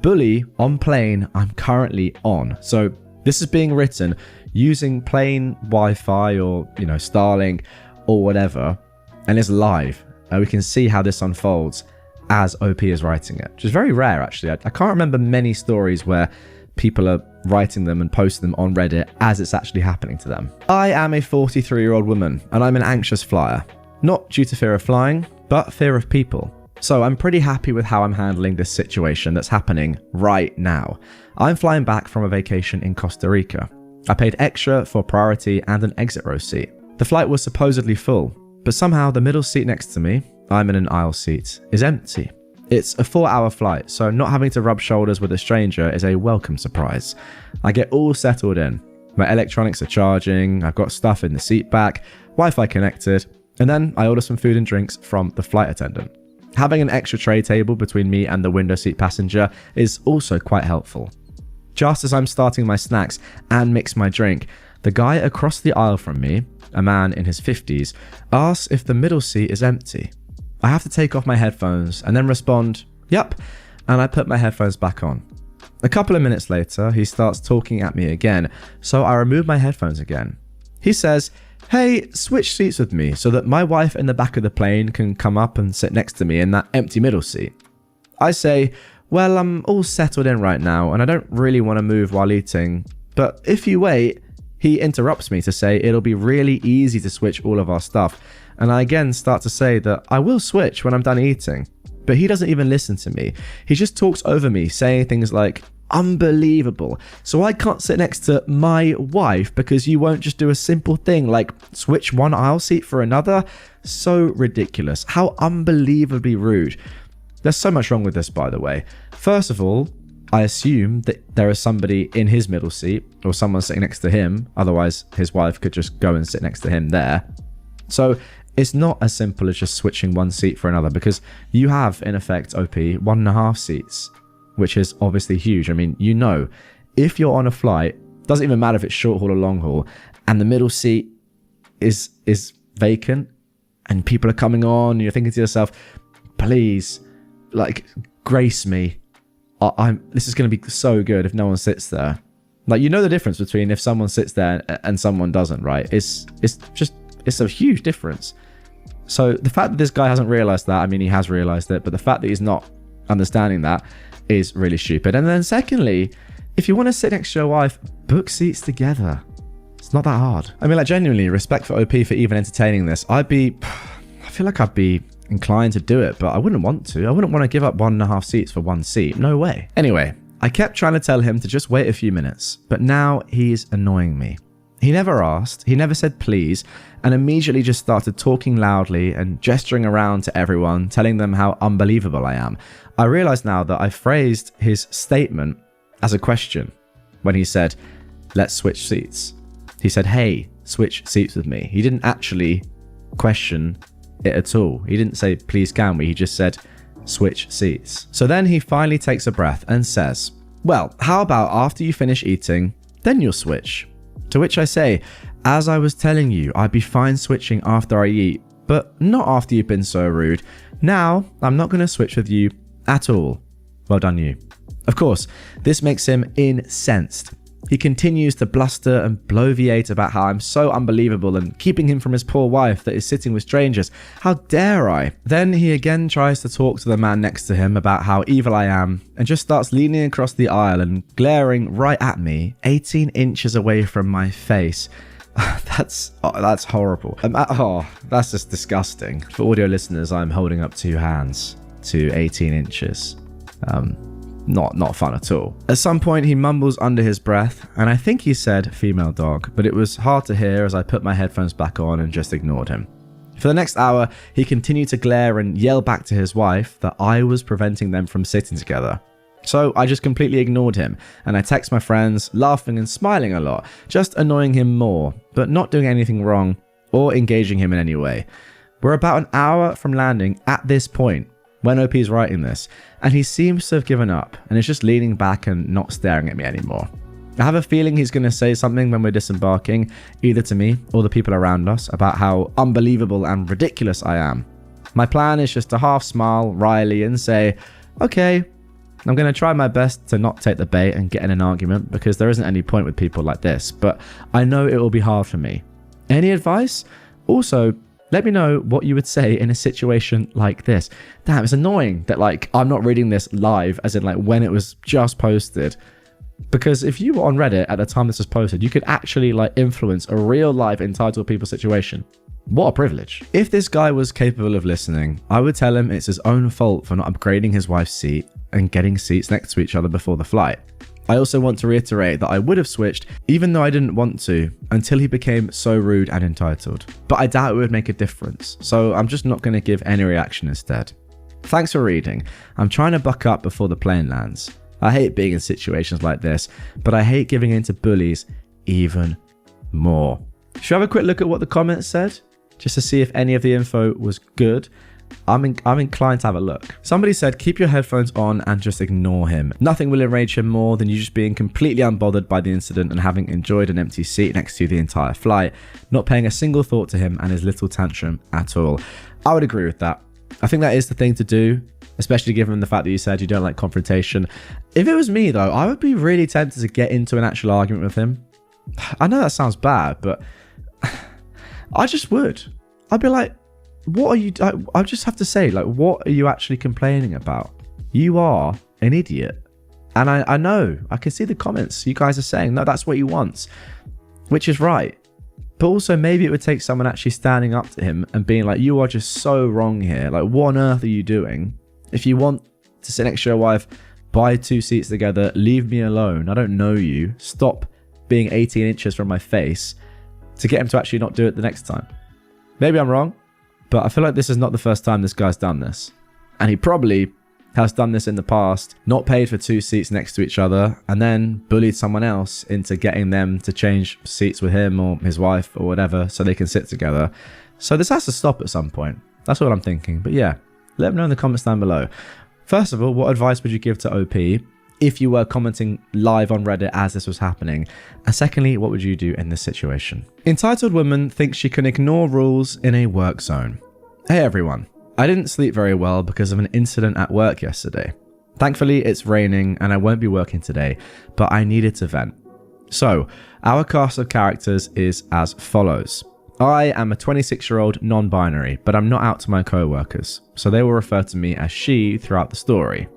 bully on plane I'm currently on. So this is being written using plain Wi-Fi or, Starlink or whatever, and it's live. We can see how this unfolds as OP is writing it, which is very rare, actually. I can't remember many stories where people are writing them and posting them on Reddit as it's actually happening to them. I am a 43-year-old woman, and I'm an anxious flyer. Not due to fear of flying, but fear of people. So I'm pretty happy with how I'm handling this situation that's happening right now. I'm flying back from a vacation in Costa Rica. I paid extra for priority and an exit row seat. The flight was supposedly full, but somehow the middle seat next to me, I'm in an aisle seat, is empty. It's a 4-hour flight, so not having to rub shoulders with a stranger is a welcome surprise. I get all settled in. My electronics are charging, I've got stuff in the seat back, Wi-Fi connected, and then I order some food and drinks from the flight attendant. Having an extra tray table between me and the window seat passenger is also quite helpful. Just as I'm starting my snacks and mix my drink, the guy across the aisle from me, a man in his 50s, asks if the middle seat is empty. I have to take off my headphones and then respond, "Yup," and I put my headphones back on. A couple of minutes later, he starts talking at me again, so I remove my headphones again. He says, "Hey, switch seats with me so that my wife in the back of the plane can come up and sit next to me in that empty middle seat." I say, "Well, I'm all settled in right now and I don't really want to move while eating, but if you wait," he interrupts me to say it'll be really easy to switch all of our stuff, and I again start to say that I will switch when I'm done eating. But he doesn't even listen to me. He just talks over me, saying things like, "Unbelievable. So I can't sit next to my wife because you won't just do a simple thing like switch one aisle seat for another? So ridiculous. How unbelievably rude." There's so much wrong with this, by the way. First of all, I assume that there is somebody in his middle seat or someone sitting next to him. Otherwise, his wife could just go and sit next to him there. So it's not as simple as just switching one seat for another, because you have, in effect, OP, 1.5 seats, which is obviously huge. I mean, if you're on a flight, doesn't even matter if it's short haul or long haul, and the middle seat is vacant and people are coming on, and you're thinking to yourself, please, grace me. This is going to be so good if no one sits there. The difference between if someone sits there and someone doesn't, right? It's a huge difference. So the fact that this guy hasn't realized that, I mean, he has realized it, but the fact that he's not understanding that is really stupid. And then secondly, if you want to sit next to your wife, book seats together. It's not that hard. I mean, genuinely, respect for OP for even entertaining this. I feel like I'd be inclined to do it, but I wouldn't want to. I wouldn't want to give up 1.5 seats for one seat. No way. Anyway, I kept trying to tell him to just wait a few minutes, but now he's annoying me. He never asked, he never said please, and immediately just started talking loudly and gesturing around to everyone, telling them how unbelievable I am. I realize now that I phrased his statement as a question when he said, "Let's switch seats." He said, "Hey, switch seats with me." He didn't actually question it at all. He didn't say, "Please can we?" He just said, "Switch seats." So then he finally takes a breath and says, "Well, how about after you finish eating, then you'll switch?" To which I say, "As I was telling you, I'd be fine switching after I eat, but not after you've been so rude. Now, I'm not going to switch with you at all. Well done, you." Of course, this makes him incensed. He continues to bluster and bloviate about how I'm so unbelievable and keeping him from his poor wife that is sitting with strangers. How dare I? Then he again tries to talk to the man next to him about how evil I am and just starts leaning across the aisle and glaring right at me, 18 inches away from my face. That's horrible. That's just disgusting. For audio listeners, I'm holding up 2 hands to 18 inches. Not fun at all. At some point, he mumbles under his breath, and I think he said female dog, but it was hard to hear as I put my headphones back on and just ignored him. For the next hour, he continued to glare and yell back to his wife that I was preventing them from sitting together. So I just completely ignored him, and I text my friends, laughing and smiling a lot, just annoying him more, but not doing anything wrong or engaging him in any way. We're about an hour from landing at this point, when OP is writing this, and he seems to have given up and is just leaning back and not staring at me anymore. I have a feeling he's going to say something when we're disembarking, either to me or the people around us, about how unbelievable and ridiculous I am. My plan is just to half smile wryly and say, "Okay, I'm going to try my best to not take the bait and get in an argument because there isn't any point with people like this, but I know it will be hard for me. Any advice? Also, let me know what you would say in a situation like this. Damn, it's annoying that like I'm not reading this live, as in like when it was just posted. Because if you were on Reddit at the time this was posted, you could actually like influence a real life entitled people situation. What a privilege. If this guy was capable of listening, I would tell him it's his own fault for not upgrading his wife's seat and getting seats next to each other before the flight. I also want to reiterate that I would have switched even though I didn't want to until he became so rude and entitled. But I doubt it would make a difference, so I'm just not going to give any reaction instead. Thanks for reading. I'm trying to buck up before the plane lands. I hate being in situations like this, but I hate giving in to bullies even more. Should I have a quick look at what the comments said? Just to see if any of the info was good. I'm inclined to have a look. Somebody said, keep your headphones on and just ignore him. Nothing will enrage him more than you just being completely unbothered by the incident and having enjoyed an empty seat next to you the entire flight, not paying a single thought to him and his little tantrum at all. I would agree with that. I think that is the thing to do, especially given the fact that you said you don't like confrontation. If it was me though, I would be really tempted to get into an actual argument with him. I know that sounds bad, but I just would. I'd be like, what are you, I just have to say, like, what are you actually complaining about? You are an idiot. And I know, I can see the comments. You guys are saying, no, that's what he wants, which is right. But also maybe it would take someone actually standing up to him and being like, you are just so wrong here. Like, what on earth are you doing? If you want to sit next to your wife, buy 2 seats together, leave me alone. I don't know you. Stop being 18 inches from my face, to get him to actually not do it the next time. Maybe I'm wrong, but I feel like this is not the first time this guy's done this. And he probably has done this in the past, not paid for 2 seats next to each other, and then bullied someone else into getting them to change seats with him or his wife or whatever so they can sit together. So this has to stop at some point. That's what I'm thinking. But yeah, let me know in the comments down below. First of all, what advice would you give to OP if you were commenting live on Reddit as this was happening? And secondly, what would you do in this situation? Entitled woman thinks she can ignore rules in a work zone. Hey everyone. I didn't sleep very well because of an incident at work yesterday. Thankfully, it's raining and I won't be working today, but I needed to vent. So, our cast of characters is as follows. I am a 26-year-old non-binary, but I'm not out to my co-workers, so they will refer to me as she throughout the story.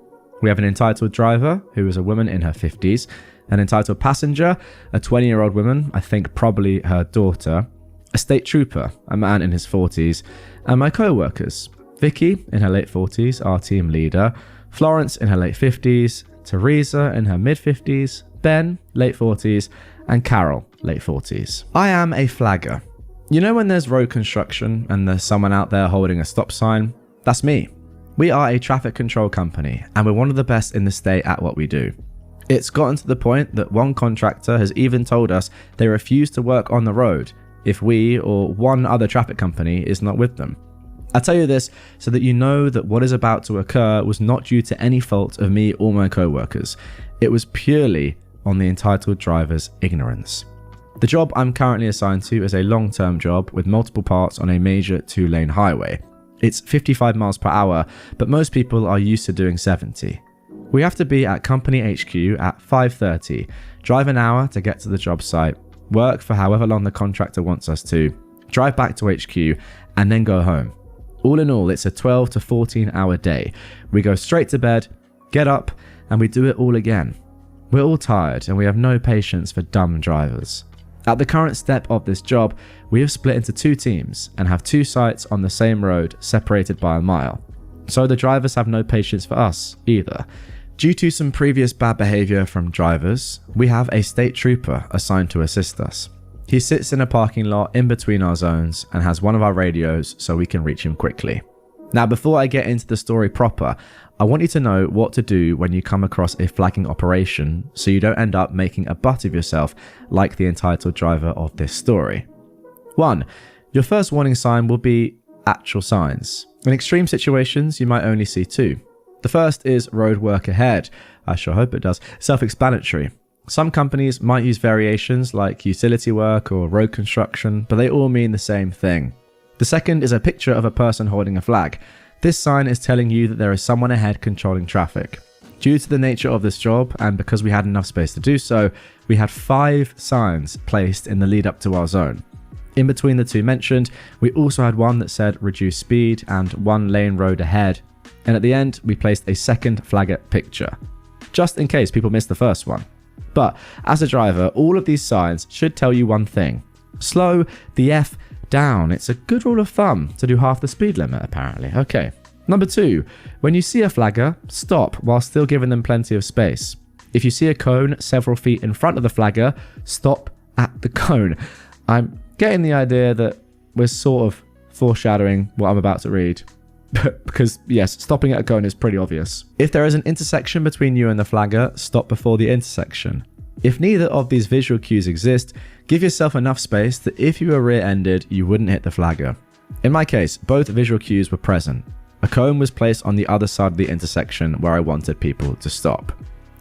We have an entitled driver, who is a woman in her 50s, an entitled passenger, a 20-year-old woman, I think probably her daughter, a state trooper, a man in his 40s, and my co-workers, Vicky in her late 40s, our team leader, Florence in her late 50s, Teresa in her mid-50s, Ben, late 40s, and Carol, late 40s. I am a flagger. You know when there's road construction and there's someone out there holding a stop sign? That's me. We are a traffic control company, and we're one of the best in the state at what we do. It's gotten to the point that one contractor has even told us they refuse to work on the road if we or one other traffic company is not with them. I tell you this so that you know that what is about to occur was not due to any fault of me or my co-workers. It was purely on the entitled driver's ignorance. The job I'm currently assigned to is a long-term job with multiple parts on a major 2-lane highway. It's 55 miles per hour, but most people are used to doing 70. We have to be at company HQ at 5:30, drive an hour to get to the job site, work for however long the contractor wants us to, drive back to HQ, and then go home. All in all, it's a 12 to 14 hour day. We go straight to bed, get up, and we do it all again. We're all tired and we have no patience for dumb drivers. At the current step of this job, we have split into 2 teams and have 2 sites on the same road separated by a mile. So the drivers have no patience for us either. Due to some previous bad behavior from drivers, we have a state trooper assigned to assist us. He sits in a parking lot in between our zones and has one of our radios so we can reach him quickly. Now, before I get into the story proper, I want you to know what to do when you come across a flagging operation so you don't end up making a butt of yourself like the entitled driver of this story. 1. Your first warning sign will be actual signs. In extreme situations, you might only see 2. The first is road work ahead. I sure hope it does. Self-explanatory. Some companies might use variations like utility work or road construction, but they all mean the same thing. The second is a picture of a person holding a flag. This sign is telling you that there is someone ahead controlling traffic. Due to the nature of this job, and because we had enough space to do so, we had 5 signs placed in the lead up to our zone. In between the 2 mentioned, we also had one that said reduce speed and 1 lane road ahead, and at the end we placed a second flagger picture, just in case people missed the first one. But as a driver, all of these signs should tell you one thing: slow the F down. It's a good rule of thumb to do half the speed limit, apparently. Okay. Number 2, when you see a flagger, stop while still giving them plenty of space. If you see a cone several feet in front of the flagger, stop at the cone. I'm getting the idea that we're sort of foreshadowing what I'm about to read. Because, yes, stopping at a cone is pretty obvious. If there is an intersection between you and the flagger, stop before the intersection. If neither of these visual cues exist, give yourself enough space that if you were rear-ended, you wouldn't hit the flagger. In my case, both visual cues were present. A cone was placed on the other side of the intersection where I wanted people to stop.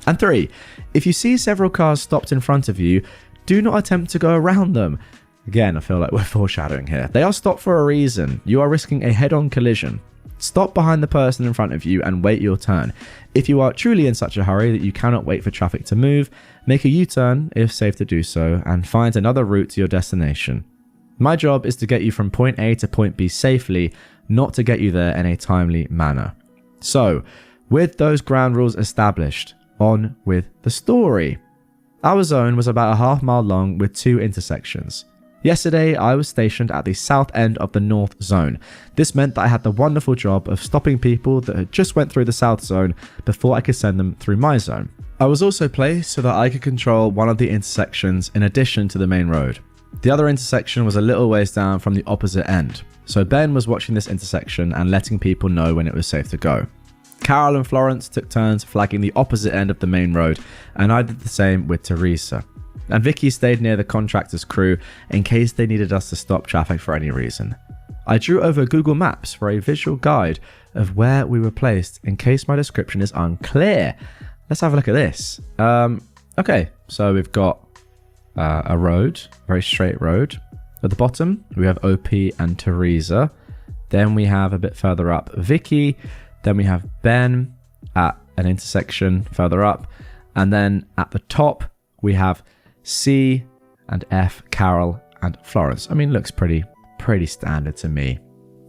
And 3, if you see several cars stopped in front of you, do not attempt to go around them. Again, I feel like we're foreshadowing here. They are stopped for a reason. You are risking a head-on collision. Stop behind the person in front of you and wait your turn. If you are truly in such a hurry that you cannot wait for traffic to move, make a U-turn if safe to do so and find another route to your destination. My job is to get you from point A to point B safely, not to get you there in a timely manner. So, with those ground rules established, on with the story. Our zone was about a half-mile long with 2 intersections. Yesterday, I was stationed at the south end of the north zone. This meant that I had the wonderful job of stopping people that had just went through the south zone before I could send them through my zone. I was also placed so that I could control one of the intersections in addition to the main road. The other intersection was a little ways down from the opposite end, so Ben was watching this intersection and letting people know when it was safe to go. Carol and Florence took turns flagging the opposite end of the main road, and I did the same with Teresa. And Vicky stayed near the contractor's crew in case they needed us to stop traffic for any reason. I drew over Google Maps for a visual guide of where we were placed in case my description is unclear. Let's have a look at this. Okay, so we've got a road, very straight road. At the bottom, we have OP and Teresa. Then we have a bit further up, Vicky. Then we have Ben at an intersection further up. And then at the top, we have C and F, Carol and Florence. I mean, looks pretty standard to me.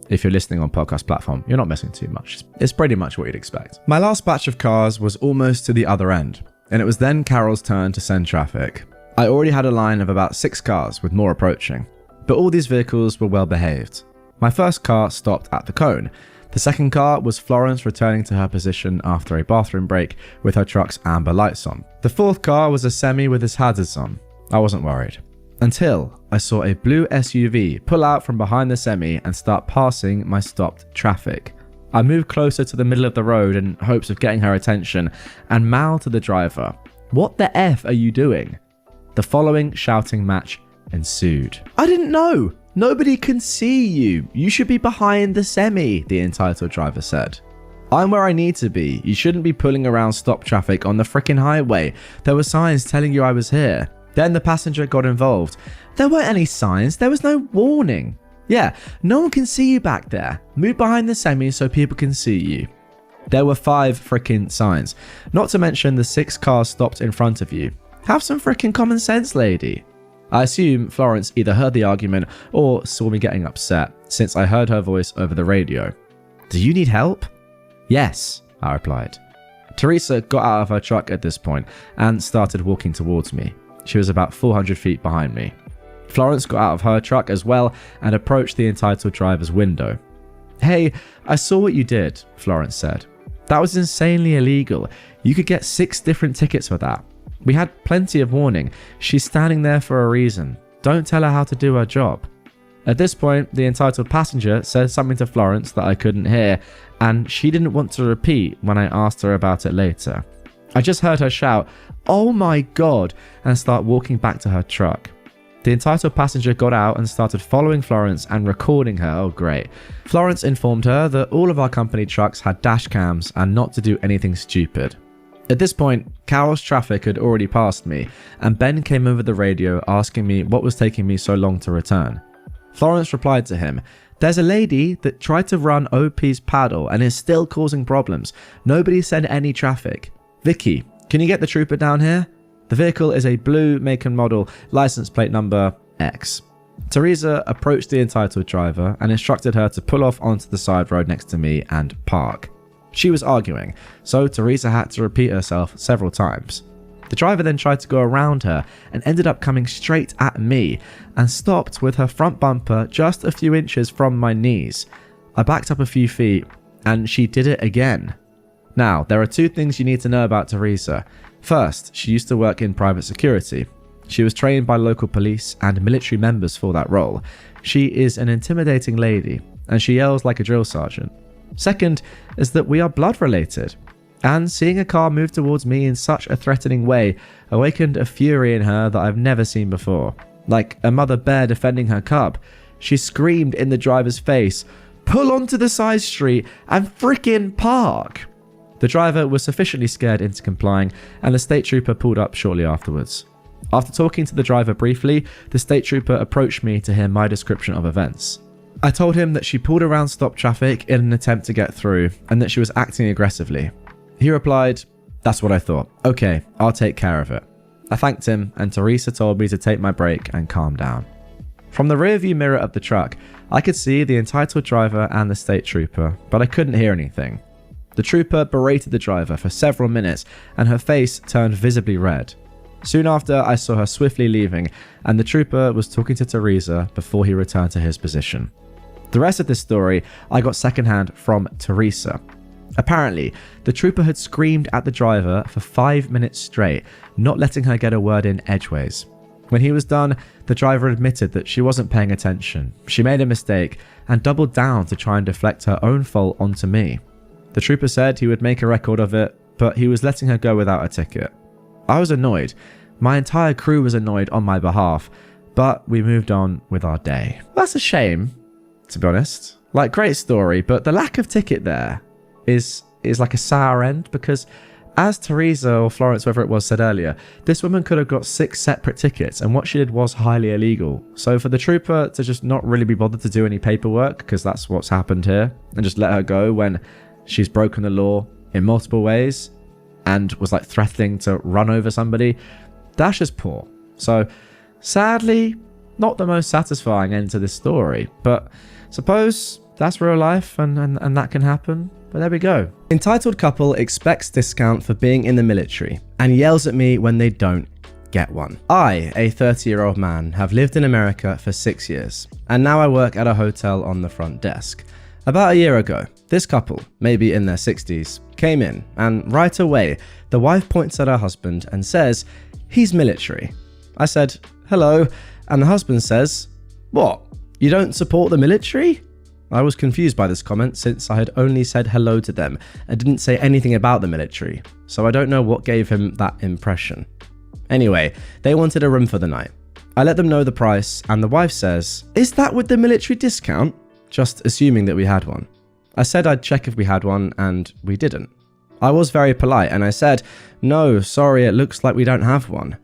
If you're listening on podcast platform, you're not missing too much. It's pretty much what you'd expect. My last batch of cars was almost to the other end, and it was then Carol's turn to send traffic. I already had a line of about 6 cars with more approaching, but all these vehicles were well behaved. My first car stopped at the cone. The second car was Florence returning to her position after a bathroom break with her truck's amber lights on. The fourth car was a semi with its hazards on. I wasn't worried. Until I saw a blue SUV pull out from behind the semi and start passing my stopped traffic. I moved closer to the middle of the road in hopes of getting her attention and mouthed to the driver, "What the F are you doing?" The following shouting match ensued. "I didn't know! Nobody can see you. You should be behind the semi," the entitled driver said. "I'm where I need to be. You shouldn't be pulling around stop traffic on the frickin' highway. There were signs telling you I was here." Then the passenger got involved. "There weren't any signs. There was no warning." "Yeah, no one can see you back there. Move behind the semi so people can see you." There were 5 frickin' signs. Not to mention the 6 cars stopped in front of you. Have some frickin' common sense, lady. I assume Florence either heard the argument or saw me getting upset, since I heard her voice over the radio. "Do you need help?" "Yes," I replied. Teresa got out of her truck at this point and started walking towards me. She was about 400 feet behind me. Florence got out of her truck as well and approached the entitled driver's window. "Hey, I saw what you did," Florence said. "That was insanely illegal. You could get 6 different tickets for that. We had plenty of warning. She's standing there for a reason. Don't tell her how to do her job." At this point, the entitled passenger said something to Florence that I couldn't hear, and she didn't want to repeat when I asked her about it later. I just heard her shout, "Oh my God," and start walking back to her truck. The entitled passenger got out and started following Florence and recording her. Oh great. Florence informed her that all of our company trucks had dash cams and not to do anything stupid. At this point, Carol's traffic had already passed me, and Ben came over the radio asking me what was taking me so long to return. Florence replied to him, "There's a lady that tried to run OP's paddle and is still causing problems. Nobody sent any traffic. Vicky, can you get the trooper down here? The vehicle is a blue make and model, license plate number X. Teresa approached the entitled driver and instructed her to pull off onto the side road next to me and park. She was arguing, so Teresa had to repeat herself several times. The driver then tried to go around her and ended up coming straight at me and stopped with her front bumper just a few inches from my knees. I backed up a few feet and she did it again. Now, there are two things you need to know about Teresa. First, she used to work in private security. She was trained by local police and military members for that role. She is an intimidating lady and she yells like a drill sergeant. Second is that we are blood related. And seeing a car move towards me in such a threatening way awakened a fury in her that I've never seen before. Like a mother bear defending her cub, she screamed in the driver's face, "Pull onto the side street and frickin' park!" The driver was sufficiently scared into complying, and the state trooper pulled up shortly afterwards. After talking to the driver briefly, the state trooper approached me to hear my description of events. I told him that she pulled around stop traffic in an attempt to get through, and that she was acting aggressively. He replied, "That's what I thought. Okay, I'll take care of it." I thanked him, and Teresa told me to take my break and calm down. From the rearview mirror of the truck, I could see the entitled driver and the state trooper, but I couldn't hear anything. The trooper berated the driver for several minutes, and her face turned visibly red. Soon after, I saw her swiftly leaving, and the trooper was talking to Teresa before he returned to his position. The rest of this story I got secondhand from Teresa. Apparently, the trooper had screamed at the driver for 5 minutes straight, not letting her get a word in edgeways. When he was done, the driver admitted that she wasn't paying attention. She made a mistake and doubled down to try and deflect her own fault onto me. The trooper said he would make a record of it, but he was letting her go without a ticket. I was annoyed. My entire crew was annoyed on my behalf, but we moved on with our day. That's a shame, to be honest. Like, great story, but the lack of ticket there is like a sour end, because as Teresa or Florence, whoever it was, said earlier, this woman could have got 6 separate tickets, and what she did was highly illegal. So for the trooper to just not really be bothered to do any paperwork, because that's what's happened here, and just let her go when she's broken the law in multiple ways and was like threatening to run over somebody, that's just poor. So sadly, not the most satisfying end to this story, but suppose that's real life and that can happen. But there we go. Entitled couple expects discount for being in the military and yells at me when they don't get one. I, a 30-year-old man, have lived in America for 6 years, and now I work at a hotel on the front desk. About a year ago, this couple, maybe in their 60s, came in, and right away, the wife points at her husband and says, "He's military." I said, "Hello," and the husband says, "What? You don't support the military?" I was confused by this comment since I had only said hello to them and didn't say anything about the military, so I don't know what gave him that impression. Anyway, they wanted a room for the night. I let them know the price, and the wife says, "Is that with the military discount?" Just assuming that we had one. I said I'd check if we had one, and we didn't. I was very polite and I said, "No, sorry, it looks like we don't have one."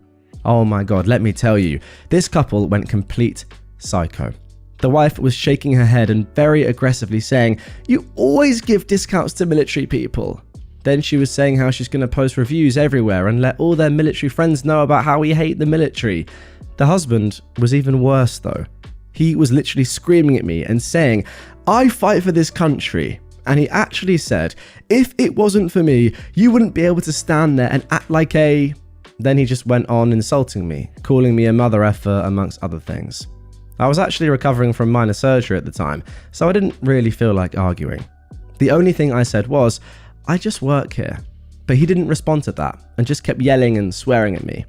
Oh my god, let me tell you, this couple went complete psycho. The wife was shaking her head and very aggressively saying, "You always give discounts to military people." Then she was saying how she's going to post reviews everywhere and let all their military friends know about how we hate the military. The husband was even worse though. He was literally screaming at me and saying, "I fight for this country." And he actually said, "If it wasn't for me, you wouldn't be able to stand there and act like a..." Then he just went on insulting me, calling me a mother effer amongst other things. I was actually recovering from minor surgery at the time, so I didn't really feel like arguing. The only thing I said was, "I just work here." But he didn't respond to that and just kept yelling and swearing at me.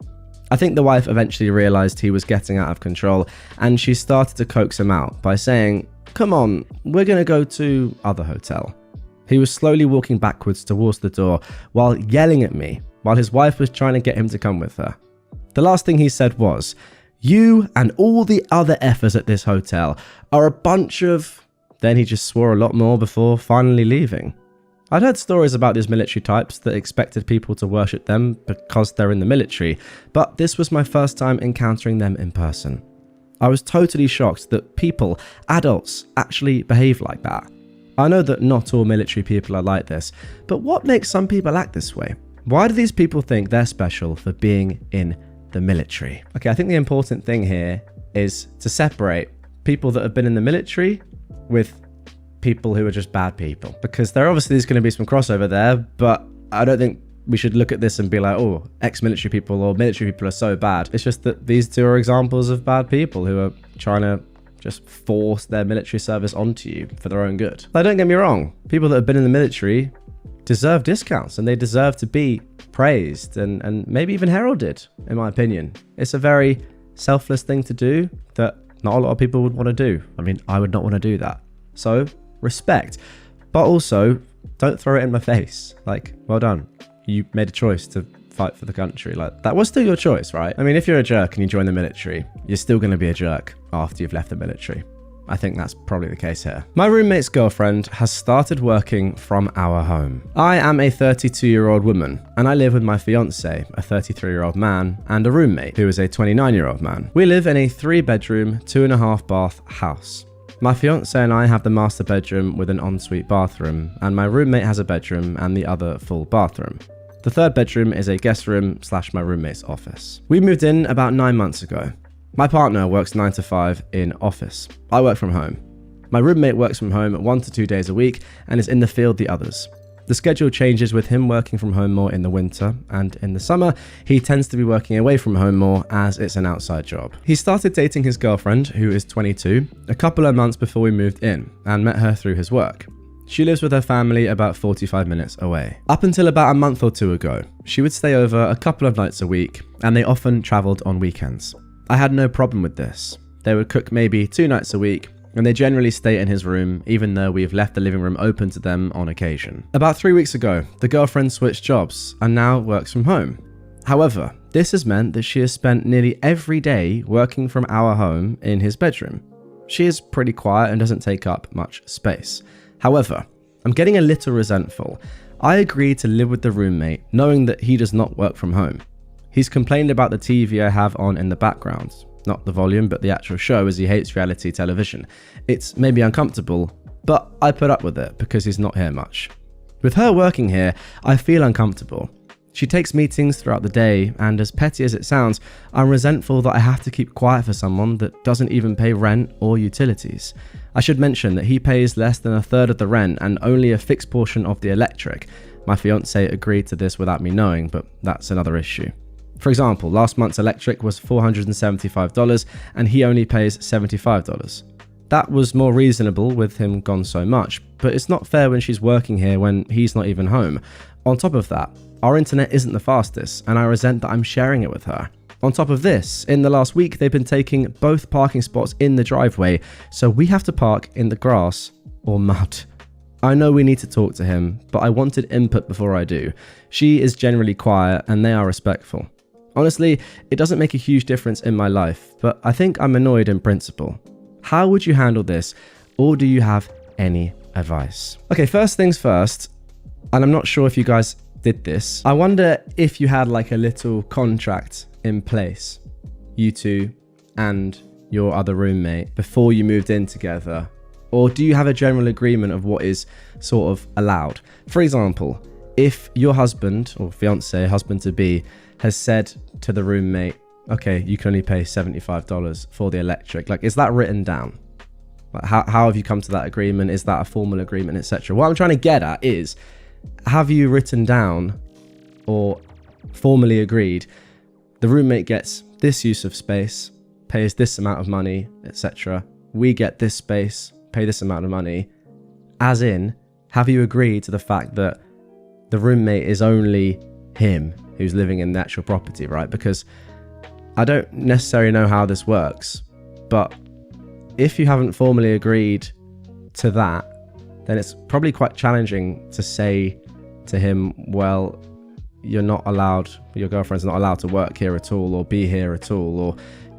I think the wife eventually realized he was getting out of control, and she started to coax him out by saying, "Come on, we're gonna go to other hotel." He was slowly walking backwards towards the door while yelling at me, while his wife was trying to get him to come with her. The last thing he said was, "You and all the other effers at this hotel are a bunch of..." Then he just swore a lot more before finally leaving. I'd heard stories about these military types that expected people to worship them because they're in the military, but this was my first time encountering them in person. I was totally shocked that people, adults, actually behave like that. I know that not all military people are like this, but what makes some people act this way? Why do these people think they're special for being in the military? Okay, I think the important thing here is to separate people that have been in the military with people who are just bad people, because there obviously is going to be some crossover there, but I don't think we should look at this and be like, oh, ex-military people or military people are so bad. It's just that these two are examples of bad people who are trying to just force their military service onto you for their own good. Now, don't get me wrong, people that have been in the military deserve discounts and they deserve to be praised and maybe even heralded, in my opinion. It's a very selfless thing to do that not a lot of people would want to do. I mean, I would not want to do that. So, respect. But also, don't throw it in my face. Like, well done. You made a choice to fight for the country. Like, that was still your choice, right? I mean, if you're a jerk and you join the military, you're still going to be a jerk after you've left the military. I think that's probably the case here. My roommate's girlfriend has started working from our home. I am a 32-year-old woman, and I live with my fiance, a 33-year-old man, and a roommate, who is a 29-year-old man. We live in a 3-bedroom, 2.5 bath house. My fiance and I have the master bedroom with an ensuite bathroom, and my roommate has a bedroom and the other full bathroom. The 3rd bedroom is a guest room / my roommate's office. We moved in about 9 months ago. My partner works 9 to 5 in office. I work from home. My roommate works from home 1 to 2 days a week and is in the field the others. The schedule changes with him working from home more in the winter, and in the summer, he tends to be working away from home more as it's an outside job. He started dating his girlfriend, who is 22, a couple of months before we moved in, and met her through his work. She lives with her family about 45 minutes away. Up until about a month or 2 ago, she would stay over a couple of nights a week, and they often travelled on weekends. I had no problem with this. They would cook maybe 2 nights a week, and they generally stay in his room, even though we've left the living room open to them on occasion. About 3 weeks ago, the girlfriend switched jobs and now works from home. However, this has meant that she has spent nearly every day working from our home in his bedroom. She is pretty quiet and doesn't take up much space. However, I'm getting a little resentful. I agreed to live with the roommate knowing that he does not work from home. He's complained about the TV I have on in the background. Not the volume, but the actual show, as he hates reality television. It's made me uncomfortable, but I put up with it because he's not here much. With her working here, I feel uncomfortable. She takes meetings throughout the day, and as petty as it sounds, I'm resentful that I have to keep quiet for someone that doesn't even pay rent or utilities. I should mention that he pays less than 1/3 of the rent and only a fixed portion of the electric. My fiance agreed to this without me knowing, but that's another issue. For example, last month's electric was $475 and he only pays $75. That was more reasonable with him gone so much, but it's not fair when she's working here when he's not even home. On top of that, our internet isn't the fastest and I resent that I'm sharing it with her. On top of this, in the last week they've been taking both parking spots in the driveway, so we have to park in the grass or mud. I know we need to talk to him, but I wanted input before I do. She is generally quiet and they are respectful. Honestly, it doesn't make a huge difference in my life, but I think I'm annoyed in principle. How would you handle this, or do you have any advice? Okay, first things first, and I'm not sure if you guys did this. I wonder if you had like a little contract in place, you two and your other roommate, before you moved in together, or do you have a general agreement of what is sort of allowed? For example, if your husband or fiance, husband-to-be, has said to the roommate, okay, you can only pay $75 for the electric. Like, is that written down? Like, how have you come to that agreement? Is that a formal agreement, etc.? What I'm trying to get at is, have you written down or formally agreed the roommate gets this use of space, pays this amount of money, etc. We get this space, pay this amount of money. As in, have you agreed to the fact that the roommate is only him who's living in the actual property, right? Because I don't necessarily know how this works, but if you haven't formally agreed to that, then it's probably quite challenging to say to him, well, you're not allowed, your girlfriend's not allowed to work here at all or be here at all, or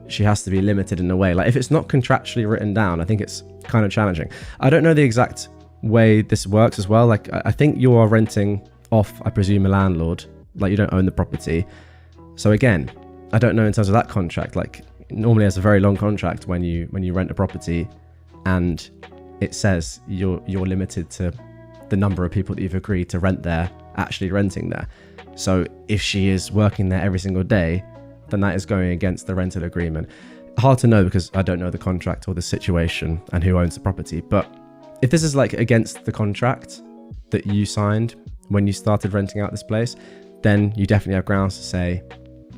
she has to be limited in a way. Like, if it's not contractually written down, I think it's kind of challenging. I don't know the exact way this works as well. Like, I think you are renting off, I presume, a landlord. Like, you don't own the property. So again, I don't know in terms of that contract. Like, normally it's a very long contract when you rent a property, and it says you're limited to the number of people that you've agreed to rent there actually renting there. So if she is working there every single day, then that is going against the rental agreement. Hard to know because I don't know the contract or the situation and who owns the property. But if this is like against the contract that you signed when you started renting out this place, then you definitely have grounds to say,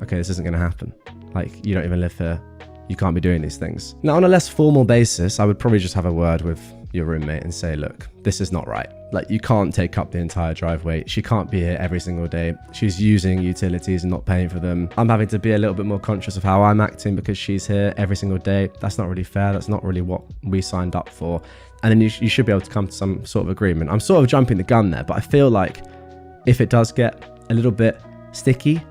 okay, this isn't going to happen. Like, you don't even live here. You can't be doing these things. Now, on a less formal basis, I would probably just have a word with your roommate and say, look, this is not right. Like, you can't take up the entire driveway. She can't be here every single day. She's using utilities and not paying for them. I'm having to be a little bit more conscious of how I'm acting because she's here every single day. That's not really fair. That's not really what we signed up for. And then you should be able to come to some sort of agreement. I'm sort of jumping the gun there, but I feel like if it does get a little bit sticky,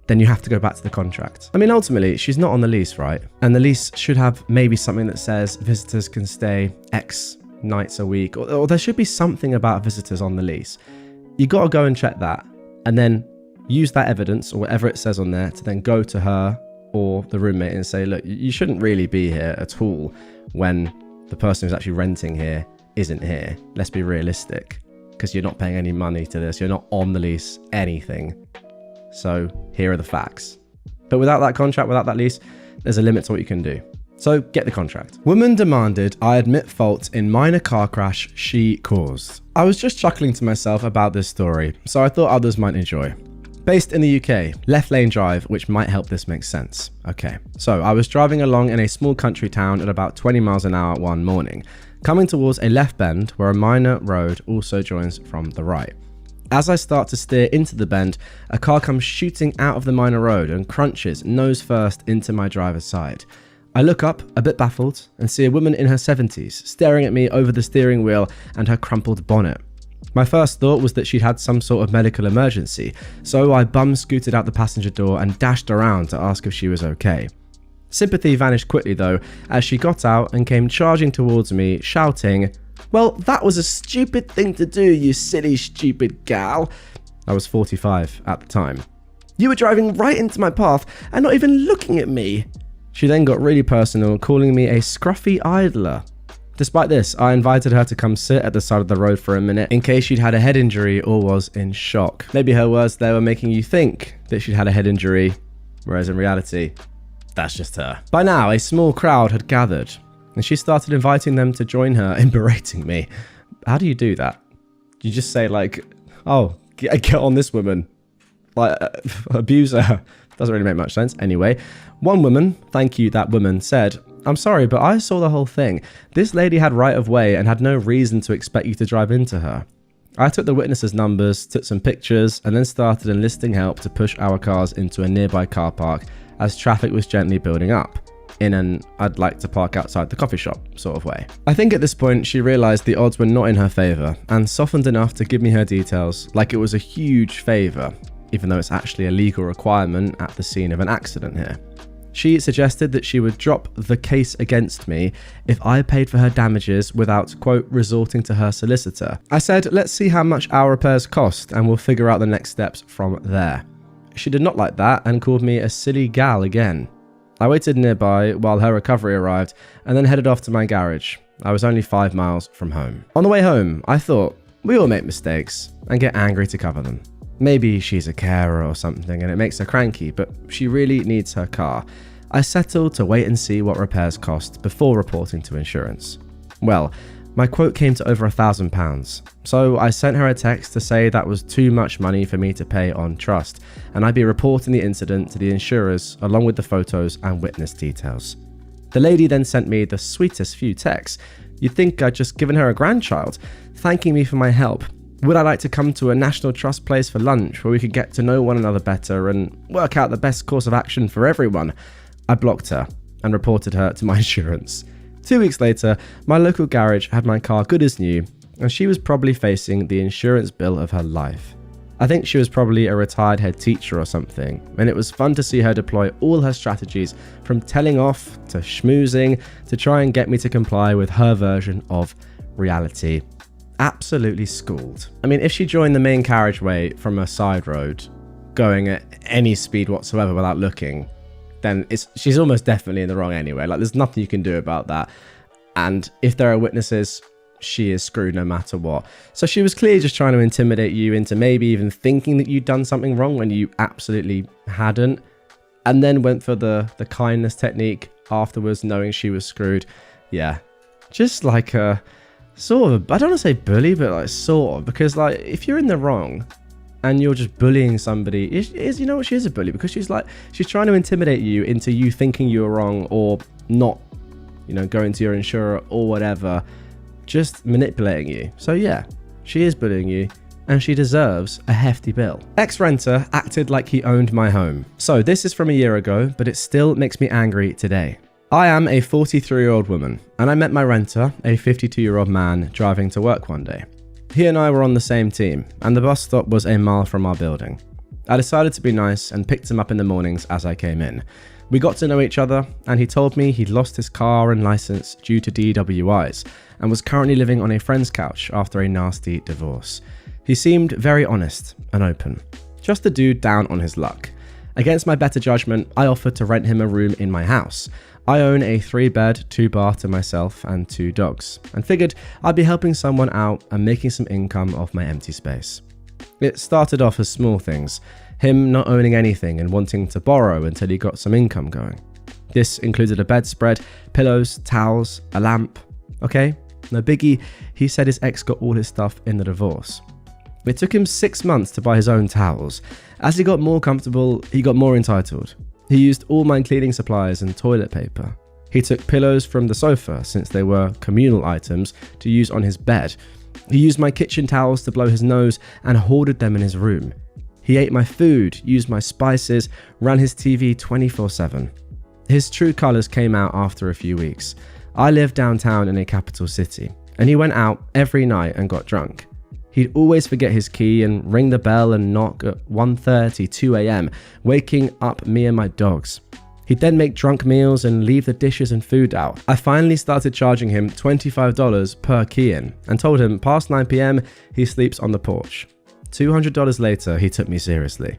then you have to go back to the contract. I mean, ultimately, she's not on the lease, right? And the lease should have maybe something that says visitors can stay X nights a week, or there should be something about visitors on the lease. You got to go and check that and then use that evidence or whatever it says on there to then go to her or the roommate and say, look, you shouldn't really be here at all when the person who's actually renting here isn't here. Let's be realistic, because you're not paying any money to this. You're not on the lease, anything. So here are the facts. But without that contract, without that lease, there's a limit to what you can do. So get the contract. Woman demanded I admit fault in minor car crash she caused. I was just chuckling to myself about this story, so I thought others might enjoy. Based in the UK, left lane drive, which might help this make sense. Okay, so I was driving along in a small country town at about 20 miles an hour one morning, coming towards a left bend where a minor road also joins from the right. As I start to steer into the bend, a car comes shooting out of the minor road and crunches nose first into my driver's side. I look up, a bit baffled, and see a woman in her 70s staring at me over the steering wheel and her crumpled bonnet. My first thought was that she'd had some sort of medical emergency, so I bum-scooted out the passenger door and dashed around to ask if she was okay. Sympathy vanished quickly though, as she got out and came charging towards me, shouting, "Well, that was a stupid thing to do, you silly, stupid gal." I was 45 at the time. "You were driving right into my path and not even looking at me." She then got really personal, calling me a scruffy idler. Despite this, I invited her to come sit at the side of the road for a minute in case she'd had a head injury or was in shock. Maybe her words there were making you think that she'd had a head injury, whereas in reality, that's just her. By now, a small crowd had gathered, and she started inviting them to join her in berating me. How do you do that? You just say like, oh, get on this woman. Like, abuse her. Doesn't really make much sense. Anyway, one woman, thank you that woman, said, "I'm sorry, but I saw the whole thing. This lady had right of way and had no reason to expect you to drive into her." I took the witnesses' numbers, took some pictures, and then started enlisting help to push our cars into a nearby car park as traffic was gently building up, in an "I'd like to park outside the coffee shop" sort of way. I think at this point she realised the odds were not in her favour and softened enough to give me her details like it was a huge favour, even though it's actually a legal requirement at the scene of an accident here. She suggested that she would drop the case against me if I paid for her damages without, quote, resorting to her solicitor. I said, let's see how much our repairs cost and we'll figure out the next steps from there. She did not like that and called me a silly gal again. I waited nearby while her recovery arrived and then headed off to my garage. I was only 5 miles from home. On the way home, I thought, we all make mistakes and get angry to cover them. Maybe she's a carer or something and it makes her cranky, but she really needs her car. I settled to wait and see what repairs cost before reporting to insurance. Well, my quote came to over £1,000, so I sent her a text to say that was too much money for me to pay on trust, and I'd be reporting the incident to the insurers along with the photos and witness details. The lady then sent me the sweetest few texts. You'd think I'd just given her a grandchild, thanking me for my help. Would I like to come to a National Trust place for lunch where we could get to know one another better and work out the best course of action for everyone? I blocked her and reported her to my insurance. 2 weeks later, my local garage had my car good as new, and she was probably facing the insurance bill of her life. I think she was probably a retired head teacher or something, and it was fun to see her deploy all her strategies from telling off to schmoozing to try and get me to comply with her version of reality. Absolutely schooled. I mean, if she joined the main carriageway from a side road, going at any speed whatsoever without looking, then she's almost definitely in the wrong anyway. Like, there's nothing you can do about that. And if there are witnesses, she is screwed no matter what. So she was clearly just trying to intimidate you into maybe even thinking that you'd done something wrong when you absolutely hadn't, and then went for the kindness technique afterwards, knowing she was screwed. Yeah, just like a sort of, I don't want to say bully, but like sort of, because like if you're in the wrong and you're just bullying somebody, you know what, she is a bully, because she's trying to intimidate you into you thinking you were wrong or not, you know, going to your insurer or whatever, just manipulating you. So yeah, she is bullying you, and she deserves a hefty bill. Ex-renter acted like he owned my home. So this is from a year ago, but it still makes me angry today. I am a 43-year-old woman, and I met my renter, a 52-year-old man, driving to work one day. He and I were on the same team, and the bus stop was a mile from our building. I decided to be nice and picked him up in the mornings as I came in. We got to know each other, and he told me he'd lost his car and license due to DWIs and was currently living on a friend's couch after a nasty divorce. He seemed very honest and open, just a dude down on his luck. Against my better judgment, I offered to rent him a room in my house. I own a 3-bed, 2-bath to myself and 2 dogs, and figured I'd be helping someone out and making some income off my empty space. It started off as small things, him not owning anything and wanting to borrow until he got some income going. This included a bedspread, pillows, towels, a lamp. Okay, no biggie, he said his ex got all his stuff in the divorce. It took him 6 months to buy his own towels. As he got more comfortable, he got more entitled. He used all my cleaning supplies and toilet paper. He took pillows from the sofa, since they were communal items, to use on his bed. He used my kitchen towels to blow his nose and hoarded them in his room. He ate my food, used my spices, ran his TV 24/7. His true colours came out after a few weeks. I lived downtown in a capital city, and he went out every night and got drunk. He'd always forget his key and ring the bell and knock at 1:30, 2 a.m, waking up me and my dogs. He'd then make drunk meals and leave the dishes and food out. I finally started charging him $25 per key-in and told him past 9 p.m. he sleeps on the porch. $200 later, he took me seriously.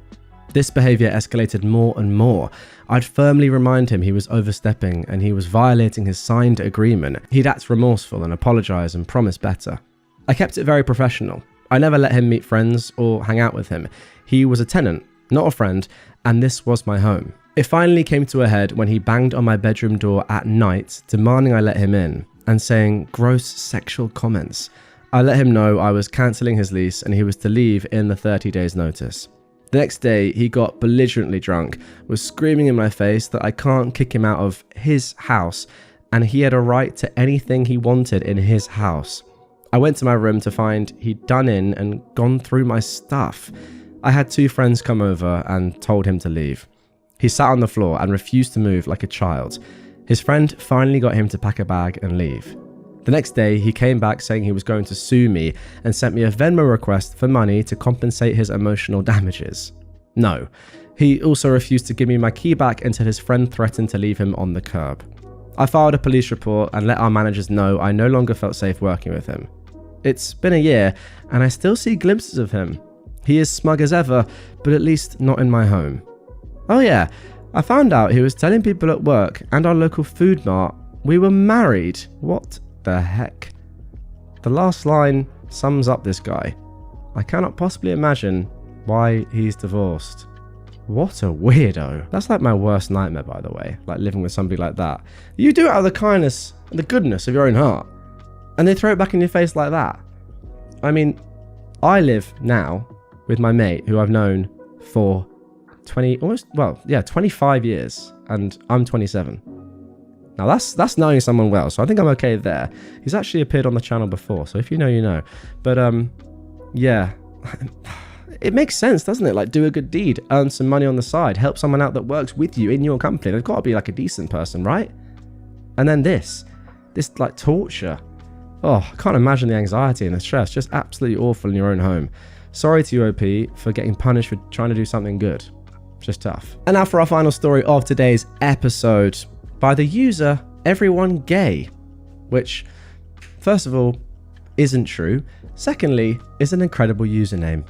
This behaviour escalated more and more. I'd firmly remind him he was overstepping and he was violating his signed agreement. He'd act remorseful and apologise and promise better. I kept it very professional. I never let him meet friends or hang out with him. He was a tenant, not a friend, and this was my home. It finally came to a head when he banged on my bedroom door at night, demanding I let him in and saying gross sexual comments. I let him know I was cancelling his lease and he was to leave in the 30 days notice. The next day, he got belligerently drunk, was screaming in my face that I can't kick him out of his house and he had a right to anything he wanted in his house. I went to my room to find he'd done in and gone through my stuff. I had 2 friends come over and told him to leave. He sat on the floor and refused to move like a child. His friend finally got him to pack a bag and leave. The next day, he came back saying he was going to sue me and sent me a Venmo request for money to compensate his emotional damages. No. He also refused to give me my key back until his friend threatened to leave him on the curb. I filed a police report and let our managers know I no longer felt safe working with him. It's been a year and I still see glimpses of him. He is smug as ever, but at least not in my home. Oh yeah, I found out he was telling people at work and our local food mart we were married. What the heck? The last line sums up this guy. I cannot possibly imagine why he's divorced. What a weirdo. That's like my worst nightmare, by the way, like living with somebody like that. You do it out of the kindness and the goodness of your own heart, and they throw it back in your face like that. I mean, I live now with my mate who I've known for 25 years, and I'm 27. Now that's knowing someone well, so I think I'm okay there. He's actually appeared on the channel before, so if you know, you know. But yeah, it makes sense, doesn't it? Like, do a good deed, earn some money on the side, help someone out that works with you in your company. They've got to be like a decent person, right? And then this like torture. Oh, I can't imagine the anxiety and the stress. Just absolutely awful in your own home. Sorry to you, OP, for getting punished for trying to do something good. Just tough. And now for our final story of today's episode, by the user Everyone Gay, which, first of all, isn't true. Secondly, is an incredible username.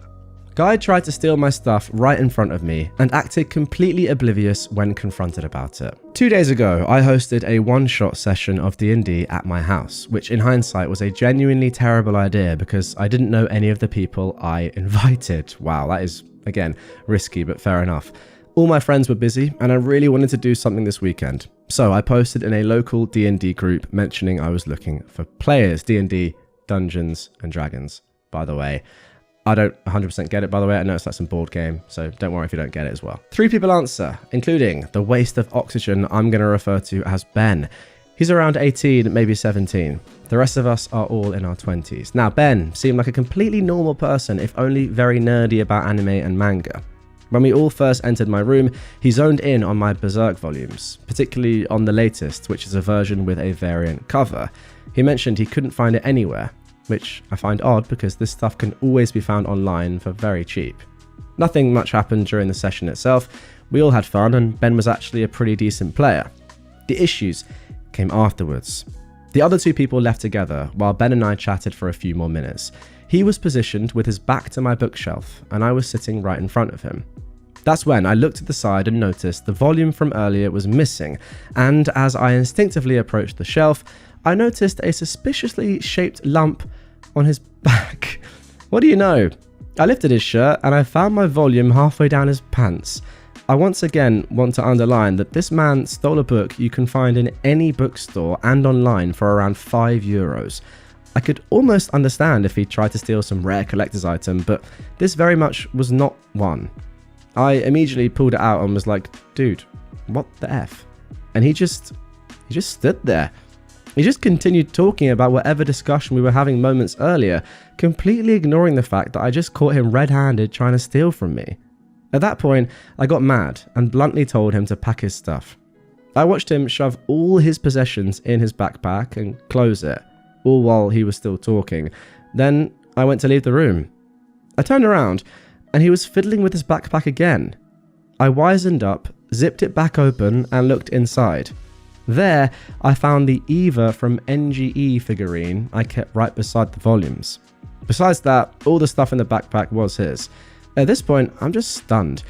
Guy tried to steal my stuff right in front of me and acted completely oblivious when confronted about it. 2 days ago, I hosted a one-shot session of D&D at my house, which in hindsight was a genuinely terrible idea because I didn't know any of the people I invited. Wow, that is, again, risky, but fair enough. All my friends were busy and I really wanted to do something this weekend. So I posted in a local D&D group mentioning I was looking for players. D&D, Dungeons and Dragons, by the way. I don't 100% get it, by the way. I know it's like some board game, so don't worry if you don't get it as well. 3 people answer, including the waste of oxygen I'm going to refer to as Ben. He's around 18, maybe 17. The rest of us are all in our 20s. Now, Ben seemed like a completely normal person, if only very nerdy about anime and manga. When we all first entered my room, he zoned in on my Berserk volumes, particularly on the latest, which is a version with a variant cover. He mentioned he couldn't find it anywhere, which I find odd because this stuff can always be found online for very cheap. Nothing much happened during the session itself. We all had fun and Ben was actually a pretty decent player. The issues came afterwards. The other 2 people left together while Ben and I chatted for a few more minutes. He was positioned with his back to my bookshelf and I was sitting right in front of him. That's when I looked at the side and noticed the volume from earlier was missing, and as I instinctively approached the shelf, I noticed a suspiciously shaped lump on his back. What do you know? I lifted his shirt and I found my volume halfway down his pants. I once again want to underline that this man stole a book you can find in any bookstore and online for around €5. I could almost understand if he tried to steal some rare collector's item, but this very much was not one. I immediately pulled it out and was like, dude, what the F? And he just stood there. He just continued talking about whatever discussion we were having moments earlier, completely ignoring the fact that I just caught him red-handed trying to steal from me. At that point, I got mad and bluntly told him to pack his stuff. I watched him shove all his possessions in his backpack and close it, all while he was still talking. Then I went to leave the room. I turned around and he was fiddling with his backpack again. I wisened up, zipped it back open and looked inside. There, I found the Eva from NGE figurine I kept right beside the volumes. Besides that, all the stuff in the backpack was his. At this point, I'm just stunned.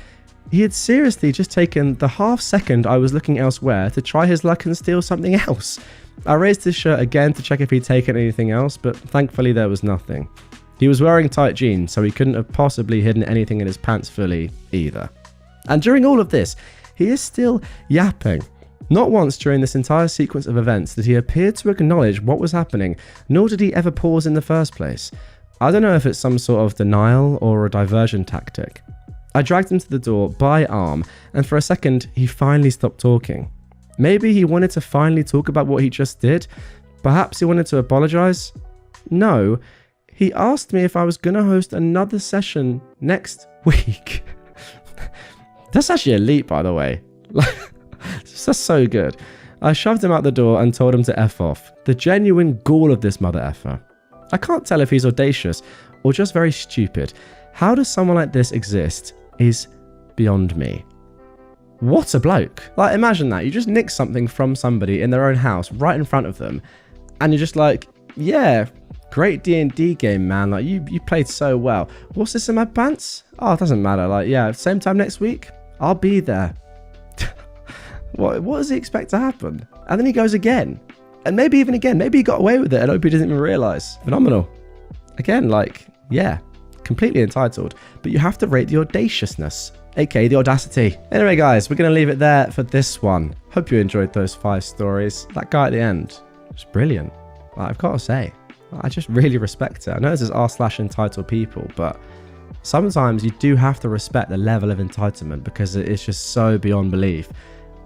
He had seriously just taken the half second I was looking elsewhere to try his luck and steal something else. I raised his shirt again to check if he'd taken anything else, but thankfully there was nothing. He was wearing tight jeans, so he couldn't have possibly hidden anything in his pants fully either. And during all of this, he is still yapping. Not once during this entire sequence of events did he appear to acknowledge what was happening, nor did he ever pause in the first place. I don't know if it's some sort of denial or a diversion tactic. I dragged him to the door by arm, and for a second he finally stopped talking. Maybe he wanted to finally talk about what he just did? Perhaps he wanted to apologize? No, he asked me if I was going to host another session next week. That's actually a leap, by the way. That's so good. I shoved him out the door and told him to F off. The genuine gall of this mother effer. I can't tell if he's audacious or just very stupid. How does someone like this exist is beyond me. What a bloke. Like, imagine that. You just nick something from somebody in their own house right in front of them, and you're just like, yeah, great D&D game, man. Like, you played so well. What's this in my pants? Oh, it doesn't matter. Like, yeah, same time next week, I'll be there. What does he expect to happen? And then he goes again. And maybe even again. Maybe he got away with it and hope he doesn't even realise. Phenomenal. Again, like, yeah, completely entitled. But you have to rate the audaciousness, aka the audacity. Anyway, guys, we're going to leave it there for this one. Hope you enjoyed those 5 stories. That guy at the end was brilliant. I've got to say, I just really respect it. I know this is r/entitled but sometimes you do have to respect the level of entitlement because it is just so beyond belief.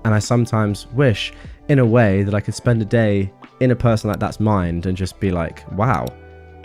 And I sometimes wish, in a way, that I could spend a day in a person like that's mind and just be like, wow,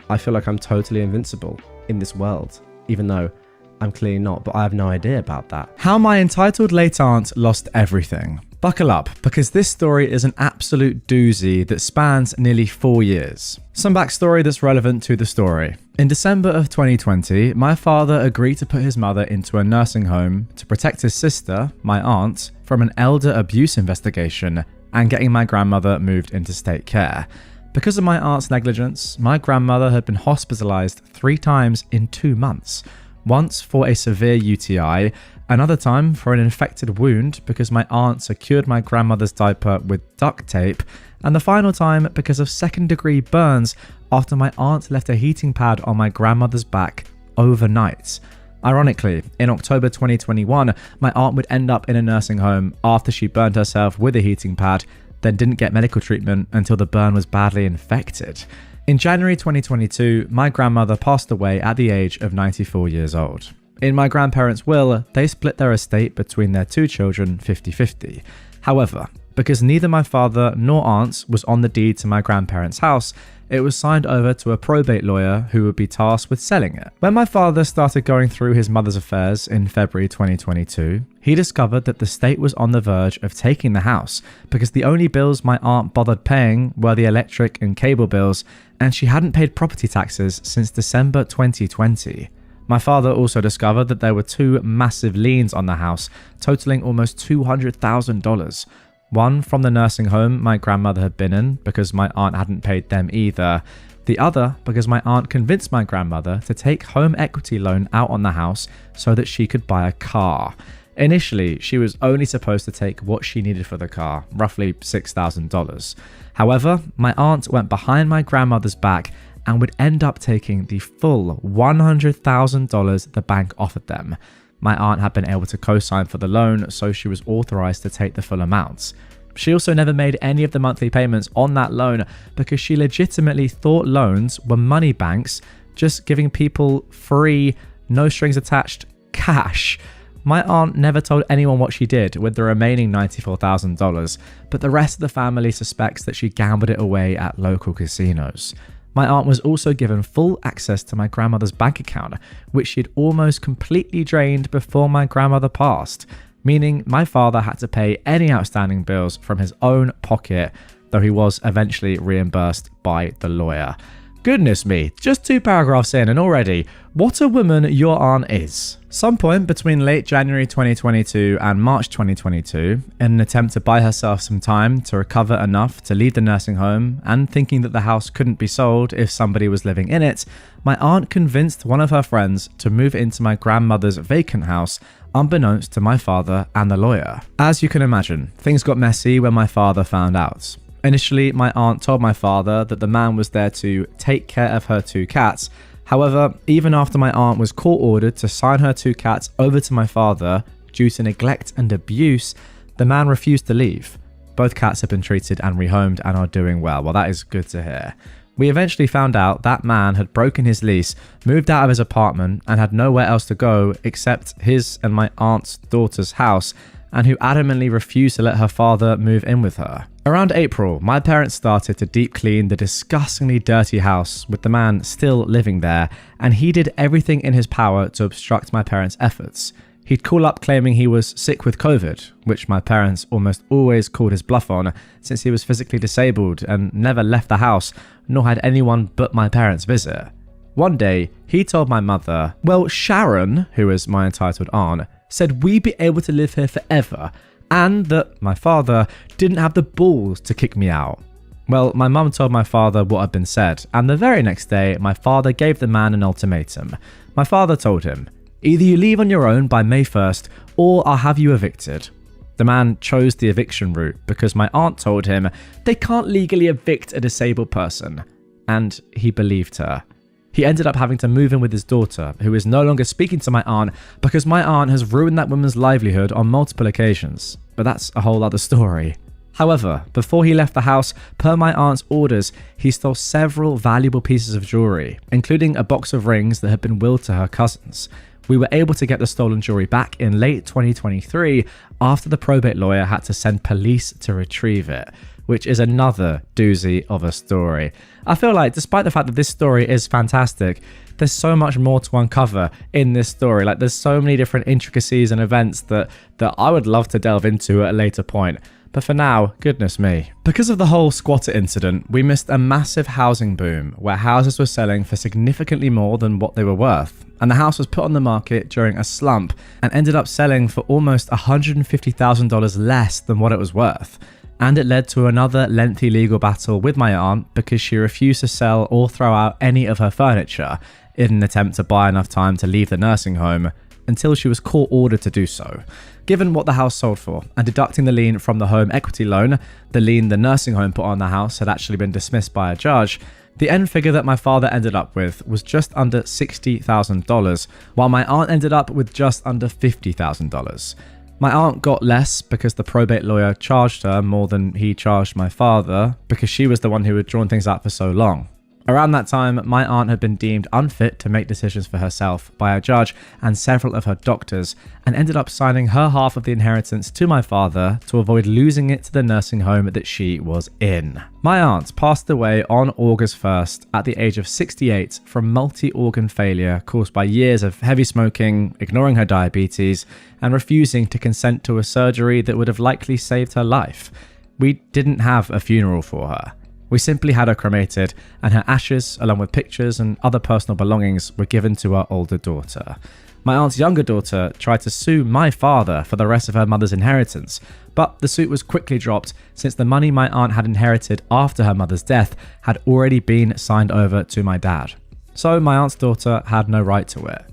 I feel like I'm totally invincible in this world, even though I'm clearly not, but I have no idea about that. How my entitled late aunt lost everything. Buckle up, because this story is an absolute doozy that spans nearly 4 years. Some backstory that's relevant to the story. In December of 2020, my father agreed to put his mother into a nursing home to protect his sister, my aunt, from an elder abuse investigation and getting my grandmother moved into state care. Because of my aunt's negligence, my grandmother had been hospitalized 3 times in 2 months, once for a severe UTI, another time for an infected wound because my aunt secured my grandmother's diaper with duct tape, and the final time because of second-degree burns after my aunt left a heating pad on my grandmother's back overnight. Ironically, in October 2021, my aunt would end up in a nursing home after she burned herself with a heating pad, then didn't get medical treatment until the burn was badly infected. In January 2022, my grandmother passed away at the age of 94 years old. In my grandparents' will, they split their estate between their two children 50-50. However, because neither my father nor aunts was on the deed to my grandparents' house, it was signed over to a probate lawyer who would be tasked with selling it. When my father started going through his mother's affairs in February 2022, he discovered that the state was on the verge of taking the house because the only bills my aunt bothered paying were the electric and cable bills, and she hadn't paid property taxes since December 2020. My father also discovered that there were two massive liens on the house, totaling almost $200,000. One from the nursing home my grandmother had been in because my aunt hadn't paid them either. The other because my aunt convinced my grandmother to take home equity loan out on the house so that she could buy a car. Initially, she was only supposed to take what she needed for the car, roughly $6,000. However, my aunt went behind my grandmother's back and would end up taking the full $100,000 the bank offered them. My aunt had been able to co-sign for the loan, so she was authorized to take the full amount. She also never made any of the monthly payments on that loan because she legitimately thought loans were money banks, just giving people free, no strings attached cash. My aunt never told anyone what she did with the remaining $94,000, but the rest of the family suspects that she gambled it away at local casinos. My aunt was also given full access to my grandmother's bank account, which she'd almost completely drained before my grandmother passed, meaning my father had to pay any outstanding bills from his own pocket, though he was eventually reimbursed by the lawyer. Goodness me, just 2 paragraphs in and already, what a woman your aunt is. Some point between late January 2022 and March 2022, in an attempt to buy herself some time to recover enough to leave the nursing home and thinking that the house couldn't be sold if somebody was living in it, my aunt convinced one of her friends to move into my grandmother's vacant house, unbeknownst to my father and the lawyer. As you can imagine, things got messy when my father found out. Initially, my aunt told my father that the man was there to take care of her 2 cats. However, even after my aunt was court-ordered to sign her 2 cats over to my father due to neglect and abuse, the man refused to leave. Both cats have been treated and rehomed and are doing well. Well, that is good to hear. We eventually found out that man had broken his lease, moved out of his apartment, and had nowhere else to go except his and my aunt's daughter's house, and who adamantly refused to let her father move in with her. Around April, my parents started to deep clean the disgustingly dirty house with the man still living there, and he did everything in his power to obstruct my parents' efforts. He'd call up claiming he was sick with COVID, which my parents almost always called his bluff on since he was physically disabled and never left the house, nor had anyone but my parents visit. One day, he told my mother, well, Sharon, who is my entitled aunt, said we'd be able to live here forever, and that my father didn't have the balls to kick me out. Well, my mum told my father what had been said, and the very next day, my father gave the man an ultimatum. My father told him, either you leave on your own by May 1st, or I'll have you evicted. The man chose the eviction route because my aunt told him they can't legally evict a disabled person, and he believed her. He ended up having to move in with his daughter, who is no longer speaking to my aunt because my aunt has ruined that woman's livelihood on multiple occasions. But that's a whole other story. However, before he left the house, per my aunt's orders, he stole several valuable pieces of jewelry, including a box of rings that had been willed to her cousins. We were able to get the stolen jewelry back in late 2023 after the probate lawyer had to send police to retrieve it, which is another doozy of a story. I feel like despite the fact that this story is fantastic, there's so much more to uncover in this story. Like there's so many different intricacies and events that I would love to delve into at a later point. But for now, goodness me. Because of the whole squatter incident, we missed a massive housing boom where houses were selling for significantly more than what they were worth. And the house was put on the market during a slump and ended up selling for almost $150,000 less than what it was worth. And it led to another lengthy legal battle with my aunt because she refused to sell or throw out any of her furniture. in an attempt to buy enough time to leave the nursing home until she was court-ordered to do so. Given what the house sold for, and deducting the lien from the home equity loan, the lien the nursing home put on the house had actually been dismissed by a judge, the end figure that my father ended up with was just under $60,000, while my aunt ended up with just under $50,000. My aunt got less because the probate lawyer charged her more than he charged my father, because she was the one who had drawn things out for so long. Around that time, my aunt had been deemed unfit to make decisions for herself by a judge and several of her doctors, and ended up signing her half of the inheritance to my father to avoid losing it to the nursing home that she was in. My aunt passed away on August 1st at the age of 68 from multi-organ failure caused by years of heavy smoking, ignoring her diabetes, and refusing to consent to a surgery that would have likely saved her life. We didn't have a funeral for her. We simply had her cremated, and her ashes, along with pictures and other personal belongings, were given to our older daughter. My aunt's younger daughter tried to sue my father for the rest of her mother's inheritance, but the suit was quickly dropped since the money my aunt had inherited after her mother's death had already been signed over to my dad. So my aunt's daughter had no right to it.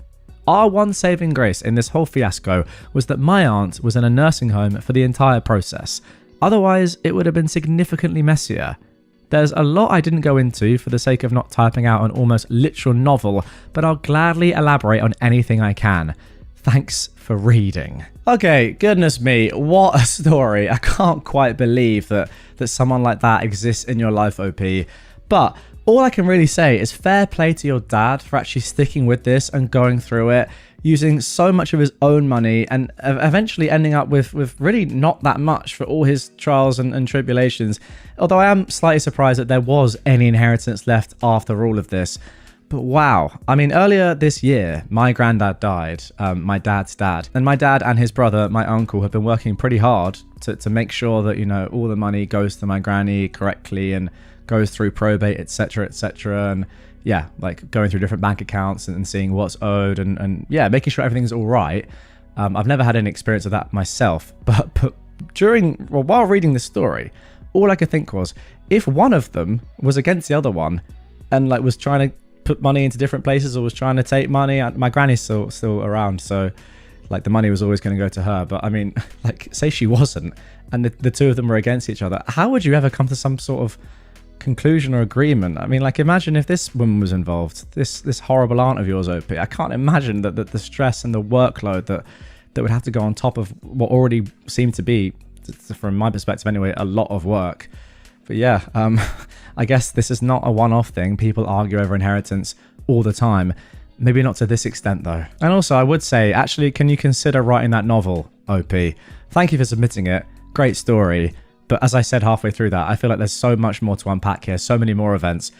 Our one saving grace in this whole fiasco was that my aunt was in a nursing home for the entire process. Otherwise, it would have been significantly messier. There's a lot I didn't go into for the sake of not typing out an almost literal novel, but I'll gladly elaborate on anything I can. Thanks for reading. Okay, goodness me, what a story. I can't quite believe that someone like that exists in your life, OP. But all I can really say is fair play to your dad for actually sticking with this and going through it, using so much of his own money and eventually ending up with really not that much for all his trials and tribulations. Although I am slightly surprised that there was any inheritance left after all of this. But wow, I mean, earlier this year, my granddad died, my dad's dad. And my dad and his brother, my uncle, have been working pretty hard to make sure that, you know, all the money goes to my granny correctly and goes through probate, etc., etc. And yeah, like going through different bank accounts and seeing what's owed and yeah, making sure everything's all right. I've never had any experience of that myself, but while reading this story, all I could think was, if one of them was against the other one and like was trying to put money into different places or was trying to take money, my granny's still around, so like the money was always going to go to her. But I mean, like, say she wasn't and the two of them were against each other, how would you ever come to some sort of conclusion or agreement? I mean, like, imagine if this woman was involved, this horrible aunt of yours, OP. I can't imagine that the stress and the workload that would have to go on top of what already seemed to be, from my perspective anyway, a lot of work. But yeah, I guess this is not a one-off thing. People argue over inheritance all the time. Maybe not to this extent though. And also, I would say, actually, can you consider writing that novel, OP? Thank you for submitting it. Great story. But as I said halfway through that, I feel like there's so much more to unpack here, so many more events.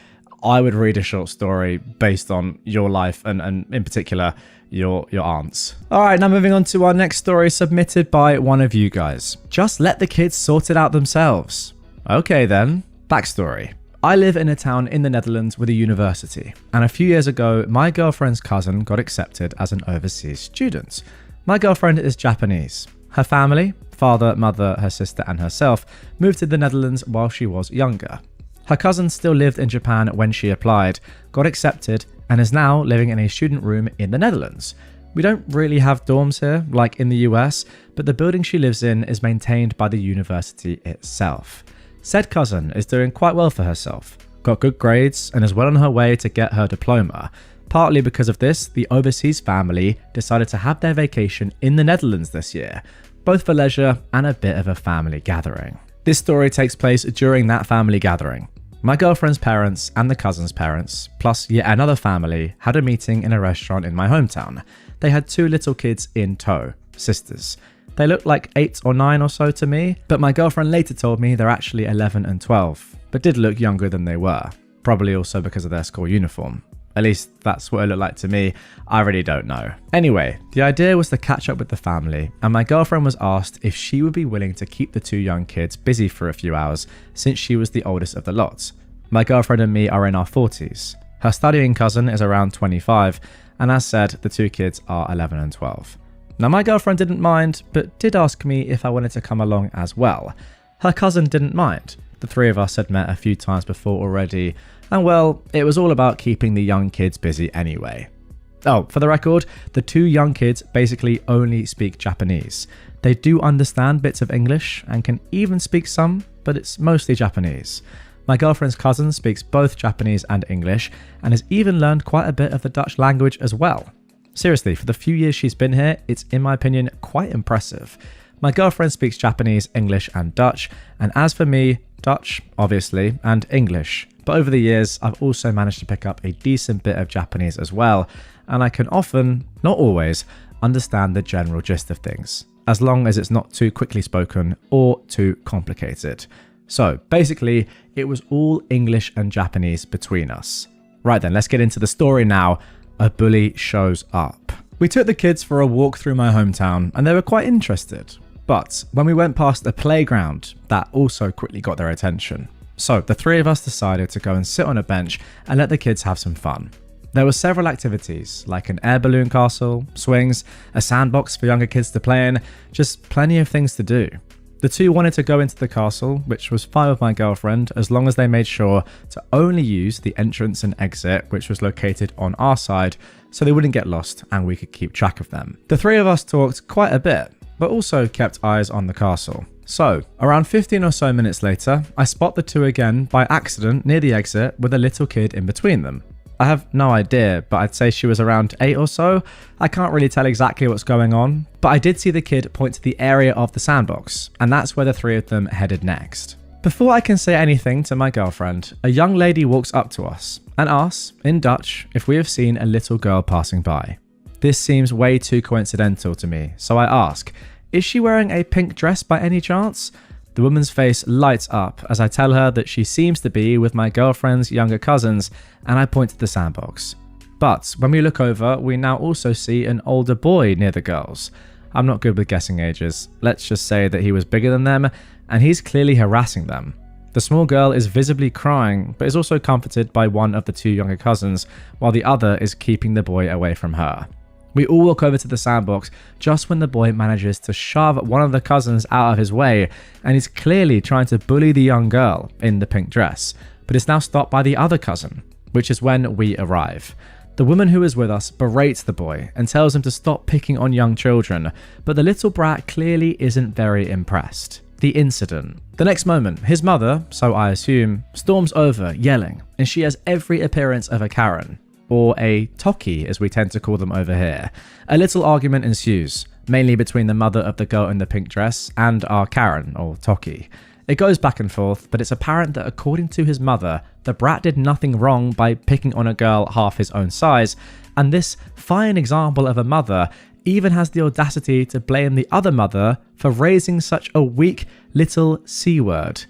I would read a short story based on your life and in particular, your aunt's. All right, now moving on to our next story submitted by one of you guys. Just let the kids sort it out themselves. Okay then. Backstory. I live in a town in the Netherlands with a university, and a few years ago, my girlfriend's cousin got accepted as an overseas student. My girlfriend is Japanese. Her family, father, mother, her sister, and herself, moved to the Netherlands while she was younger. Her cousin still lived in Japan when she applied, got accepted, and is now living in a student room in the Netherlands. We don't really have dorms here, like in the US, but the building she lives in is maintained by the university itself. Said cousin is doing quite well for herself, got good grades, and is well on her way to get her diploma. Partly because of this, the overseas family decided to have their vacation in the Netherlands this year, both for leisure and a bit of a family gathering. This story takes place during that family gathering. My girlfriend's parents and the cousin's parents, plus yet another family, had a meeting in a restaurant in my hometown. They had two little kids in tow, sisters. They looked like 8 or 9 or so to me, but my girlfriend later told me they're actually 11 and 12, but did look younger than they were, probably also because of their school uniform. At least that's what it looked like to me. I really don't know. Anyway, the idea was to catch up with the family, and my girlfriend was asked if she would be willing to keep the two young kids busy for a few hours since she was the oldest of the lot. My girlfriend and me are in our 40s. Her studying cousin is around 25, and as said, the two kids are 11 and 12. Now my girlfriend didn't mind, but did ask me if I wanted to come along as well. Her cousin didn't mind, The three of us had met a few times before already, and well, it was all about keeping the young kids busy anyway. Oh, for the record, the two young kids basically only speak Japanese. They do understand bits of English and can even speak some, but it's mostly Japanese. My girlfriend's cousin speaks both Japanese and English and has even learned quite a bit of the Dutch language as well. Seriously, for the few years she's been here, it's in my opinion quite impressive. My girlfriend speaks Japanese, English and Dutch, and as for me, Dutch, obviously, and English. But over the years, I've also managed to pick up a decent bit of Japanese as well, and I can often, not always, understand the general gist of things, as long as it's not too quickly spoken or too complicated. So basically, it was all English and Japanese between us. Right then, let's get into the story now. A bully shows up. We took the kids for a walk through my hometown and they were quite interested. But when we went past a playground, that also quickly got their attention. So the three of us decided to go and sit on a bench and let the kids have some fun. There were several activities, like an air balloon castle, swings, a sandbox for younger kids to play in, just plenty of things to do. The two wanted to go into the castle, which was fine with my girlfriend, as long as they made sure to only use the entrance and exit, which was located on our side, so they wouldn't get lost and we could keep track of them. The three of us talked quite a bit, but also kept eyes on the castle. So, around 15 or so minutes later, I spot the two again by accident near the exit with a little kid in between them. I have no idea, but I'd say she was around 8 or so. I can't really tell exactly what's going on, but I did see the kid point to the area of the sandbox, and that's where the three of them headed next. Before I can say anything to my girlfriend, a young lady walks up to us and asks, in Dutch, if we have seen a little girl passing by. This seems way too coincidental to me, so I ask, is she wearing a pink dress by any chance? The woman's face lights up as I tell her that she seems to be with my girlfriend's younger cousins, and I point to the sandbox. But when we look over, we now also see an older boy near the girls. I'm not good with guessing ages. Let's just say that he was bigger than them, and he's clearly harassing them. The small girl is visibly crying, but is also comforted by one of the two younger cousins, while the other is keeping the boy away from her. We all walk over to the sandbox just when the boy manages to shove one of the cousins out of his way, and he's clearly trying to bully the young girl in the pink dress, but is now stopped by the other cousin, which is when we arrive. The woman who is with us berates the boy and tells him to stop picking on young children, but the little brat clearly isn't very impressed. The incident. The next moment, his mother, so I assume, storms over yelling, and she has every appearance of a Karen. Or a Toki, as we tend to call them over here. A little argument ensues, mainly between the mother of the girl in the pink dress and our Karen, or Toki. It goes back and forth, but it's apparent that according to his mother, the brat did nothing wrong by picking on a girl half his own size, and this fine example of a mother even has the audacity to blame the other mother for raising such a weak little C-word.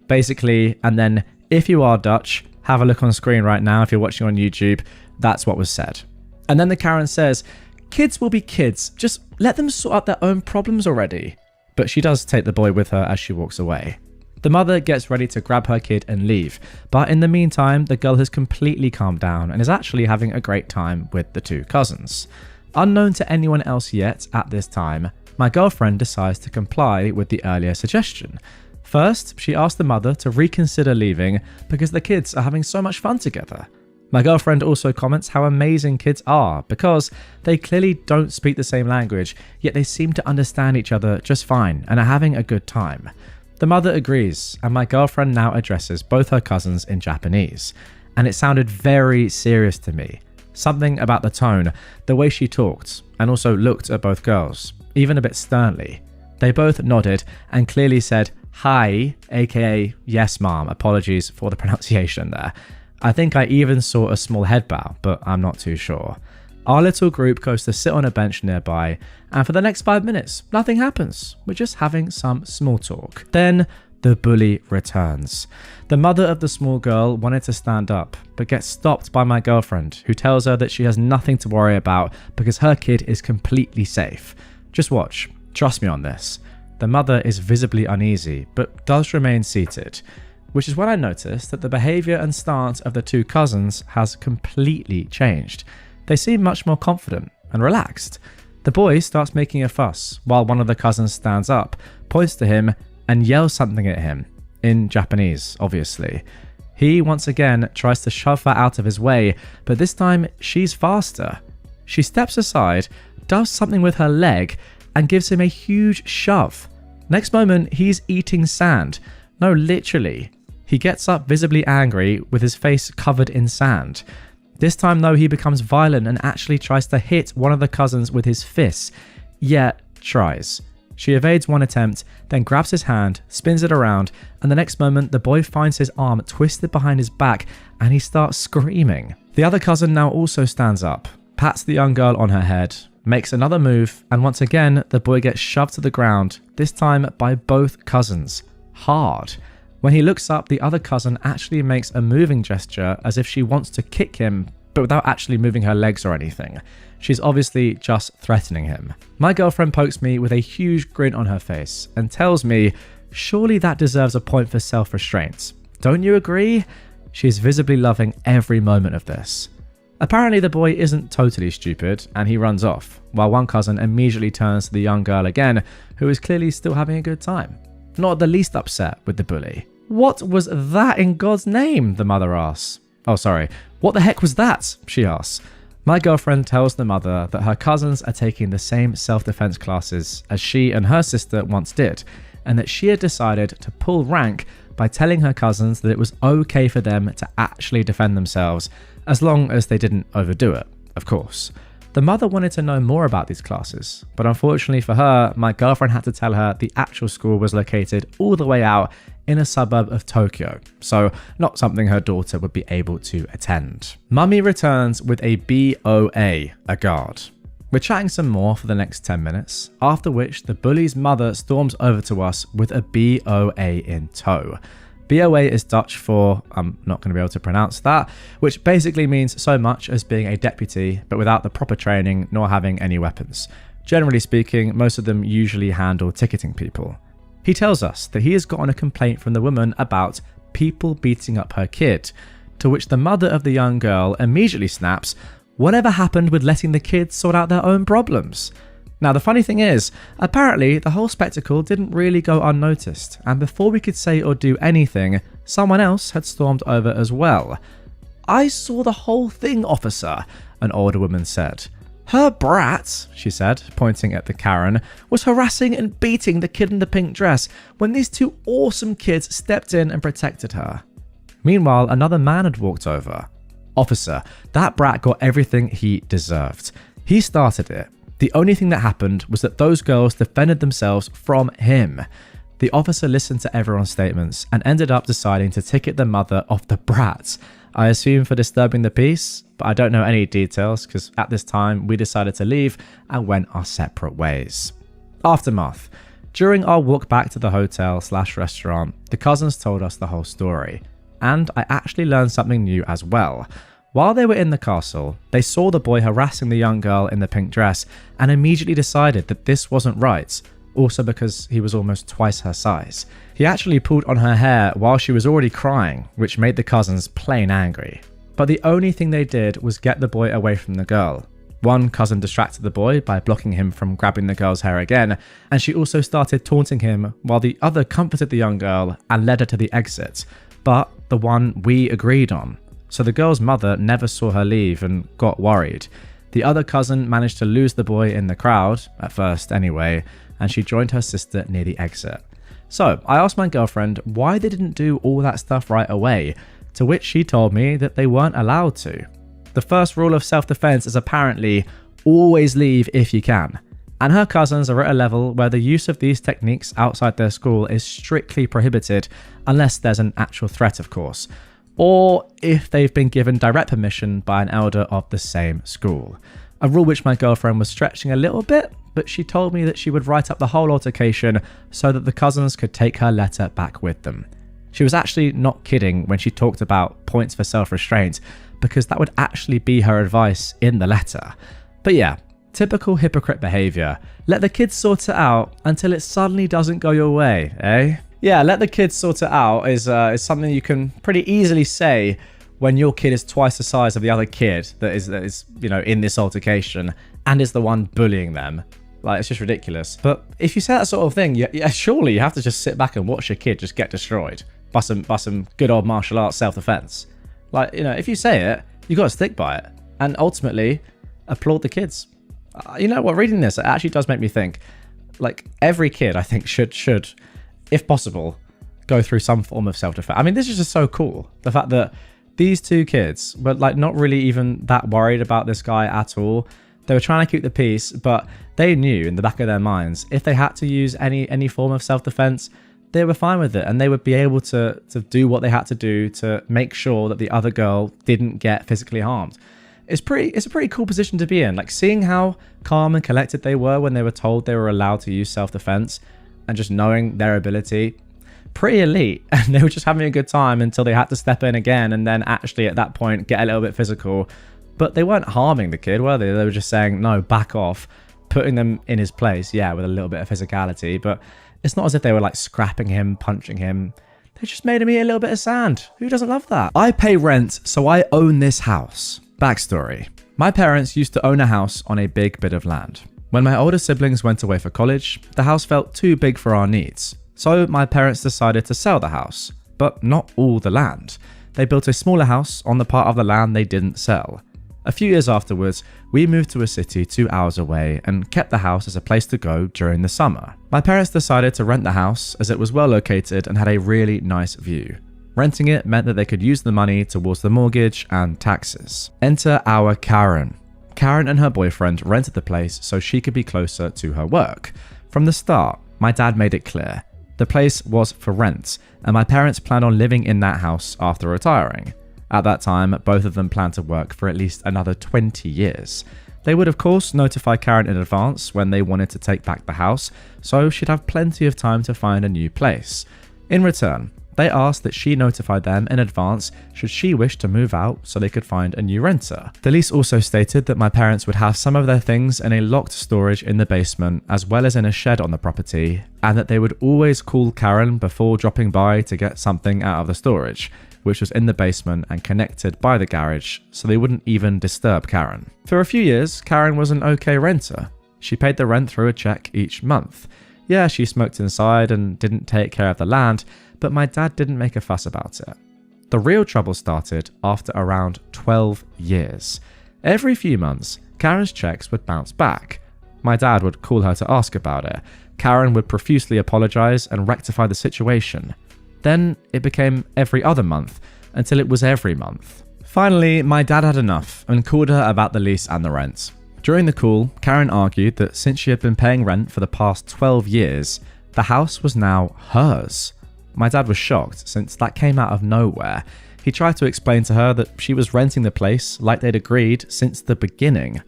Basically, and then if you are Dutch, have a look on screen right now if you're watching on YouTube. That's what was said. And then the Karen says, kids will be kids, just let them sort out their own problems already. But she does take the boy with her as she walks away. The mother gets ready to grab her kid and leave, but in the meantime, the girl has completely calmed down and is actually having a great time with the two cousins. Unknown to anyone else yet at this time, my girlfriend decides to comply with the earlier suggestion. First, she asks the mother to reconsider leaving because the kids are having so much fun together. My girlfriend also comments how amazing kids are because they clearly don't speak the same language, yet they seem to understand each other just fine and are having a good time. The mother agrees, and my girlfriend now addresses both her cousins in Japanese, and it sounded very serious to me. Something about the tone, the way she talked, and also looked at both girls, even a bit sternly. They both nodded and clearly said, "Hi," aka "Yes, mom," apologies for the pronunciation there. I think I even saw a small head bow, but I'm not too sure. Our little group goes to sit on a bench nearby, and for the next 5 minutes, nothing happens. We're just having some small talk. Then, the bully returns. The mother of the small girl wanted to stand up, but gets stopped by my girlfriend, who tells her that she has nothing to worry about because her kid is completely safe. Just watch. Trust me on this. The mother is visibly uneasy, but does remain seated, which is when I noticed that the behaviour and stance of the two cousins has completely changed. They seem much more confident and relaxed. The boy starts making a fuss while one of the cousins stands up, points to him and yells something at him. in Japanese, obviously. He once again tries to shove her out of his way, but this time she's faster. She steps aside, does something with her leg, and gives him a huge shove. Next moment, he's eating sand. No, literally. He gets up visibly angry with his face covered in sand. This time though, he becomes violent and actually tries to hit one of the cousins with his fists. Yeah, tries. She evades one attempt, then grabs his hand, spins it around, and the next moment the boy finds his arm twisted behind his back and he starts screaming. The other cousin now also stands up, pats the young girl on her head, makes another move, and once again the boy gets shoved to the ground, this time by both cousins. Hard. When he looks up, the other cousin actually makes a moving gesture as if she wants to kick him, but without actually moving her legs or anything. She's obviously just threatening him. My girlfriend pokes me with a huge grin on her face and tells me, surely that deserves a point for self-restraint. Don't you agree? She's visibly loving every moment of this. Apparently the boy isn't totally stupid and he runs off, while one cousin immediately turns to the young girl again, who is clearly still having a good time. Not the least upset with the bully. What was that in God's name? The mother asks. Oh, sorry. What the heck was that? She asks. My girlfriend tells the mother that her cousins are taking the same self-defense classes as she and her sister once did, and that she had decided to pull rank by telling her cousins that it was okay for them to actually defend themselves, as long as they didn't overdo it, of course. The mother wanted to know more about these classes, but unfortunately for her, my girlfriend had to tell her the actual school was located all the way out in a suburb of Tokyo, so not something her daughter would be able to attend. Mummy returns with a BOA, a guard. We're chatting some more for the next 10 minutes, after which the bully's mother storms over to us with a BOA in tow. BOA is Dutch for, I'm not going to be able to pronounce that, which basically means so much as being a deputy, but without the proper training nor having any weapons. Generally speaking, most of them usually handle ticketing people. He tells us that he has gotten a complaint from the woman about people beating up her kid, to which the mother of the young girl immediately snaps, whatever happened with letting the kids sort out their own problems? Now the funny thing is, apparently the whole spectacle didn't really go unnoticed, and before we could say or do anything, someone else had stormed over as well. I saw the whole thing, officer, an older woman said. Her brat, she said, pointing at the Karen, was harassing and beating the kid in the pink dress when these two awesome kids stepped in and protected her. Meanwhile, another man had walked over. Officer, that brat got everything he deserved. He started it. The only thing that happened was that those girls defended themselves from him. The officer listened to everyone's statements and ended up deciding to ticket the mother of the brat. I assume for disturbing the peace, but I don't know any details because at this time we decided to leave and went our separate ways. Aftermath. During our walk back to the hotel/restaurant, the cousins told us the whole story. And I actually learned something new as well. While they were in the castle, they saw the boy harassing the young girl in the pink dress and immediately decided that this wasn't right, also because he was almost twice her size. He actually pulled on her hair while she was already crying, which made the cousins plain angry. But the only thing they did was get the boy away from the girl. One cousin distracted the boy by blocking him from grabbing the girl's hair again, and she also started taunting him while the other comforted the young girl and led her to the exit, but the one we agreed on. So the girl's mother never saw her leave and got worried. The other cousin managed to lose the boy in the crowd, at first anyway, and she joined her sister near the exit. So I asked my girlfriend why they didn't do all that stuff right away, to which she told me that they weren't allowed to. The first rule of self-defense is apparently always leave if you can. And her cousins are at a level where the use of these techniques outside their school is strictly prohibited, unless there's an actual threat, of course. Or if they've been given direct permission by an elder of the same school. A rule which my girlfriend was stretching a little bit, but she told me that she would write up the whole altercation so that the cousins could take her letter back with them. She was actually not kidding when she talked about points for self-restraint, because that would actually be her advice in the letter. But yeah, typical hypocrite behaviour. Let the kids sort it out until it suddenly doesn't go your way, eh? Yeah, let the kids sort it out is something you can pretty easily say when your kid is twice the size of the other kid that is in this altercation and is the one bullying them. Like, it's just ridiculous. But if you say that sort of thing, yeah, surely you have to just sit back and watch your kid just get destroyed by some good old martial arts self-defense. Like, you know, if you say it, you got to stick by it. And ultimately, applaud the kids. You know what? Reading this, it actually does make me think, like, every kid, I think, should, if possible, go through some form of self-defense. I mean, this is just so cool. The fact that these two kids were, like, not really even that worried about this guy at all. They were trying to keep the peace, but they knew in the back of their minds, if they had to use any form of self-defense, they were fine with it, and they would be able to do what they had to do to make sure that the other girl didn't get physically harmed. It's a pretty cool position to be in. Like, seeing how calm and collected they were when they were told they were allowed to use self-defense, and just knowing their ability, pretty elite. And they were just having a good time until they had to step in again, and then actually at that point get a little bit physical. But they weren't harming the kid, were they? They were just saying, no, back off, putting them in his place, yeah, with a little bit of physicality. But it's not as if they were like scrapping him, punching him. They just made him eat a little bit of sand. Who doesn't love that? I pay rent, so I own this house. Backstory. My parents used to own a house on a big bit of land. When my older siblings went away for college, the house felt too big for our needs. So my parents decided to sell the house, but not all the land. They built a smaller house on the part of the land they didn't sell. A few years afterwards, we moved to a city 2 hours away and kept the house as a place to go during the summer. My parents decided to rent the house as it was well located and had a really nice view. Renting it meant that they could use the money towards the mortgage and taxes. Enter our Karen. Karen and her boyfriend rented the place so she could be closer to her work. From the start, my dad made it clear. The place was for rent, and my parents planned on living in that house after retiring. At that time, both of them planned to work for at least another 20 years. They would of course notify Karen in advance when they wanted to take back the house, so she'd have plenty of time to find a new place. In return, they asked that she notify them in advance should she wish to move out so they could find a new renter. The lease also stated that my parents would have some of their things in a locked storage in the basement as well as in a shed on the property, and that they would always call Karen before dropping by to get something out of the storage, which was in the basement and connected by the garage, so they wouldn't even disturb Karen. For a few years, Karen was an okay renter. She paid the rent through a check each month. Yeah, she smoked inside and didn't take care of the land, but my dad didn't make a fuss about it. The real trouble started after around 12 years. Every few months, Karen's checks would bounce back. My dad would call her to ask about it. Karen would profusely apologize and rectify the situation. Then it became every other month, until it was every month. Finally, my dad had enough and called her about the lease and the rent. During the call, Karen argued that since she had been paying rent for the past 12 years, the house was now hers. My dad was shocked since that came out of nowhere. He tried to explain to her that she was renting the place like they'd agreed since the beginning.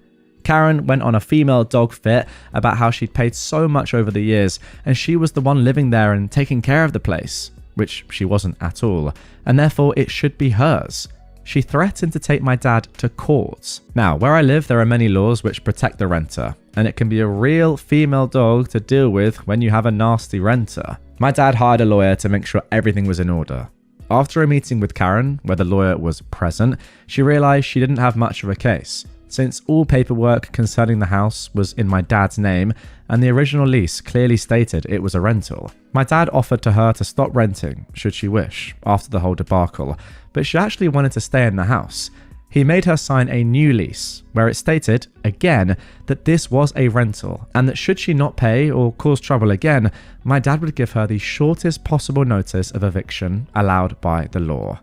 Karen went on a female dog fit about how she'd paid so much over the years and she was the one living there and taking care of the place, which she wasn't at all, and therefore it should be hers. She threatened to take my dad to court. Now, where I live, there are many laws which protect the renter, and it can be a real female dog to deal with when you have a nasty renter. My dad hired a lawyer to make sure everything was in order. After a meeting with Karen, where the lawyer was present, she realized she didn't have much of a case, since all paperwork concerning the house was in my dad's name and the original lease clearly stated it was a rental. My dad offered to her to stop renting, should she wish, after the whole debacle, but she actually wanted to stay in the house. He made her sign a new lease, where it stated, again, that this was a rental, and that should she not pay or cause trouble again, my dad would give her the shortest possible notice of eviction allowed by the law.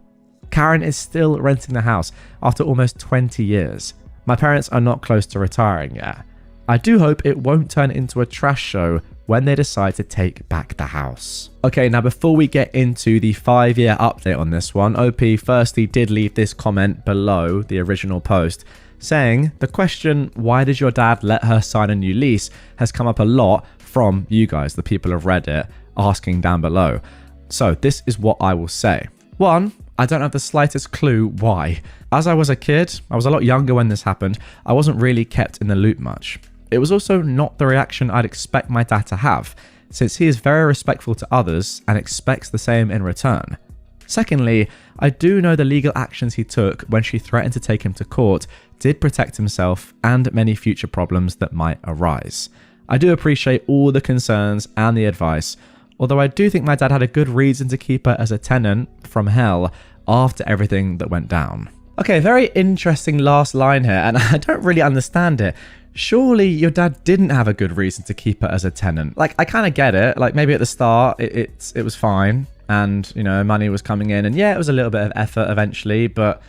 Karen is still renting the house after almost 20 years. My parents are not close to retiring yet. I do hope it won't turn into a trash show when they decide to take back the house. Okay, now before we get into the 5-year update on this one, OP firstly did leave this comment below the original post saying, the question, why did your dad let her sign a new lease, has come up a lot from you guys, the people of Reddit, asking down below. So this is what I will say. 1, I don't have the slightest clue why. As I was a kid, I was a lot younger when this happened, I wasn't really kept in the loop much. It was also not the reaction I'd expect my dad to have, since he is very respectful to others and expects the same in return. Secondly, I do know the legal actions he took when she threatened to take him to court did protect himself and many future problems that might arise. I do appreciate all the concerns and the advice, although I do think my dad had a good reason to keep her as a tenant from hell after everything that went down. Okay, very interesting last line here, and I don't really understand it. Surely your dad didn't have a good reason to keep her as a tenant. Like, I kind of get it. Like, maybe at the start it was fine, and, you know, money was coming in, and yeah, it was a little bit of effort eventually, but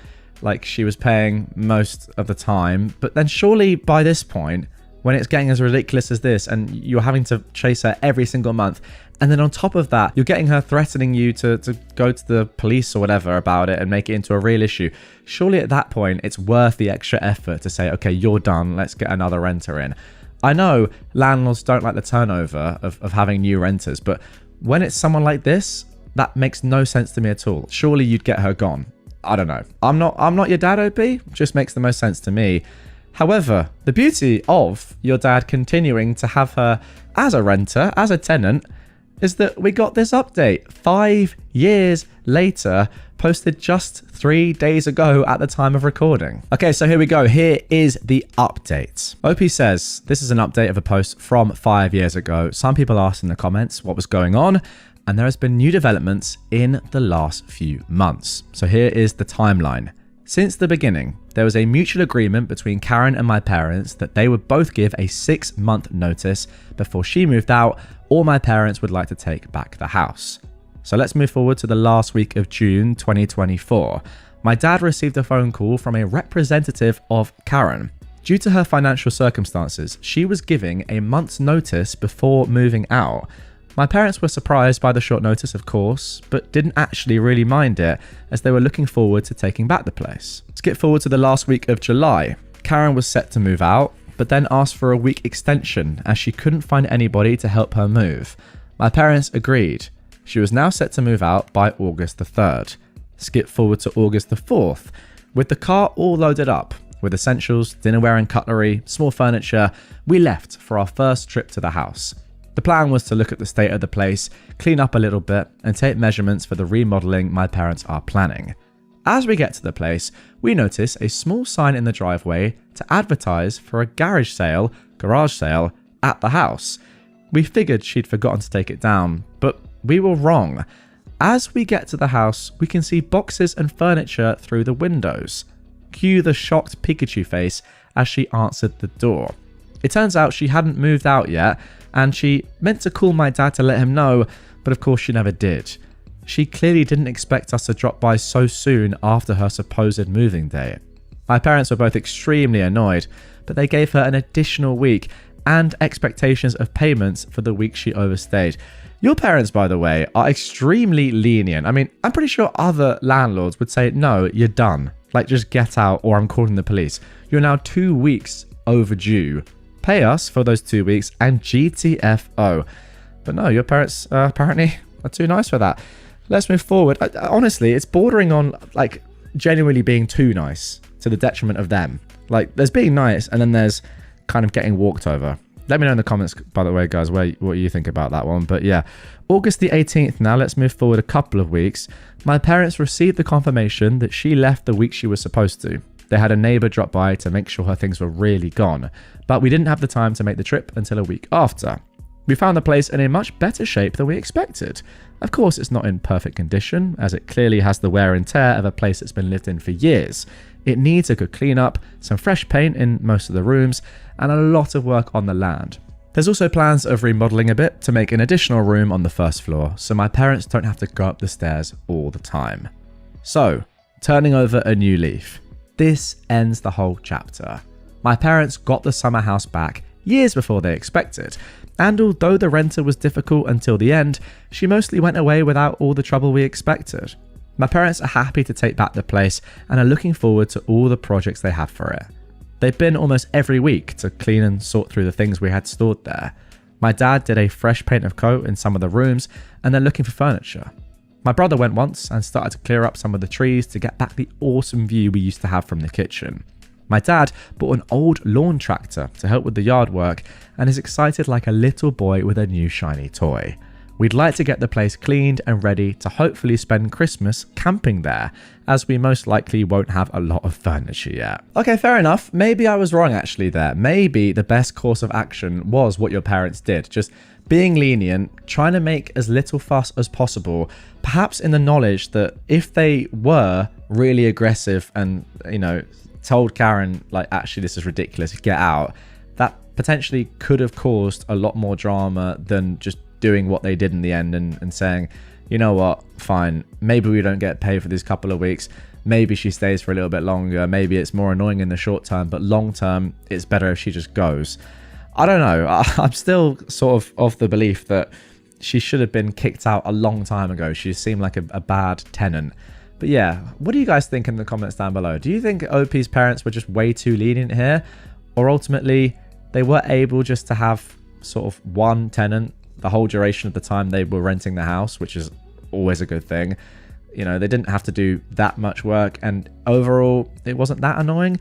like, she was paying most of the time. But then surely by this point, when it's getting as ridiculous as this, and you're having to chase her every single month, and then on top of that, you're getting her threatening you to go to the police or whatever about it and make it into a real issue. Surely at that point, it's worth the extra effort to say, okay, you're done, let's get another renter in. I know landlords don't like the turnover of having new renters, but when it's someone like this, that makes no sense to me at all. Surely you'd get her gone. I don't know. I'm not your dad, OP. Just makes the most sense to me. However, the beauty of your dad continuing to have her as a renter, as a tenant, is that we got this update 5 years later, posted just 3 days ago at the time of recording. Okay, so here we go. Here is the update. OP says, this is an update of a post from 5 years ago. Some people asked in the comments what was going on, and there has been new developments in the last few months. So here is the timeline. Since the beginning, there was a mutual agreement between Karen and my parents that they would both give a 6-month notice before she moved out, or my parents would like to take back the house. So let's move forward to the last week of June 2024. My dad received a phone call from a representative of Karen. Due to her financial circumstances, she was giving a month's notice before moving out. My parents were surprised by the short notice, of course, but didn't actually really mind it, as they were looking forward to taking back the place. Skip forward to the last week of July. Karen was set to move out, but then asked for a week extension as she couldn't find anybody to help her move. My parents agreed. She was now set to move out by August the 3rd. Skip forward to August the 4th. With the car all loaded up, with essentials, dinnerware and cutlery, small furniture, we left for our first trip to the house. The plan was to look at the state of the place, clean up a little bit, and take measurements for the remodeling my parents are planning. As we get to the place, we notice a small sign in the driveway to advertise for a garage sale at the house. We figured she'd forgotten to take it down, but we were wrong. As we get to the house, we can see boxes and furniture through the windows. Cue the shocked Pikachu face as she answered the door. It turns out she hadn't moved out yet, and she meant to call my dad to let him know, but of course she never did. She clearly didn't expect us to drop by so soon after her supposed moving date. My parents were both extremely annoyed, but they gave her an additional week and expectations of payments for the week she overstayed. Your parents, by the way, are extremely lenient. I mean, I'm pretty sure other landlords would say, no, you're done. Like, just get out or I'm calling the police. You're now 2 weeks overdue. Pay us for those 2 weeks and GTFO. But no, your parents apparently are too nice for that. Let's move forward. Honestly, it's bordering on like genuinely being too nice to the detriment of them. Like, there's being nice and then there's kind of getting walked over. Let me know in the comments, by the way, guys, what you think about that one. But yeah, August the 18th now, let's move forward a couple of weeks. My parents received the confirmation that she left the week she was supposed to. They had a neighbor drop by to make sure her things were really gone, but we didn't have the time to make the trip until a week after. We found the place in a much better shape than we expected. Of course, it's not in perfect condition, as it clearly has the wear and tear of a place that's been lived in for years. It needs a good cleanup, some fresh paint in most of the rooms, and a lot of work on the land. There's also plans of remodeling a bit to make an additional room on the first floor, so my parents don't have to go up the stairs all the time. So, turning over a new leaf. This ends the whole chapter. My parents got the summer house back years before they expected, and although the renter was difficult until the end, she mostly went away without all the trouble we expected. My parents are happy to take back the place and are looking forward to all the projects they have for it. They've been almost every week to clean and sort through the things we had stored there. My dad did a fresh paint of coat in some of the rooms, and they're looking for furniture. My brother went once and started to clear up some of the trees to get back the awesome view we used to have from the kitchen. My dad bought an old lawn tractor to help with the yard work and is excited like a little boy with a new shiny toy. We'd like to get the place cleaned and ready to hopefully spend Christmas camping there, as we most likely won't have a lot of furniture yet. Okay, fair enough. Maybe I was wrong actually there. Maybe the best course of action was what your parents did. Just being lenient, trying to make as little fuss as possible, perhaps in the knowledge that if they were really aggressive and, told Karen, like, actually, this is ridiculous, get out, that potentially could have caused a lot more drama than just doing what they did in the end and saying, you know what, fine, maybe we don't get paid for this couple of weeks, maybe she stays for a little bit longer, maybe it's more annoying in the short term, but long term, it's better if she just goes. I don't know, I'm still sort of the belief that she should have been kicked out a long time ago. She seemed like a bad tenant. But yeah, what do you guys think in the comments down below? Do you think OP's parents were just way too lenient here? Or ultimately, they were able just to have sort of one tenant the whole duration of the time they were renting the house, which is always a good thing. They didn't have to do that much work, and overall, it wasn't that annoying.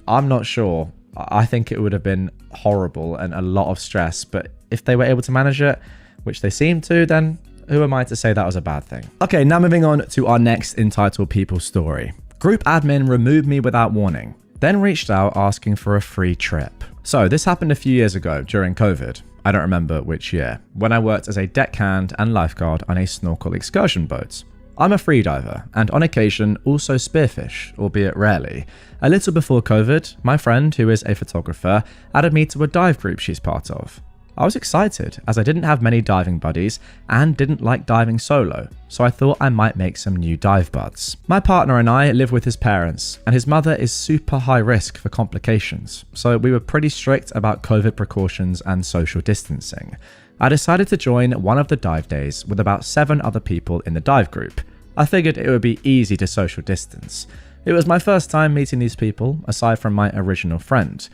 I'm not sure. I think it would have been horrible and a lot of stress, but if they were able to manage it, which they seem to, then who am I to say that was a bad thing? Okay, now moving on to our next Entitled People story. Group admin removed me without warning, then reached out asking for a free trip. So this happened a few years ago during COVID. I don't remember which year, when I worked as a deckhand and lifeguard on a snorkel excursion boat. I'm a freediver and on occasion also spearfish, albeit rarely. A little before COVID, my friend, who is a photographer, added me to a dive group she's part of. I was excited as I didn't have many diving buddies and didn't like diving solo, so I thought I might make some new dive buds. My partner and I live with his parents, and his mother is super high risk for complications, so we were pretty strict about COVID precautions and social distancing. I decided to join one of the dive days with about 7 other people in the dive group. I figured it would be easy to social distance. It was my first time meeting these people, aside from my original friend.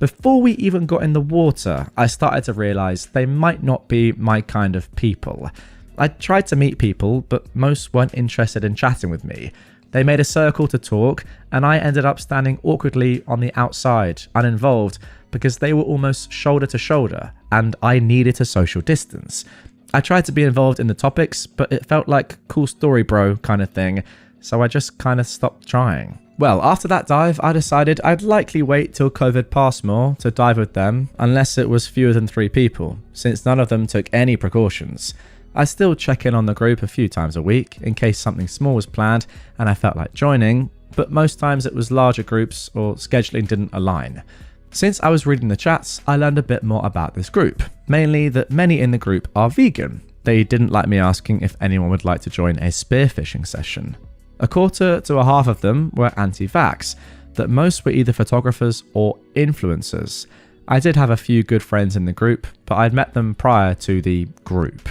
Before we even got in the water, I started to realize they might not be my kind of people. I tried to meet people, but most weren't interested in chatting with me. They made a circle to talk, and I ended up standing awkwardly on the outside, uninvolved, because they were almost shoulder to shoulder, and I needed to social distance. I tried to be involved in the topics, but it felt like cool story bro kind of thing, so I just kind of stopped trying. Well, after that dive, I decided I'd likely wait till COVID passed more to dive with them, unless it was fewer than 3 people, since none of them took any precautions. I still check in on the group a few times a week, in case something small was planned and I felt like joining, but most times it was larger groups or scheduling didn't align. Since I was reading the chats, I learned a bit more about this group, mainly that many in the group are vegan. They didn't like me asking if anyone would like to join a spearfishing session. A quarter to a half of them were anti-vax, that most were either photographers or influencers. I did have a few good friends in the group, but I'd met them prior to the group.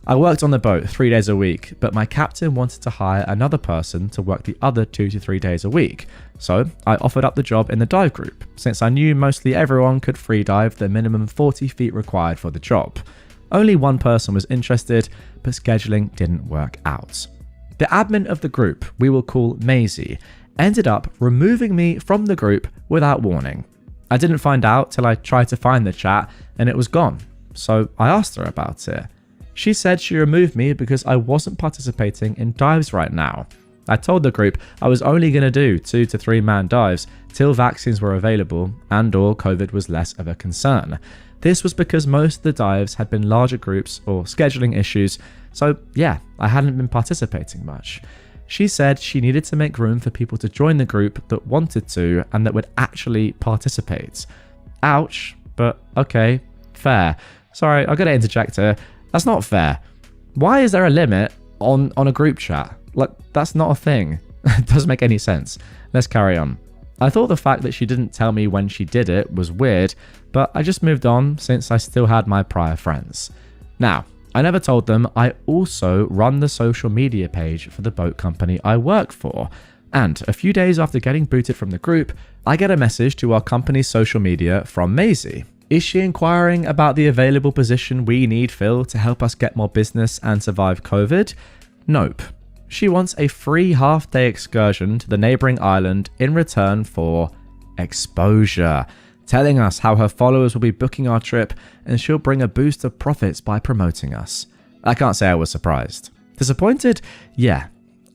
I worked on the boat 3 days a week, but my captain wanted to hire another person to work the other 2 to 3 days a week, so I offered up the job in the dive group, since I knew mostly everyone could free dive the minimum 40 feet required for the job. Only one person was interested, but scheduling didn't work out. The admin of the group, we will call Maisie, ended up removing me from the group without warning. I didn't find out till I tried to find the chat and it was gone, so I asked her about it. She said she removed me because I wasn't participating in dives right now. I told the group I was only going to do 2 to 3 man dives till vaccines were available and or COVID was less of a concern. This was because most of the dives had been larger groups or scheduling issues, so yeah, I hadn't been participating much. She said she needed to make room for people to join the group that wanted to and that would actually participate. Ouch, but okay, fair. Sorry, I've got to interject here. That's not fair. Why is there a limit on a group chat? Like, that's not a thing. It doesn't make any sense. Let's carry on. I thought the fact that she didn't tell me when she did it was weird, but I just moved on since I still had my prior friends. Now, I never told them I also run the social media page for the boat company I work for, and a few days after getting booted from the group, I get a message to our company's social media from Maisie. Is she inquiring about the available position we need filled to help us get more business and survive COVID? Nope. She wants a free half-day excursion to the neighbouring island in return for exposure, telling us how her followers will be booking our trip and she'll bring a boost of profits by promoting us. I can't say I was surprised. Disappointed? Yeah.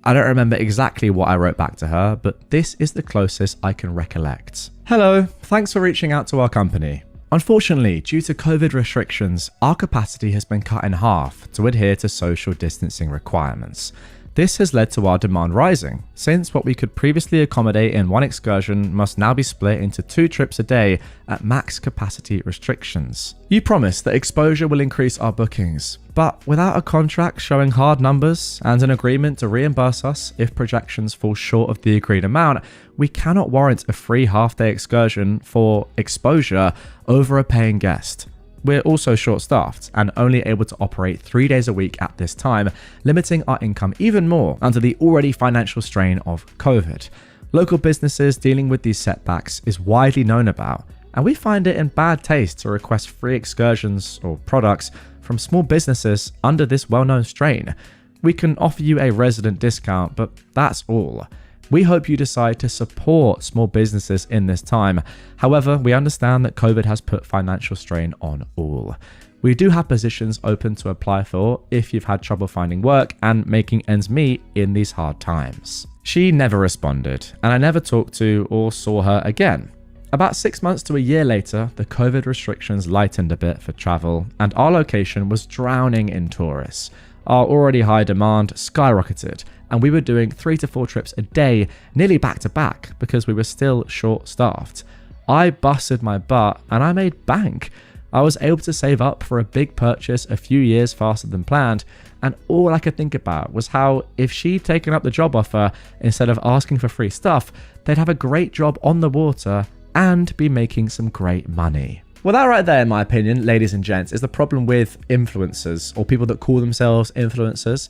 I don't remember exactly what I wrote back to her, but this is the closest I can recollect. Hello, thanks for reaching out to our company. Unfortunately, due to COVID restrictions, our capacity has been cut in half to adhere to social distancing requirements. This has led to our demand rising, since what we could previously accommodate in one excursion must now be split into 2 trips a day at max capacity restrictions. You promised that exposure will increase our bookings, but without a contract showing hard numbers and an agreement to reimburse us if projections fall short of the agreed amount, we cannot warrant a free half-day excursion for exposure over a paying guest. We're also short-staffed and only able to operate 3 days a week at this time, limiting our income even more under the already financial strain of COVID. Local businesses dealing with these setbacks is widely known about, and we find it in bad taste to request free excursions or products from small businesses under this well-known strain. We can offer you a resident discount, but that's all. We hope you decide to support small businesses in this time. However, we understand that COVID has put financial strain on all. We do have positions open to apply for if you've had trouble finding work and making ends meet in these hard times. She never responded, and I never talked to or saw her again. About 6 months to a year later, the COVID restrictions lightened a bit for travel, and our location was drowning in tourists. Our already high demand skyrocketed, and we were doing 3 to 4 trips a day, nearly back to back, because we were still short-staffed. I busted my butt, and I made bank. I was able to save up for a big purchase a few years faster than planned, and all I could think about was how if she'd taken up the job offer instead of asking for free stuff, they'd have a great job on the water and be making some great money. Well, that right there, in my opinion, ladies and gents, is the problem with influencers or people that call themselves influencers.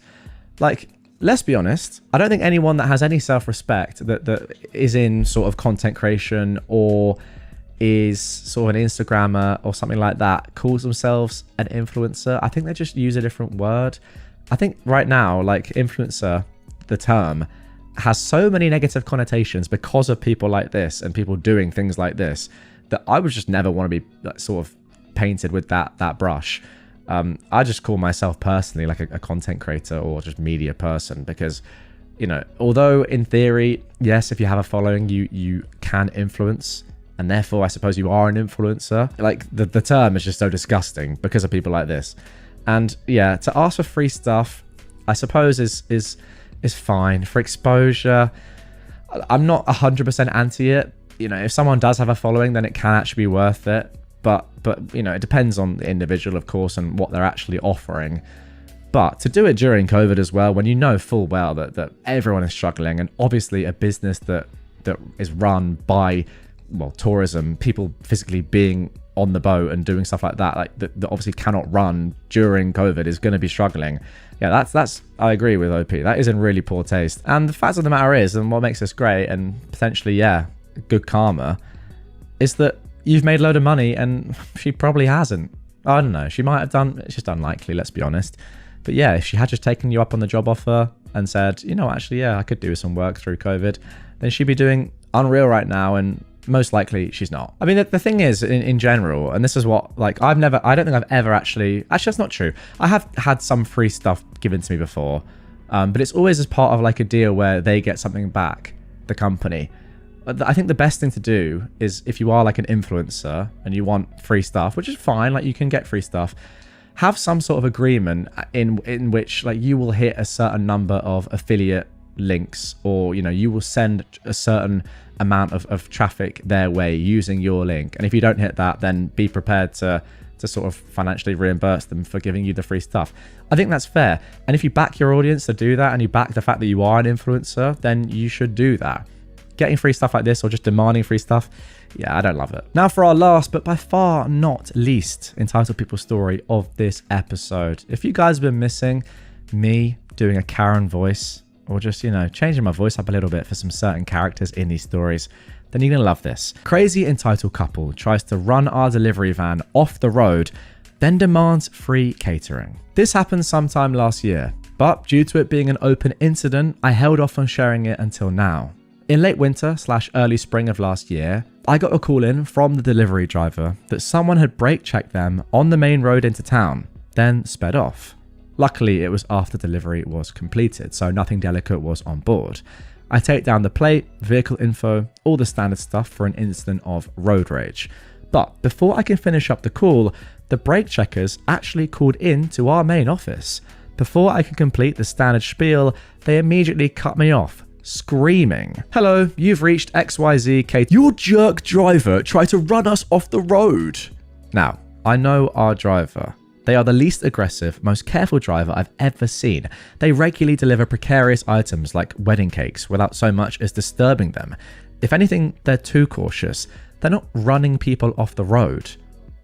Like, let's be honest, I don't think anyone that has any self-respect that is in sort of content creation or is sort of an Instagrammer or something like that calls themselves an influencer. I think they just use a different word. I think right now, like influencer, the term, has so many negative connotations because of people like this and people doing things like this that I would just never want to be sort of painted with that brush. I just call myself personally like a content creator or just media person because, you know, although in theory, yes, if you have a following, you can influence, and therefore I suppose you are an influencer. Like the term is just so disgusting because of people like this. And yeah, to ask for free stuff, I suppose is fine. For exposure, I'm not 100% anti it. You know, if someone does have a following, then it can actually be worth it. But you know, it depends on the individual, of course, and what they're actually offering. But to do it during COVID as well, when you know full well that everyone is struggling, and obviously a business that is run by, well, tourism, people physically being on the boat and doing stuff like that, like that obviously cannot run during COVID, is going to be struggling. Yeah, that's I agree with OP. That is in really poor taste. And the fact of the matter is, and what makes this great and potentially, yeah, good karma, is that you've made a load of money and she probably hasn't. I don't know. She might have done. It's just unlikely, let's be honest. But yeah, if she had just taken you up on the job offer and said, you know, actually, yeah, I could do some work through COVID, then she'd be doing unreal right now, and most likely she's not. I mean, the thing is, in general, and this is what, like, I don't think I've ever actually, that's not true. I have had some free stuff given to me before, but it's always as part of like a deal where they get something back, the company. I think the best thing to do is, if you are like an influencer and you want free stuff, which is fine, like you can get free stuff, have some sort of agreement in which like you will hit a certain number of affiliate links, or you know, you will send a certain amount of traffic their way using your link, and if you don't hit that, then be prepared to sort of financially reimburse them for giving you the free stuff. I think that's fair, and if you back your audience to do that and you back the fact that you are an influencer, then you should do that. Getting free stuff like this or just demanding free stuff, yeah, I don't love it. Now for our last, but by far not least, Entitled People story of this episode. If you guys have been missing me doing a Karen voice, or just, you know, changing my voice up a little bit for some certain characters in these stories, then you're gonna love this. Crazy entitled couple tries to run our delivery van off the road, then demands free catering. This happened sometime last year, but due to it being an open incident, I held off on sharing it until now. In late winter / early spring of last year, I got a call in from the delivery driver that someone had brake checked them on the main road into town, then sped off. Luckily, it was after delivery was completed, so nothing delicate was on board. I take down the plate, vehicle info, all the standard stuff for an incident of road rage. But before I can finish up the call, the brake checkers actually called in to our main office. Before I can complete the standard spiel, they immediately cut me off, screaming, "Hello, you've reached XYZ. Your jerk driver tried to run us off the road." Now, I know our driver. They are the least aggressive, most careful driver I've ever seen. They regularly deliver precarious items like wedding cakes without so much as disturbing them. If anything, they're too cautious. They're not running people off the road.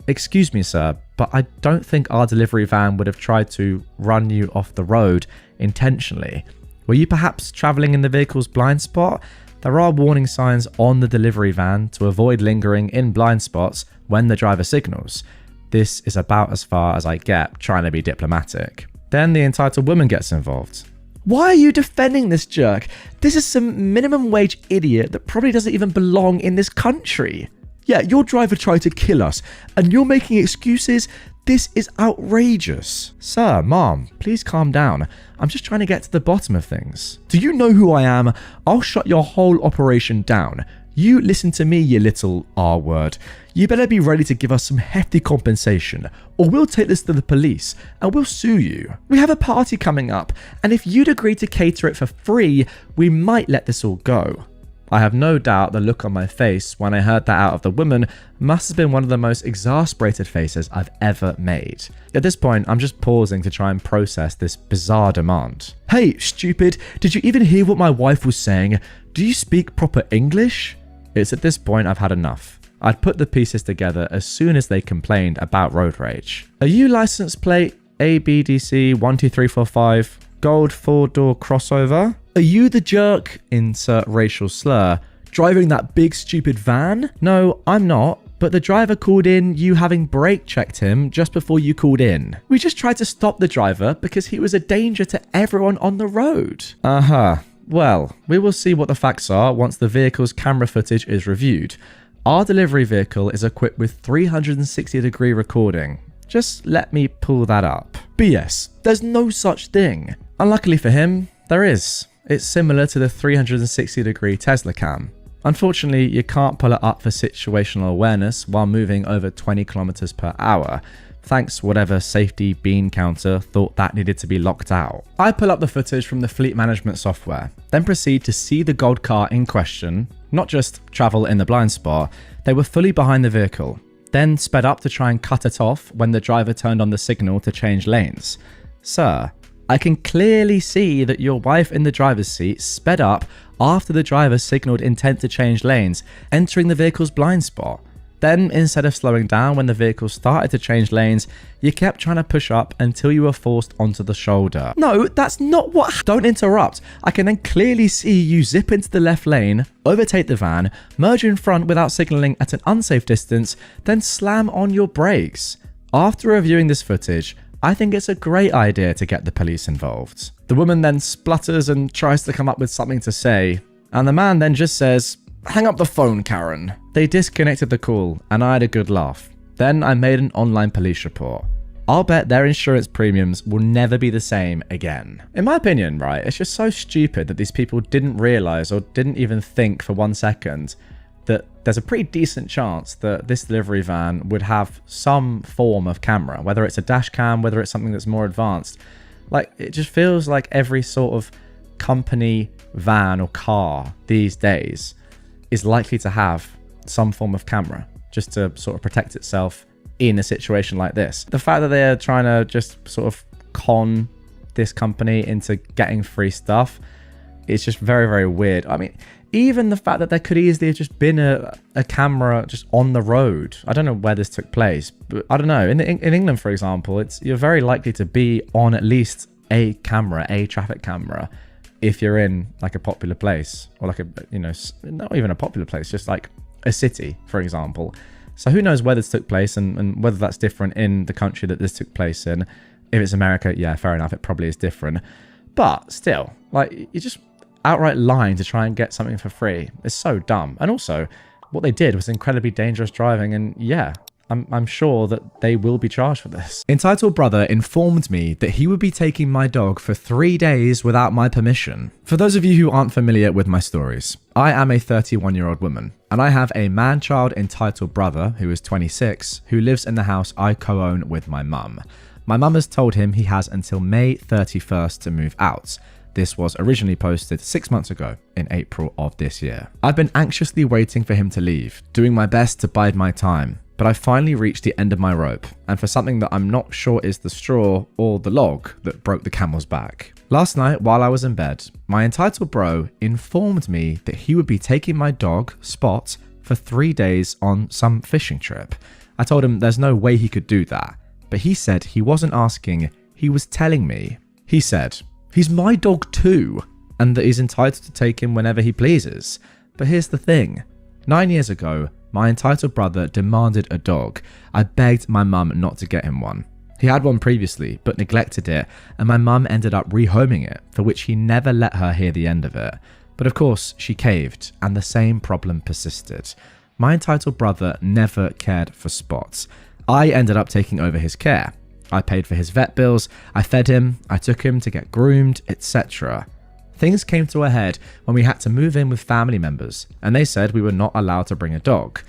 Excuse me, sir, but I don't think our delivery van would have tried to run you off the road intentionally. Were you perhaps traveling in the vehicle's blind spot? There are warning signs on the delivery van to avoid lingering in blind spots when the driver signals. This is about as far as I get trying to be diplomatic. Then the entitled woman gets involved. "Why are you defending this jerk? This is some minimum wage idiot that probably doesn't even belong in this country. Yeah, your driver tried to kill us, and you're making excuses? This is outrageous." "Sir, ma'am, please calm down. I'm just trying to get to the bottom of things." "Do you know who I am? I'll shut your whole operation down. You listen to me, you little R word. You better be ready to give us some hefty compensation, or we'll take this to the police and we'll sue you. We have a party coming up, and if you'd agree to cater it for free, we might let this all go." I have no doubt the look on my face when I heard that out of the woman must have been one of the most exasperated faces I've ever made. At this point, I'm just pausing to try and process this bizarre demand. "Hey, stupid, did you even hear what my wife was saying? Do you speak proper English?" It's at this point I've had enough. I'd put the pieces together as soon as they complained about road rage. "Are you license plate ABDC 12345 gold 4-door crossover? Are you the jerk," insert racial slur, "driving that big stupid van?" "No, I'm not. But the driver called in you having brake checked him just before you called in. We just tried to stop the driver because he was a danger to everyone on the road." "Uh-huh. Well, we will see what the facts are once the vehicle's camera footage is reviewed. Our delivery vehicle is equipped with 360-degree recording. Just let me pull that up." "BS. There's no such thing." "Unluckily for him, there is. It's similar to the 360-degree Tesla cam. Unfortunately, you can't pull it up for situational awareness while moving over 20 kilometers per hour. Thanks whatever safety bean counter thought that needed to be locked out." I pull up the footage from the fleet management software, then proceed to see the gold car in question, not just travel in the blind spot, they were fully behind the vehicle, then sped up to try and cut it off when the driver turned on the signal to change lanes. "Sir, I can clearly see that your wife in the driver's seat sped up after the driver signaled intent to change lanes, entering the vehicle's blind spot. Then, instead of slowing down when the vehicle started to change lanes, you kept trying to push up until you were forced onto the shoulder." "No, that's not what—" "Don't interrupt. I can then clearly see you zip into the left lane, overtake the van, merge in front without signaling at an unsafe distance, then slam on your brakes. After reviewing this footage, I think it's a great idea to get the police involved." The woman then splutters and tries to come up with something to say, and the man then just says, "Hang up the phone, Karen." They disconnected the call, and I had a good laugh. Then I made an online police report. I'll bet their insurance premiums will never be the same again. In my opinion, right, it's just so stupid that these people didn't realize or didn't even think for 1 second that there's a pretty decent chance that this delivery van would have some form of camera, whether it's a dash cam, whether it's something that's more advanced. Like, it just feels like every sort of company van or car these days is likely to have some form of camera just to sort of protect itself in a situation like this. The fact that they're trying to just sort of con this company into getting free stuff, it's just very, very weird. I mean, even the fact that there could easily have just been a camera just on the road. I don't know where this took place, but I don't know. In England, for example, you're very likely to be on at least a camera, a traffic camera, if you're in like a popular place or like a, you know, not even a popular place, just like a city, for example. So who knows where this took place and whether that's different in the country that this took place in. If it's America, yeah, fair enough, it probably is different. But still, like, you just outright lying to try and get something for free. It's so dumb. And also, what they did was incredibly dangerous driving, and yeah, I'm sure that they will be charged for this. Entitled brother informed me that he would be taking my dog for 3 days without my permission. For those of you who aren't familiar with my stories, I am a 31-year-old woman, and I have a man-child entitled brother who is 26, who lives in the house I co-own with my mum. My mum has told him he has until May 31st to move out. This was originally posted 6 months ago in April of this year. I've been anxiously waiting for him to leave, doing my best to bide my time, but I finally reached the end of my rope, and for something that I'm not sure is the straw or the log that broke the camel's back. Last night, while I was in bed, my entitled bro informed me that he would be taking my dog, Spot, for 3 days on some fishing trip. I told him there's no way he could do that, but he said he wasn't asking, he was telling me. He said, he's my dog too, and that he's entitled to take him whenever he pleases. But here's the thing. 9 years ago, my entitled brother demanded a dog. I begged my mum not to get him one. He had one previously, but neglected it, and my mum ended up rehoming it, for which he never let her hear the end of it. But of course, she caved, and the same problem persisted. My entitled brother never cared for Spots. I ended up taking over his care. I paid for his vet bills, I fed him, I took him to get groomed, etc. Things came to a head when we had to move in with family members, and they said we were not allowed to bring a dog.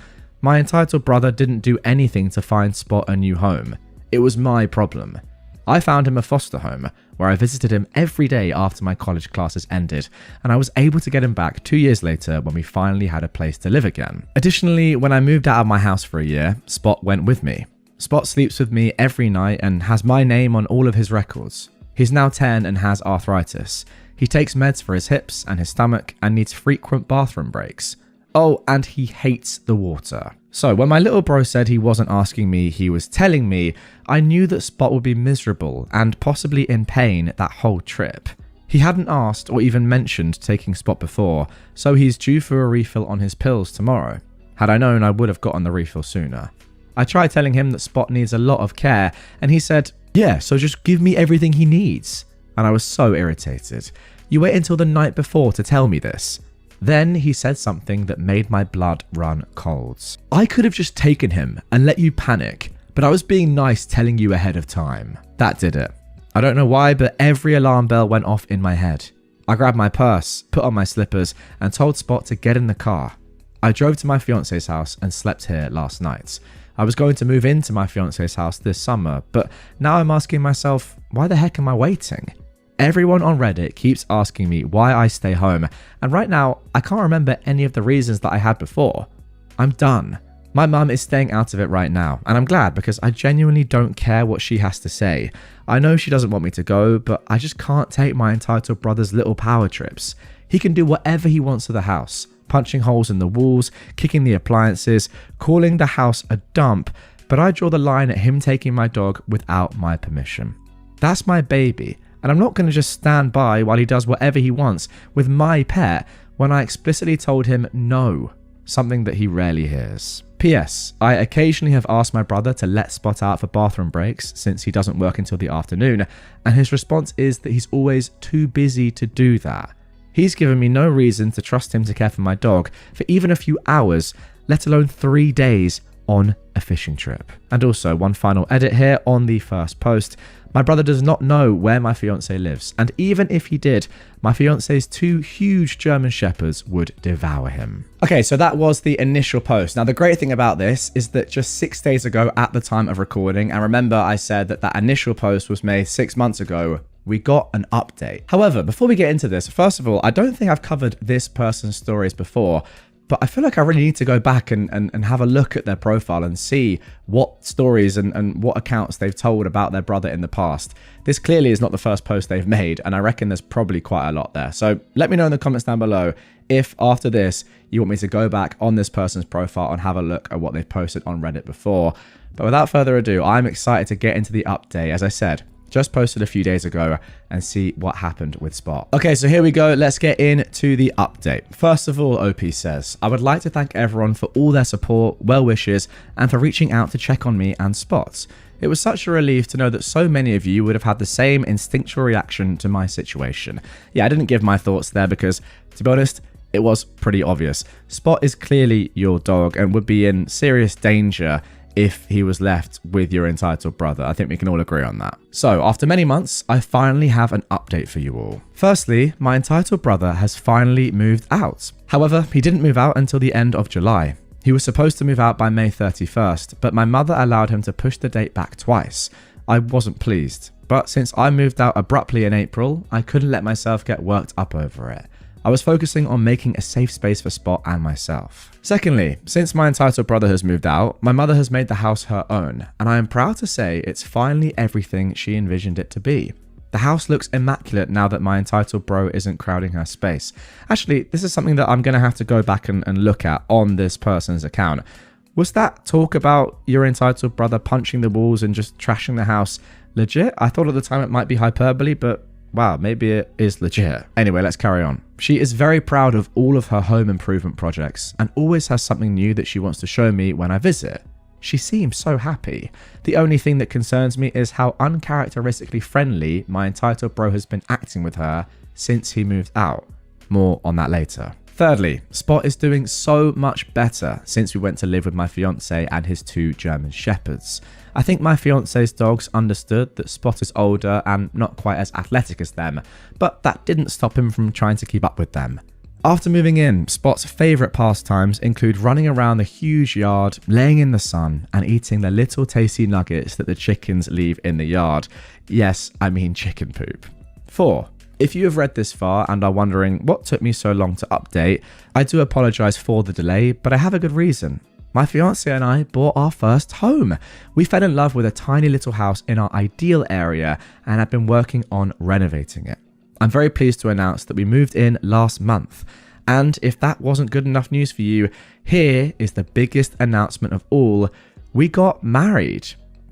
My entitled brother didn't do anything to find Spot a new home. It was my problem. I found him a foster home, where I visited him every day after my college classes ended, and I was able to get him back 2 years later when we finally had a place to live again. Additionally, when I moved out of my house for a year, Spot went with me. Spot sleeps with me every night and has my name on all of his records. He's now 10 and has arthritis. He takes meds for his hips and his stomach and needs frequent bathroom breaks. Oh, and he hates the water. So when my little bro said he wasn't asking me, he was telling me, I knew that Spot would be miserable and possibly in pain that whole trip. He hadn't asked or even mentioned taking Spot before, so he's due for a refill on his pills tomorrow. Had I known, I would have gotten the refill sooner. I tried telling him that Spot needs a lot of care, and he said, yeah, so just give me everything he needs. And I was so irritated. You wait until the night before to tell me this. Then he said something that made my blood run cold. I could have just taken him and let you panic, but I was being nice telling you ahead of time. That did it. I don't know why, but every alarm bell went off in my head. I grabbed my purse, put on my slippers, and told Spot to get in the car. I drove to my fiance's house and slept here last night. I was going to move into my fiance's house this summer, but now I'm asking myself, why the heck am I waiting? Everyone on Reddit keeps asking me why I stay home, and right now, I can't remember any of the reasons that I had before. I'm done. My mum is staying out of it right now, and I'm glad because I genuinely don't care what she has to say. I know she doesn't want me to go, but I just can't take my entitled brother's little power trips. He can do whatever he wants to the house, punching holes in the walls, kicking the appliances, calling the house a dump, but I draw the line at him taking my dog without my permission. That's my baby. And I'm not going to just stand by while he does whatever he wants with my pet when I explicitly told him no, something that he rarely hears. P.S. I occasionally have asked my brother to let Spot out for bathroom breaks since he doesn't work until the afternoon, and his response is that he's always too busy to do that. He's given me no reason to trust him to care for my dog for even a few hours, let alone 3 days on a fishing trip. And also, one final edit here on the first post. My brother does not know where my fiancé lives, and even if he did, my fiancé's 2 huge German shepherds would devour him. Okay, so that was the initial post. Now, the great thing about this is that just 6 days ago at the time of recording, and remember I said that that initial post was made 6 months ago, we got an update. However, before we get into this, first of all, I don't think I've covered this person's stories before, but I feel like I really need to go back and have a look at their profile and see what stories and what accounts they've told about their brother in the past. This clearly is not the first post they've made, and I reckon there's probably quite a lot there. So let me know in the comments down below if after this you want me to go back on this person's profile and have a look at what they've posted on Reddit before. But without further ado, I'm excited to get into the update. As I said, just posted a few days ago and see what happened with Spot. Okay, so here we go. Let's get into the update. First of all, OP says, I would like to thank everyone for all their support, well wishes, and for reaching out to check on me and Spot. It was such a relief to know that so many of you would have had the same instinctual reaction to my situation. Yeah, I didn't give my thoughts there because, to be honest, it was pretty obvious. Spot is clearly your dog and would be in serious danger if he was left with your entitled brother. I think we can all agree on that. So after many months, I finally have an update for you all. Firstly, my entitled brother has finally moved out. However, he didn't move out until the end of July. He was supposed to move out by May 31st, but my mother allowed him to push the date back twice. I wasn't pleased, but since I moved out abruptly in April, I couldn't let myself get worked up over it. I was focusing on making a safe space for Spot and myself. Secondly, since my entitled brother has moved out, my mother has made the house her own, and I am proud to say it's finally everything she envisioned it to be. The house looks immaculate now that my entitled bro isn't crowding her space. Actually, this is something that I'm going to have to go back and look at on this person's account. Was that talk about your entitled brother punching the walls and just trashing the house legit? I thought at the time it might be hyperbole, but wow, maybe it is legit. Anyway, let's carry on. She is very proud of all of her home improvement projects and always has something new that she wants to show me when I visit. She seems so happy. The only thing that concerns me is how uncharacteristically friendly my entitled bro has been acting with her since he moved out. More on that later. Thirdly, Spot is doing so much better since we went to live with my fiance and his 2 German shepherds. I think my fiance's dogs understood that Spot is older and not quite as athletic as them, but that didn't stop him from trying to keep up with them. After moving in, Spot's favourite pastimes include running around the huge yard, laying in the sun, and eating the little tasty nuggets that the chickens leave in the yard. Yes, I mean chicken poop. 4. If you have read this far and are wondering what took me so long to update, I do apologise for the delay, but I have a good reason. My fiance and I bought our first home. We fell in love with a tiny little house in our ideal area and have been working on renovating it. I'm very pleased to announce that we moved in last month. And if that wasn't good enough news for you, here is the biggest announcement of all. We got married.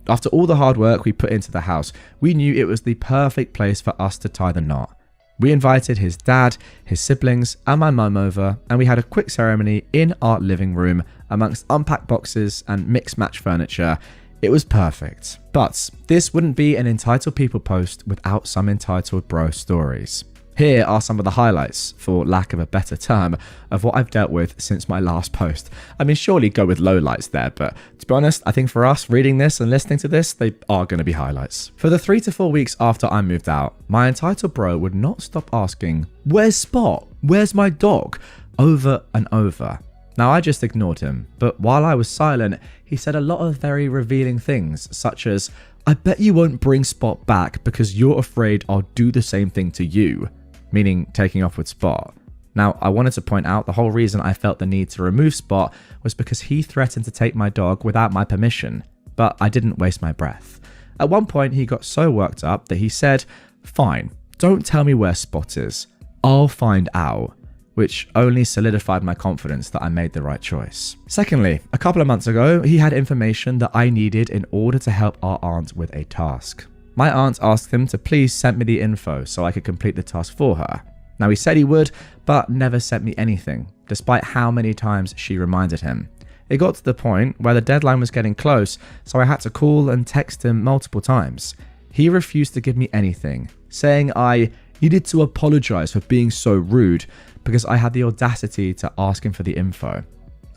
After all the hard work we put into the house, we knew it was the perfect place for us to tie the knot. We invited his dad, his siblings, and my mum over, and we had a quick ceremony in our living room amongst unpacked boxes and mix-match furniture. It was perfect. But this wouldn't be an Entitled People post without some entitled bro stories. Here are some of the highlights, for lack of a better term, of what I've dealt with since my last post. I mean, surely go with lowlights there, but to be honest, I think for us reading this and listening to this, they are going to be highlights. For the 3 to 4 weeks after I moved out, my entitled bro would not stop asking, "Where's Spot? Where's my dog?" over and over. Now, I just ignored him, but while I was silent, he said a lot of very revealing things, such as, "I bet you won't bring Spot back because you're afraid I'll do the same thing to you," meaning taking off with Spot. Now, I wanted to point out the whole reason I felt the need to remove Spot was because he threatened to take my dog without my permission, but I didn't waste my breath. At one point, he got so worked up that he said, "Fine, don't tell me where Spot is. I'll find out," which only solidified my confidence that I made the right choice. Secondly, a couple of months ago, he had information that I needed in order to help our aunt with a task. My aunt asked him to please send me the info so I could complete the task for her. Now, he said he would, but never sent me anything, despite how many times she reminded him. It got to the point where the deadline was getting close, so I had to call and text him multiple times. He refused to give me anything, saying I needed to apologize for being so rude because I had the audacity to ask him for the info.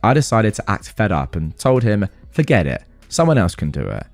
I decided to act fed up and told him, forget it, someone else can do it.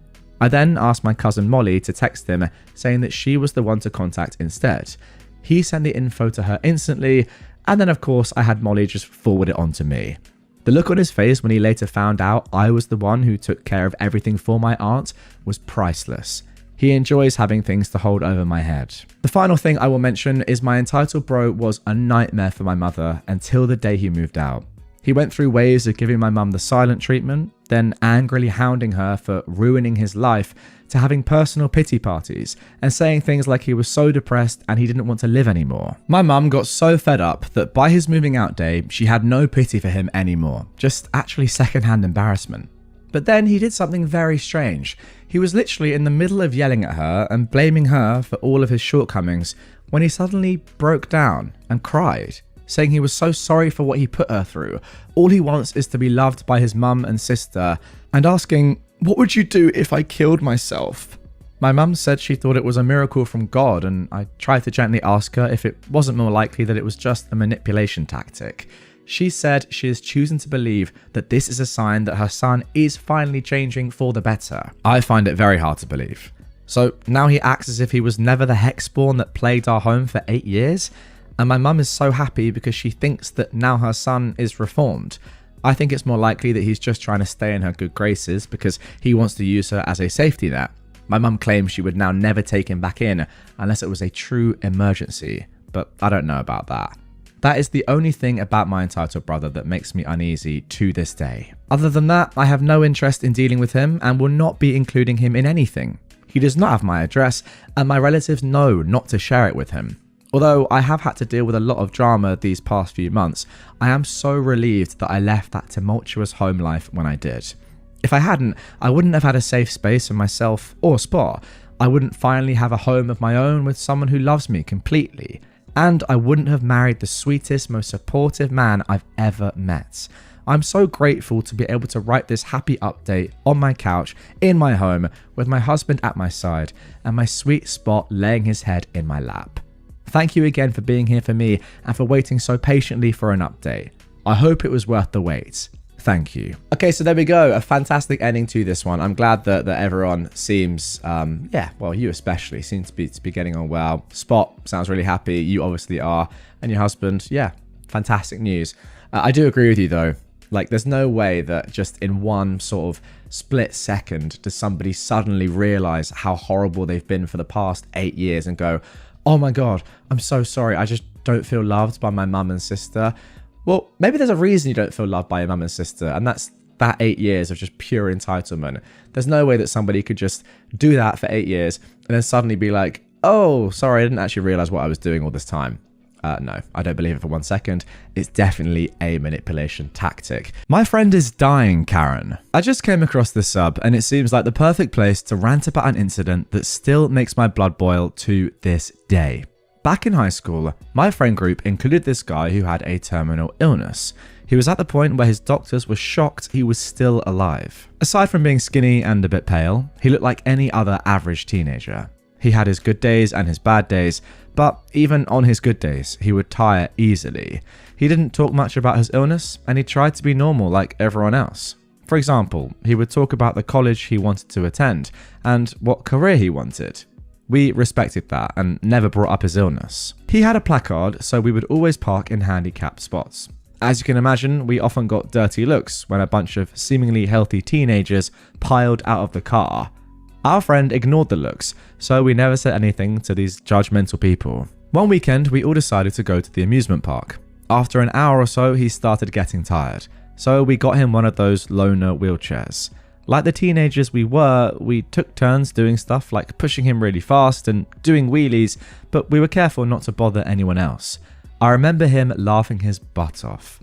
I then asked my cousin Molly to text him, saying that she was the one to contact instead. He sent the info to her instantly, and then of course I had Molly just forward it on to me. The look on his face when he later found out I was the one who took care of everything for my aunt was priceless. He enjoys having things to hold over my head. The final thing I will mention is my entitled bro was a nightmare for my mother until the day he moved out. He went through ways of giving my mum the silent treatment, then angrily hounding her for ruining his life, to having personal pity parties and saying things like he was so depressed and he didn't want to live anymore. My mum got so fed up that by his moving out day, she had no pity for him anymore, just actually secondhand embarrassment. But then he did something very strange. He was literally in the middle of yelling at her and blaming her for all of his shortcomings when he suddenly broke down and cried, saying he was so sorry for what he put her through. All he wants is to be loved by his mum and sister, and asking, "What would you do if I killed myself?" My mum said she thought it was a miracle from God, and I tried to gently ask her if it wasn't more likely that it was just a manipulation tactic. She said she is choosing to believe that this is a sign that her son is finally changing for the better. I find it very hard to believe. So now he acts as if he was never the hexspawn that plagued our home for 8 years, and my mum is so happy because she thinks that now her son is reformed. I think it's more likely that he's just trying to stay in her good graces because he wants to use her as a safety net. My mum claims she would now never take him back in unless it was a true emergency, but I don't know about that. That is the only thing about my entitled brother that makes me uneasy to this day. Other than that, I have no interest in dealing with him and will not be including him in anything. He does not have my address, and my relatives know not to share it with him. Although I have had to deal with a lot of drama these past few months, I am so relieved that I left that tumultuous home life when I did. If I hadn't, I wouldn't have had a safe space for myself or Spot. I wouldn't finally have a home of my own with someone who loves me completely. And I wouldn't have married the sweetest, most supportive man I've ever met. I'm so grateful to be able to write this happy update on my couch in my home with my husband at my side and my sweet Spot laying his head in my lap. Thank you again for being here for me and for waiting so patiently for an update. I hope it was worth the wait. Thank you. Okay, so there we go. A fantastic ending to this one. I'm glad that everyone seems, well, you especially seem to be getting on well. Spot sounds really happy. You obviously are. And your husband, yeah, fantastic news. I do agree with you though. Like, there's no way that just in one sort of split second does somebody suddenly realize how horrible they've been for the past 8 years and go, oh my God, I'm so sorry. I just don't feel loved by my mum and sister. Well, maybe there's a reason you don't feel loved by your mum and sister, and that's that 8 years of just pure entitlement. There's no way that somebody could just do that for 8 years and then suddenly be like, oh, sorry, I didn't actually realize what I was doing all this time. No, I don't believe it for 1 second. It's definitely a manipulation tactic. My friend is dying, Karen. I just came across this sub and it seems like the perfect place to rant about an incident that still makes my blood boil to this day. Back in high school, my friend group included this guy who had a terminal illness. He was at the point where his doctors were shocked he was still alive. Aside from being skinny and a bit pale, he looked like any other average teenager. He had his good days and his bad days, but even on his good days, he would tire easily. He didn't talk much about his illness, and he tried to be normal like everyone else. For example, he would talk about the college he wanted to attend and what career he wanted. We respected that and never brought up his illness. He had a placard, so we would always park in handicapped spots. As you can imagine, we often got dirty looks when a bunch of seemingly healthy teenagers piled out of the car. Our friend ignored the looks, so we never said anything to these judgmental people. One weekend, we all decided to go to the amusement park. After an hour or so, he started getting tired, so we got him one of those loaner wheelchairs. Like the teenagers we were, we took turns doing stuff like pushing him really fast and doing wheelies, but we were careful not to bother anyone else. I remember him laughing his butt off.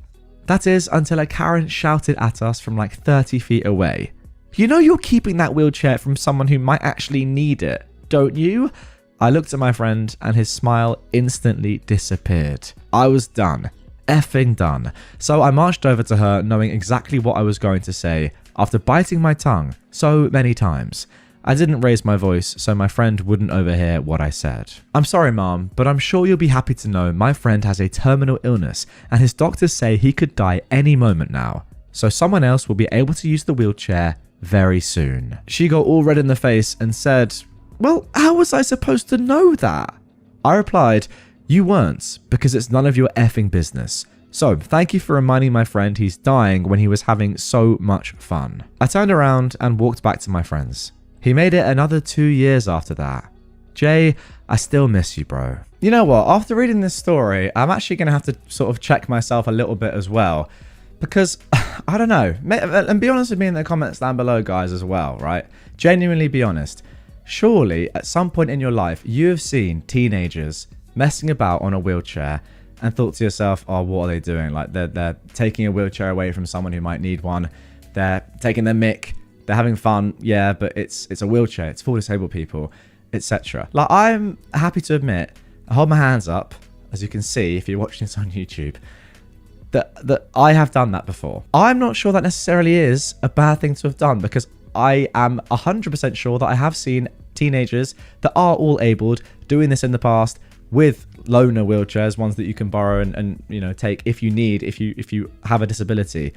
That is, until a Karen shouted at us from like 30 feet away. You know you're keeping that wheelchair from someone who might actually need it, don't you? I looked at my friend and his smile instantly disappeared. I was done. Effing done. So I marched over to her knowing exactly what I was going to say after biting my tongue so many times. I didn't raise my voice so my friend wouldn't overhear what I said. I'm sorry, Mom, but I'm sure you'll be happy to know my friend has a terminal illness and his doctors say he could die any moment now. So someone else will be able to use the wheelchair very soon. She got all red in the face and said, well, how was I supposed to know that? I replied, you weren't, because it's none of your effing business. So, thank you for reminding my friend he's dying when he was having so much fun. I turned around and walked back to my friends. He made it another 2 years after that. Jay, I still miss you, bro. You know what? After reading this story, I'm actually going to have to sort of check myself a little bit as well. Because, I don't know. And be honest with me in the comments down below, guys, as well, right? Genuinely be honest. Surely, at some point in your life, you have seen teenagers messing about on a wheelchair and thought to yourself, oh, what are they doing? Like, they're taking a wheelchair away from someone who might need one. They're taking their mick. They're having fun. Yeah, but it's a wheelchair. It's for disabled people, etc. Like, I'm happy to admit, I hold my hands up, as you can see if you're watching this on YouTube, that I have done that before. I'm not sure that necessarily is a bad thing to have done, because I am 100% sure that I have seen teenagers that are all abled doing this in the past with loaner wheelchairs, ones that you can borrow and you know, take if you need, if you have a disability.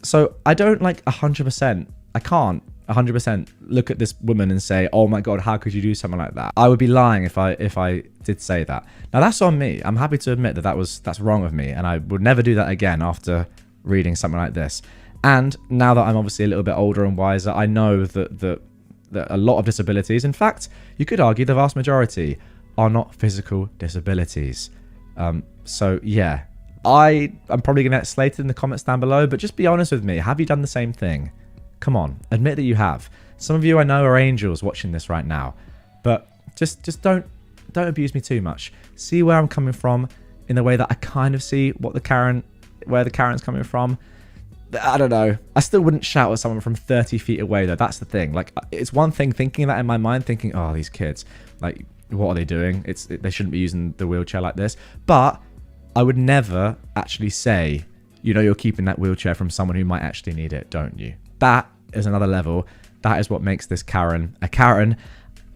So I don't like 100%. I can't 100% look at this woman and say, oh my God, how could you do something like that? I would be lying if I did say that. Now that's on me. I'm happy to admit that that's wrong of me, and I would never do that again after reading something like this. And now that I'm obviously a little bit older and wiser, I know that a lot of disabilities, in fact, you could argue the vast majority, are not physical disabilities. So yeah, I'm probably going to get slated in the comments down below, but just be honest with me. Have you done the same thing? Come on, admit that you have. Some of you I know are angels watching this right now, but just don't abuse me too much. See where I'm coming from in the way that I kind of see where the Karen's coming from. I don't know. I still wouldn't shout at someone from 30 feet away though. That's the thing. Like, it's one thing thinking that in my mind, thinking, oh, these kids, like, what are they doing? They shouldn't be using the wheelchair like this. But I would never actually say, you know, you're keeping that wheelchair from someone who might actually need it, don't you? That is another level. That is what makes this Karen a Karen.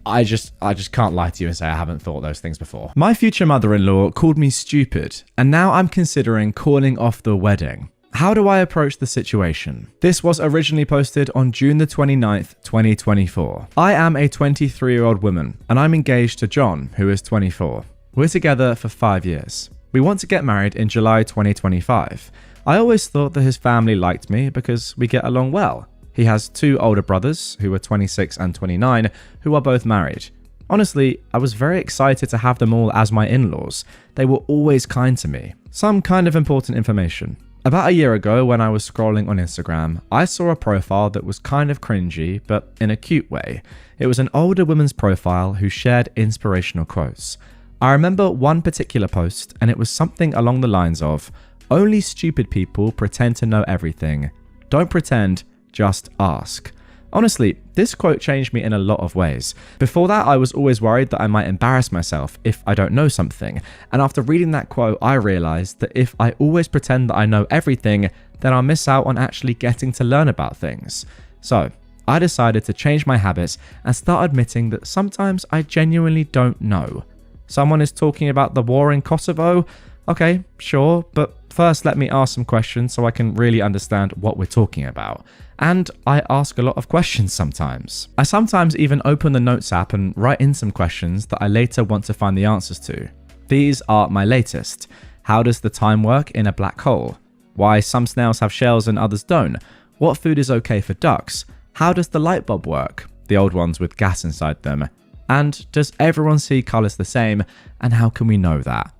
I just can't lie to you and say I haven't thought those things before. My future mother-in-law called me stupid, and now I'm considering calling off the wedding. How do I approach the situation? This was originally posted on June the 29th, 2024. I am a 23-year-old woman, and I'm engaged to John, who is 24. We're together for 5 years. We want to get married in July 2025. I always thought that his family liked me because we get along well. He has 2 older brothers, who are 26 and 29, who are both married. Honestly, I was very excited to have them all as my in-laws. They were always kind to me. Some kind of important information. About a year ago, when I was scrolling on Instagram, I saw a profile that was kind of cringy, but in a cute way. It was an older woman's profile who shared inspirational quotes. I remember one particular post, and it was something along the lines of, only stupid people pretend to know everything. Don't pretend, just ask. Honestly, this quote changed me in a lot of ways. Before that, I was always worried that I might embarrass myself if I don't know something. And after reading that quote, I realized that if I always pretend that I know everything, then I'll miss out on actually getting to learn about things. So, I decided to change my habits and start admitting that sometimes I genuinely don't know. Someone is talking about the war in Kosovo? Okay, sure, but first let me ask some questions so I can really understand what we're talking about. And I ask a lot of questions sometimes. I sometimes even open the Notes app and write in some questions that I later want to find the answers to. These are my latest. How does the time work in a black hole? Why some snails have shells and others don't? What food is okay for ducks? How does the light bulb work? The old ones with gas inside them. And does everyone see colours the same? And how can we know that?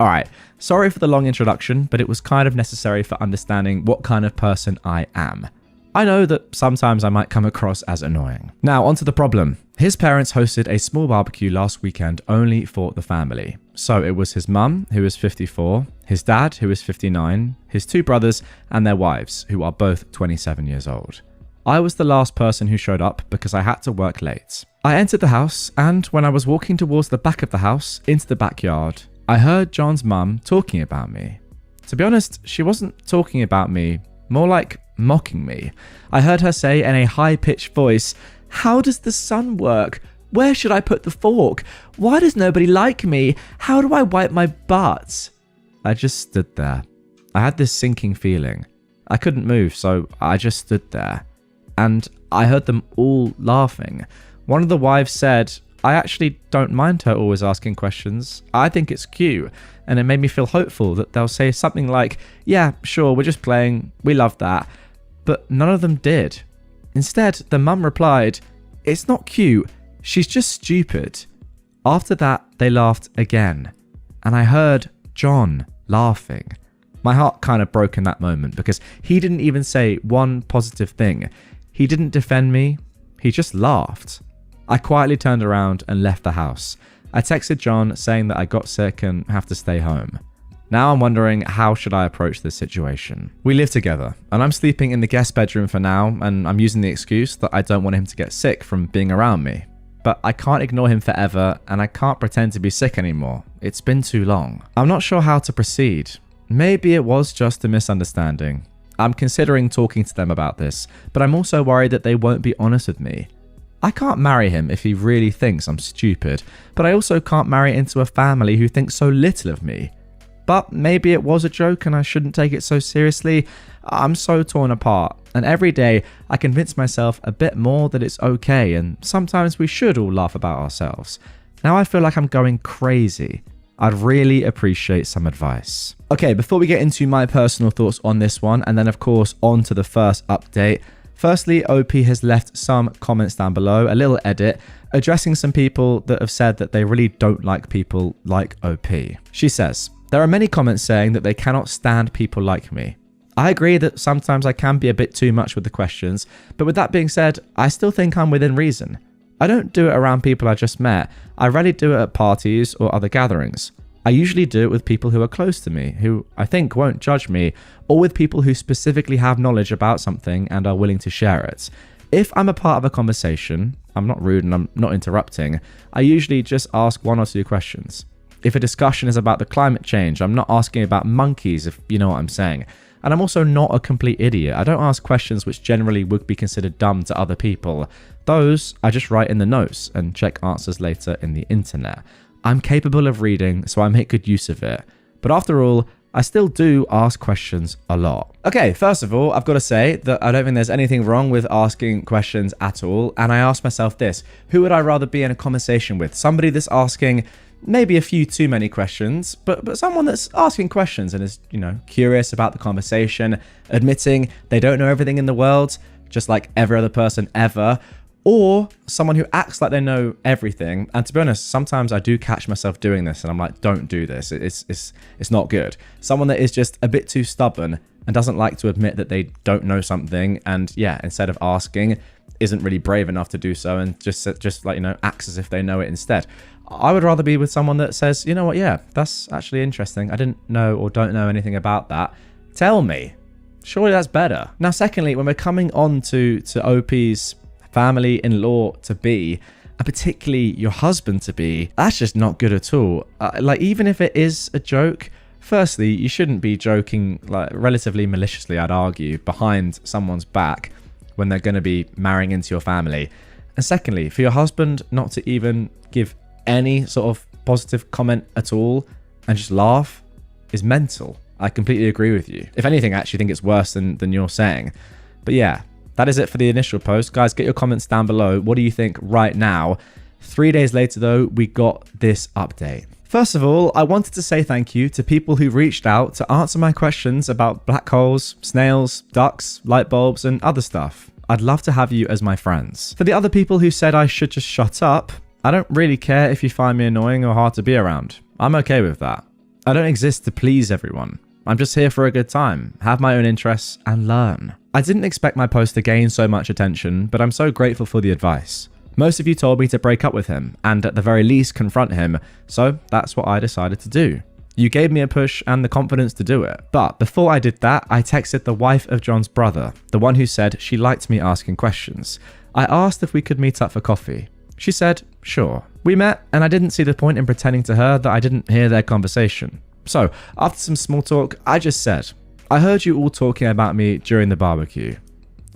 Alright, sorry for the long introduction, but it was kind of necessary for understanding what kind of person I am. I know that sometimes I might come across as annoying. Now, onto the problem. His parents hosted a small barbecue last weekend only for the family. So it was his mum, who is 54, his dad, who is 59, his 2 brothers, and their wives, who are both 27 years old. I was the last person who showed up because I had to work late. I entered the house, and when I was walking towards the back of the house, into the backyard, I heard John's mum talking about me. To be honest, she wasn't talking about me, more like mocking me. I heard her say in a high-pitched voice, "How does the sun work? Where should I put the fork? Why does nobody like me? How do I wipe my butt?" I just stood there. I had this sinking feeling. I couldn't move, so I just stood there. And I heard them all laughing. One of the wives said, "I actually don't mind her always asking questions. I think it's cute." And it made me feel hopeful that they'll say something like, "Yeah, sure, we're just playing. We love that." But none of them did. Instead, the mum replied, "It's not cute. She's just stupid." After that, they laughed again. And I heard John laughing. My heart kind of broke in that moment because he didn't even say one positive thing. He didn't defend me. He just laughed. I quietly turned around and left the house. I texted John saying that I got sick and have to stay home. Now I'm wondering, how should I approach this situation? We live together, and I'm sleeping in the guest bedroom for now, and I'm using the excuse that I don't want him to get sick from being around me. But I can't ignore him forever, and I can't pretend to be sick anymore. It's been too long. I'm not sure how to proceed. Maybe it was just a misunderstanding. I'm considering talking to them about this, but I'm also worried that they won't be honest with me. I can't marry him if he really thinks I'm stupid, but I also can't marry into a family who thinks so little of me. But maybe it was a joke and I shouldn't take it so seriously. I'm so torn apart, and every day I convince myself a bit more that it's okay and sometimes we should all laugh about ourselves. Now I feel like I'm going crazy. I'd really appreciate some advice. Okay, before we get into my personal thoughts on this one, and then of course on to the first update. Firstly, OP has left some comments down below, a little edit, addressing some people that have said that they really don't like people like OP. She says, "There are many comments saying that they cannot stand people like me. I agree that sometimes I can be a bit too much with the questions, but with that being said, I still think I'm within reason. I don't do it around people I just met. I rarely do it at parties or other gatherings. I usually do it with people who are close to me, who I think won't judge me, or with people who specifically have knowledge about something and are willing to share it. If I'm a part of a conversation, I'm not rude and I'm not interrupting, I usually just ask 1 or 2 questions. If a discussion is about the climate change, I'm not asking about monkeys, if you know what I'm saying. And I'm also not a complete idiot. I don't ask questions which generally would be considered dumb to other people. Those I just write in the notes and check answers later in the internet. I'm capable of reading, so I make good use of it. But after all, I still do ask questions a lot." Okay, first of all, I've got to say that I don't think there's anything wrong with asking questions at all. And I ask myself this: who would I rather be in a conversation with? Somebody that's asking maybe a few too many questions, but someone that's asking questions and is, curious about the conversation, admitting they don't know everything in the world, just like every other person ever, or someone who acts like they know everything. And to be honest, sometimes I do catch myself doing this and I'm like, don't do this. It's not good. Someone that is just a bit too stubborn and doesn't like to admit that they don't know something, and instead of asking, isn't really brave enough to do so and just acts as if they know it instead. I would rather be with someone that says, you know what, yeah, that's actually interesting. I didn't know or don't know anything about that. Tell me. Surely that's better. Now, secondly, when we're coming on to OP's family-in-law to be, and particularly your husband to be, that's just not good at all. Even if it is a joke, firstly, you shouldn't be joking relatively maliciously, I'd argue, behind someone's back when they're going to be marrying into your family. And secondly, for your husband not to even give any sort of positive comment at all and just laugh is mental. I completely agree with you. If anything, I actually think it's worse than you're saying. But yeah, that is it for the initial post. Guys, get your comments down below. What do you think right now? 3 days later, though, we got this update. First of all, I wanted to say thank you to people who reached out to answer my questions about black holes, snails, ducks, light bulbs, and other stuff. I'd love to have you as my friends. For the other people who said I should just shut up, I don't really care if you find me annoying or hard to be around. I'm okay with that. I don't exist to please everyone. I'm just here for a good time, have my own interests, and learn. I didn't expect my post to gain so much attention, but I'm so grateful for the advice. Most of you told me to break up with him, and at the very least confront him, so that's what I decided to do. You gave me a push and the confidence to do it. But before I did that, I texted the wife of John's brother, the one who said she liked me asking questions. I asked if we could meet up for coffee. She said, sure. We met, and I didn't see the point in pretending to her that I didn't hear their conversation. So, after some small talk, I just said, I heard you all talking about me during the barbecue.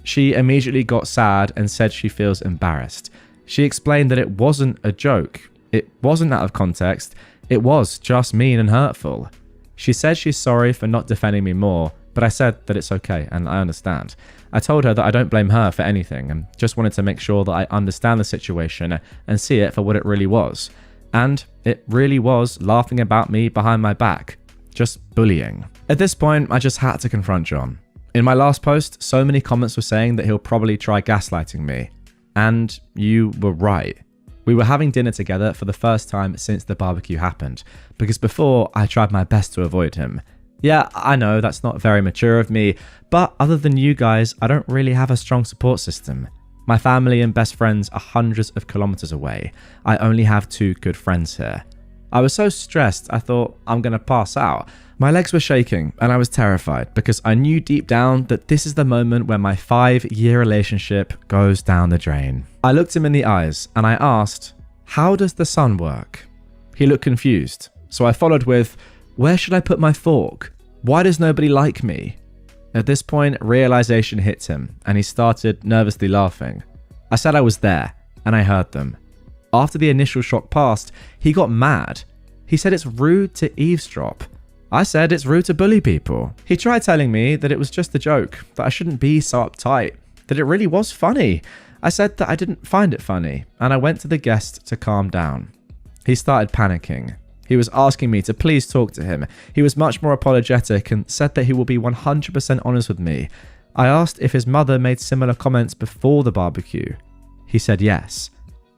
She immediately got sad and said she feels embarrassed. She explained that it wasn't a joke. It wasn't out of context. It was just mean and hurtful. She said she's sorry for not defending me more, but I said that it's okay and I understand. I told her that I don't blame her for anything and just wanted to make sure that I understand the situation and see it for what it really was. And it really was laughing about me behind my back. Just bullying. At this point, I just had to confront John. In my last post, so many comments were saying that he'll probably try gaslighting me. And you were right. We were having dinner together for the first time since the barbecue happened, because before I tried my best to avoid him. Yeah, I know that's not very mature of me, but other than you guys, I don't really have a strong support system. My family and best friends are hundreds of kilometers away. I only have 2 good friends here. I was so stressed, I thought I'm gonna pass out. My legs were shaking and I was terrified because I knew deep down that this is the moment where my 5-year relationship goes down the drain. I looked him in the eyes and I asked, how does the sun work? He looked confused, so I followed with, where should I put my fork? Why does nobody like me? At this point, realization hit him and he started nervously laughing. I said I was there, and I heard them. After the initial shock passed, he got mad. He said it's rude to eavesdrop. I said it's rude to bully people. He tried telling me that it was just a joke, that I shouldn't be so uptight, that it really was funny. I said that I didn't find it funny, and I went to the guest to calm down. He started panicking. He was asking me to please talk to him. He was much more apologetic and said that he will be 100% honest with me. I asked if his mother made similar comments before the barbecue. He said yes.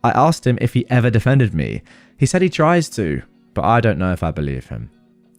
I asked him if he ever defended me. He said he tries to, but I don't know if I believe him.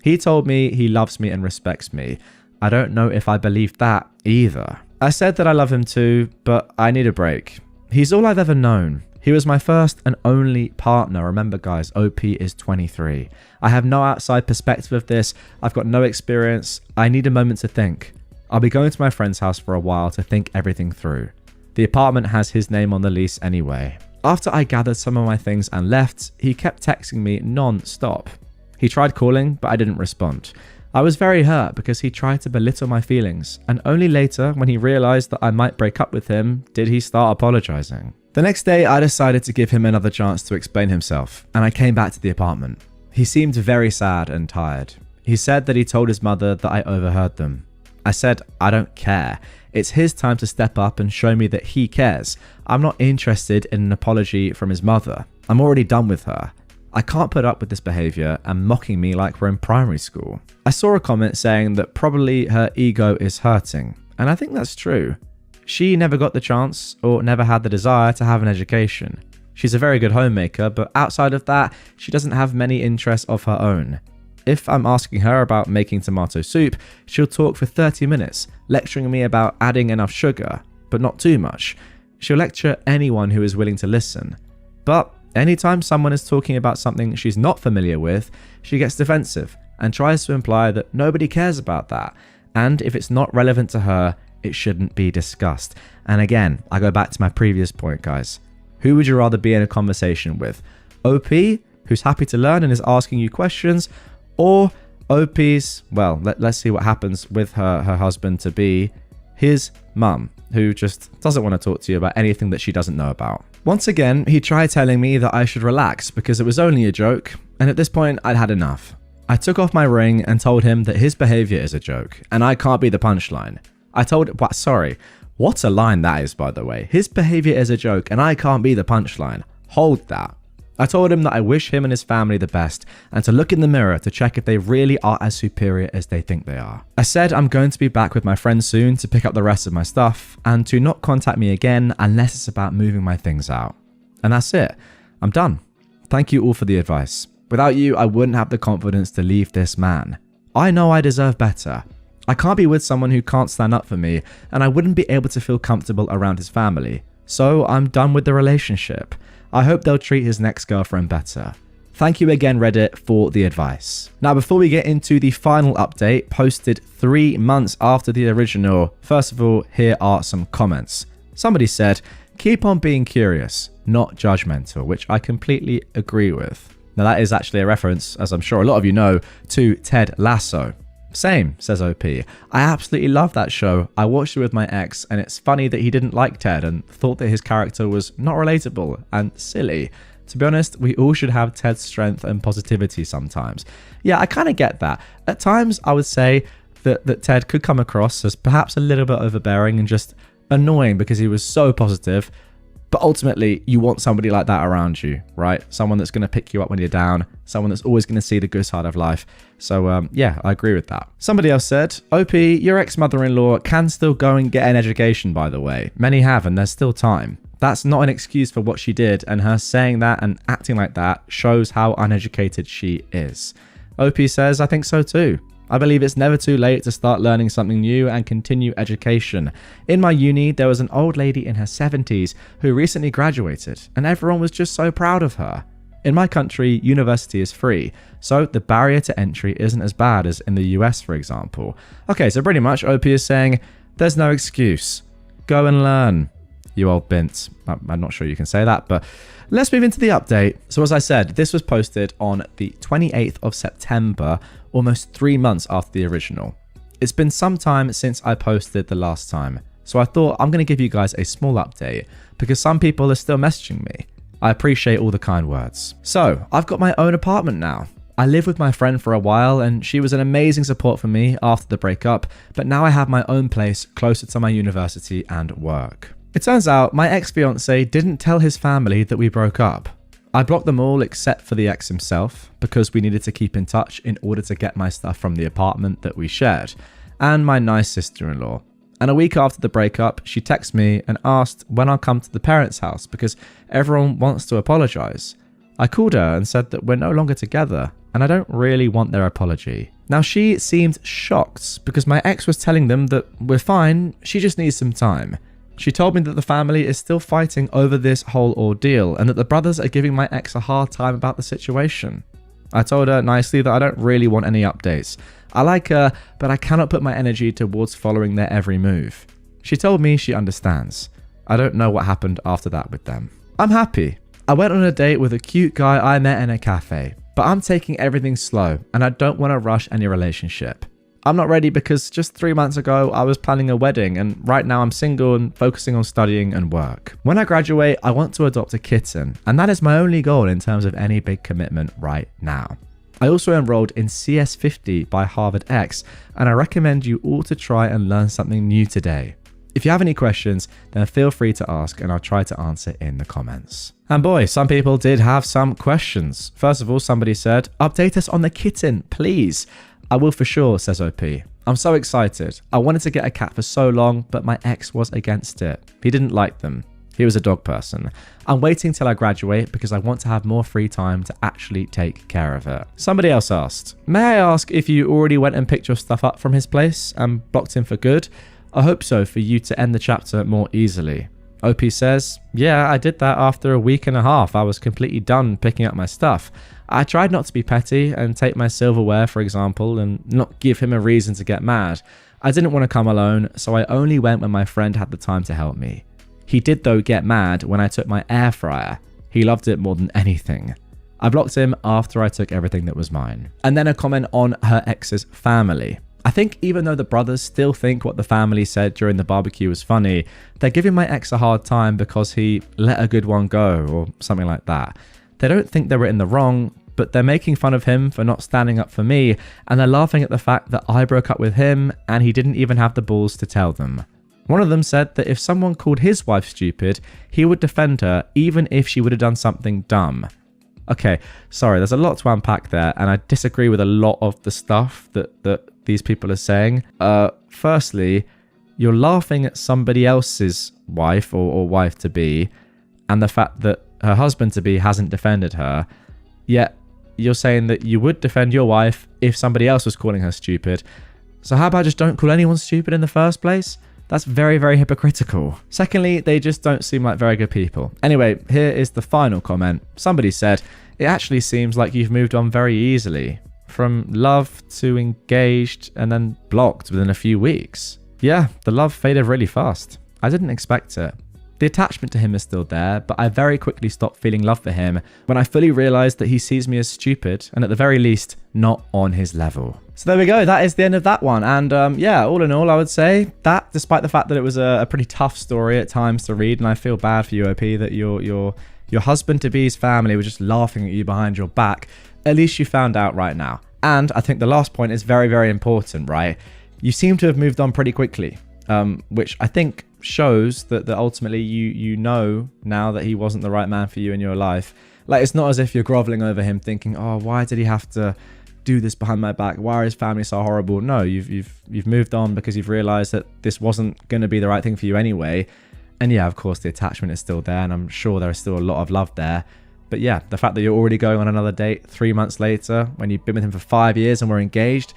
He told me he loves me and respects me. I don't know if I believe that either. I said that I love him too, but I need a break. He's all I've ever known. He was my first and only partner. Remember guys, OP is 23. I have no outside perspective of this. I've got no experience. I need a moment to think. I'll be going to my friend's house for a while to think everything through. The apartment has his name on the lease anyway. After I gathered some of my things and left, he kept texting me non-stop. He tried calling, but I didn't respond. I was very hurt because he tried to belittle my feelings, and only later, when he realized that I might break up with him, did he start apologizing. The next day, I decided to give him another chance to explain himself, and I came back to the apartment. He seemed very sad and tired. He said that he told his mother that I overheard them. I said, I don't care. It's his time to step up and show me that he cares. I'm not interested in an apology from his mother. I'm already done with her. I can't put up with this behavior and mocking me like we're in primary school. I saw a comment saying that probably her ego is hurting, and I think that's true. She never got the chance or never had the desire to have an education. She's a very good homemaker, but outside of that, she doesn't have many interests of her own. If I'm asking her about making tomato soup, she'll talk for 30 minutes, lecturing me about adding enough sugar, but not too much. She'll lecture anyone who is willing to listen. But anytime someone is talking about something she's not familiar with, she gets defensive and tries to imply that nobody cares about that. And if it's not relevant to her, it shouldn't be discussed. And again, I go back to my previous point, guys. Who would you rather be in a conversation with? OP, who's happy to learn and is asking you questions, or OP's, well, let's see what happens with her husband-to-be, his mum, who just doesn't want to talk to you about anything that she doesn't know about. Once again, he tried telling me that I should relax because it was only a joke, and at this point, I'd had enough. I took off my ring and told him that his behavior is a joke, and I can't be the punchline. What a line that is, by the way. His behavior is a joke, and I can't be the punchline. Hold that. I told him that I wish him and his family the best, and to look in the mirror to check if they really are as superior as they think they are. I said I'm going to be back with my friends soon to pick up the rest of my stuff, and to not contact me again unless it's about moving my things out. And that's it. I'm done. Thank you all for the advice. Without you, I wouldn't have the confidence to leave this man. I know I deserve better. I can't be with someone who can't stand up for me, and I wouldn't be able to feel comfortable around his family. So I'm done with the relationship. I hope they'll treat his next girlfriend better. Thank you again, Reddit, for the advice. Now, before we get into the final update, posted 3 months after the original, first of all, here are some comments. Somebody said, keep on being curious, not judgmental, which I completely agree with. Now, that is actually a reference, as I'm sure a lot of you know, to Ted Lasso. Same, says OP. I absolutely love that show. I watched it with my ex, and it's funny that he didn't like Ted and thought that his character was not relatable and silly. To be honest, we all should have Ted's strength and positivity sometimes. Yeah, I kind of get that. At times, I would say that Ted could come across as perhaps a little bit overbearing and just annoying because he was so positive. But ultimately, you want somebody like that around you, right? Someone that's going to pick you up when you're down. Someone that's always going to see the good side of life. So yeah, I agree with that. Somebody else said, OP, your ex-mother-in-law can still go and get an education, by the way. Many have, and there's still time. That's not an excuse for what she did, and her saying that and acting like that shows how uneducated she is. OP says, I think so too. I believe it's never too late to start learning something new and continue education. In my uni, there was an old lady in her 70s who recently graduated, and everyone was just so proud of her. In my country, university is free, so the barrier to entry isn't as bad as in the US, for example. Okay, so pretty much OP is saying, there's no excuse. Go and learn, you old bint. I'm not sure you can say that, but let's move into the update. So as I said, this was posted on the 28th of September, almost 3 months after the original. It's been some time since I posted the last time. So I thought I'm going to give you guys a small update because some people are still messaging me. I appreciate all the kind words. So I've got my own apartment now. I lived with my friend for a while and she was an amazing support for me after the breakup, but now I have my own place closer to my university and work. It turns out my ex-fiance didn't tell his family that we broke up. I blocked them all except for the ex himself because we needed to keep in touch in order to get my stuff from the apartment that we shared, and my nice sister-in-law. And a week after the breakup, she texted me and asked when I'll come to the parents' house because everyone wants to apologize. I called her and said that we're no longer together and I don't really want their apology. Now she seemed shocked because my ex was telling them that we're fine, she just needs some time. She told me that the family is still fighting over this whole ordeal and that the brothers are giving my ex a hard time about the situation. I told her nicely that I don't really want any updates. I like her, but I cannot put my energy towards following their every move. She told me she understands. I don't know what happened after that with them. I'm happy. I went on a date with a cute guy I met in a cafe, but I'm taking everything slow and I don't want to rush any relationship. I'm not ready because just 3 months ago I was planning a wedding and right now I'm single and focusing on studying and work. When I graduate, I want to adopt a kitten and that is my only goal in terms of any big commitment right now. I also enrolled in CS50 by Harvard X and I recommend you all to try and learn something new today. If you have any questions, then feel free to ask and I'll try to answer in the comments. And boy, some people did have some questions. First of all, somebody said, update us on the kitten, please. I will for sure, says OP. I'm so excited. I wanted to get a cat for so long, but my ex was against it. He didn't like them. He was a dog person. I'm waiting till I graduate because I want to have more free time to actually take care of it. Somebody else asked, may I ask if you already went and picked your stuff up from his place and blocked him for good? I hope so for you to end the chapter more easily. OP says, yeah, I did that after a week and a half. I was completely done picking up my stuff. I tried not to be petty and take my silverware, for example, and not give him a reason to get mad. I didn't want to come alone, so I only went when my friend had the time to help me. He did though get mad when I took my air fryer. He loved it more than anything. I blocked him after I took everything that was mine. And then a comment on her ex's family. I think even though the brothers still think what the family said during the barbecue was funny, they're giving my ex a hard time because he let a good one go or something like that. They don't think they were in the wrong, but they're making fun of him for not standing up for me, and they're laughing at the fact that I broke up with him and he didn't even have the balls to tell them. One of them said that if someone called his wife stupid, he would defend her even if she would have done something dumb. Okay, sorry, there's a lot to unpack there, and I disagree with a lot of the stuff that these people are saying. Firstly, you're laughing at somebody else's wife or wife-to-be, and the fact that her husband-to-be hasn't defended her, yet you're saying that you would defend your wife if somebody else was calling her stupid. So how about just don't call anyone stupid in the first place? That's very, very hypocritical. Secondly, they just don't seem like very good people. Anyway, here is the final comment. Somebody said, it actually seems like you've moved on very easily. From love to engaged and then blocked within a few weeks. Yeah, the love faded really fast. I didn't expect it. The attachment to him is still there, but I very quickly stopped feeling love for him when I fully realized that he sees me as stupid and at the very least, not on his level. So there we go. That is the end of that one. And yeah, all in all, I would say that despite the fact that it was a pretty tough story at times to read, and I feel bad for you, OP, that your husband-to-be's family were just laughing at you behind your back, at least you found out right now. And I think the last point is very, very important, right? You seem to have moved on pretty quickly, which I think shows that ultimately you know now that he wasn't the right man for you in your life. Like, it's not as if you're groveling over him thinking, oh, why did he have to do this behind my back? Why are his family so horrible? No, you've moved on because you've realized that this wasn't going to be the right thing for you anyway. And yeah, of course, the attachment is still there, and I'm sure there is still a lot of love there. But yeah, the fact that you're already going on another date 3 months later when you've been with him for 5 years and we're engaged,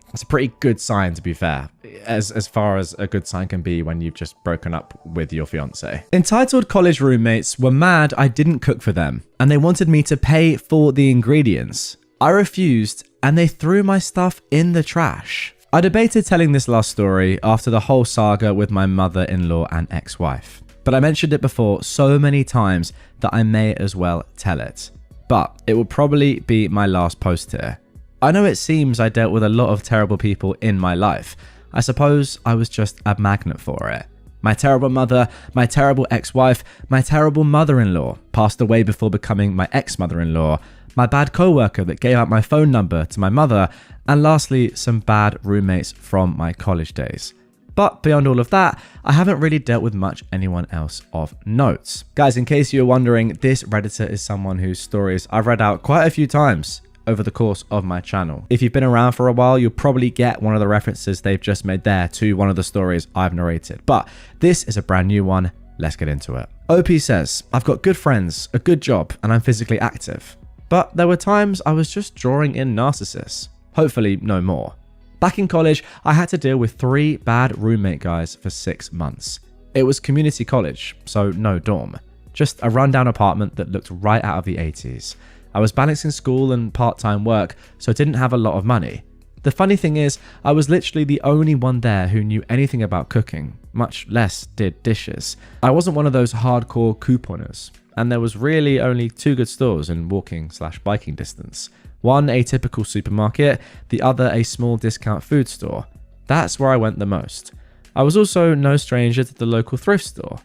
that's a pretty good sign, to be fair, as far as a good sign can be when you've just broken up with your fiance. Entitled college roommates were mad I didn't cook for them, and they wanted me to pay for the ingredients. I refused, and they threw my stuff in the trash. I debated telling this last story after the whole saga with my mother-in-law and ex-wife, but I mentioned it before so many times that I may as well tell it. But it will probably be my last post here. I know it seems I dealt with a lot of terrible people in my life. I suppose I was just a magnet for it. My terrible mother, my terrible ex-wife, my terrible mother-in-law passed away before becoming my ex-mother-in-law, my bad co-worker that gave out my phone number to my mother, and lastly, some bad roommates from my college days. But beyond all of that, I haven't really dealt with much anyone else of note. Guys, in case you're wondering, this Redditor is someone whose stories I've read out quite a few times over the course of my channel. If you've been around for a while, you'll probably get one of the references they've just made there to one of the stories I've narrated. But this is a brand new one. Let's get into it. OP says, I've got good friends, a good job, and I'm physically active. But there were times I was just drawing in narcissists. Hopefully no more. Back in college, I had to deal with 3 bad roommate guys for 6 months. It was community college, so no dorm. Just a rundown apartment that looked right out of the 80s. I was balancing school and part-time work, so I didn't have a lot of money. The funny thing is, I was literally the only one there who knew anything about cooking, much less did dishes. I wasn't one of those hardcore couponers, and there was really only 2 good stores in walking/biking distance. One a typical supermarket, the other a small discount food store. That's where I went the most. I was also no stranger to the local thrift store.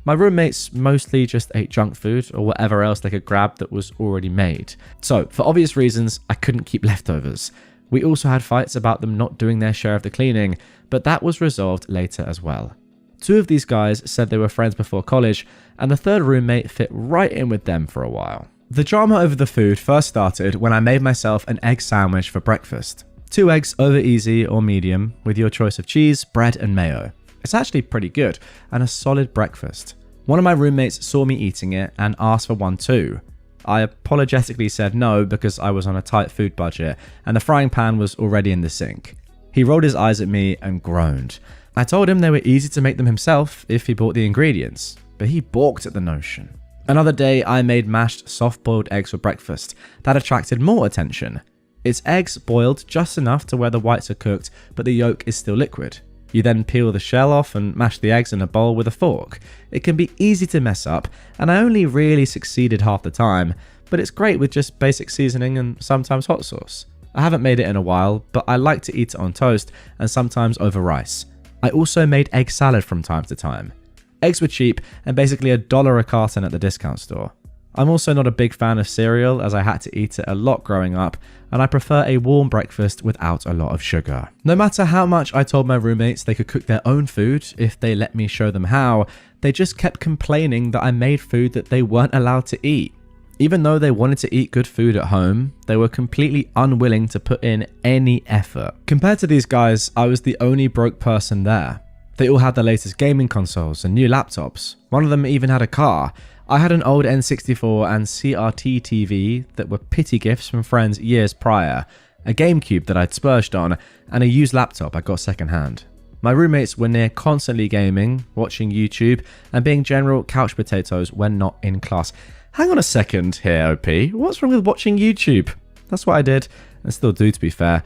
My roommates mostly just ate junk food or whatever else they could grab that was already made. So, for obvious reasons, I couldn't keep leftovers. We also had fights about them not doing their share of the cleaning, but that was resolved later as well. 2 of these guys said they were friends before college, and the 3rd roommate fit right in with them for a while. The drama over the food first started when I made myself an egg sandwich for breakfast. 2 eggs over easy or medium with your choice of cheese, bread and mayo. It's actually pretty good and a solid breakfast. One of my roommates saw me eating it and asked for one too. I apologetically said no because I was on a tight food budget and the frying pan was already in the sink. He rolled his eyes at me and groaned. I told him they were easy to make them himself if he bought the ingredients, but he balked at the notion. Another day, I made mashed soft-boiled eggs for breakfast. That attracted more attention. It's eggs boiled just enough to where the whites are cooked, but the yolk is still liquid. You then peel the shell off and mash the eggs in a bowl with a fork. It can be easy to mess up, and I only really succeeded half the time, but it's great with just basic seasoning and sometimes hot sauce. I haven't made it in a while, but I like to eat it on toast and sometimes over rice. I also made egg salad from time to time. Eggs were cheap and basically $1 a carton at the discount store. I'm also not a big fan of cereal as I had to eat it a lot growing up, and I prefer a warm breakfast without a lot of sugar. No matter how much I told my roommates they could cook their own food if they let me show them how, they just kept complaining that I made food that they weren't allowed to eat. Even though they wanted to eat good food at home, they were completely unwilling to put in any effort. Compared to these guys, I was the only broke person there. They all had the latest gaming consoles and new laptops. One of them even had a car. I had an old N64 and CRT TV that were pity gifts from friends years prior, a GameCube that I'd splurged on, and a used laptop I got secondhand. My roommates were near constantly gaming, watching YouTube, and being general couch potatoes when not in class. Hang on a second here, OP. What's wrong with watching YouTube? That's what I did, and still do to be fair,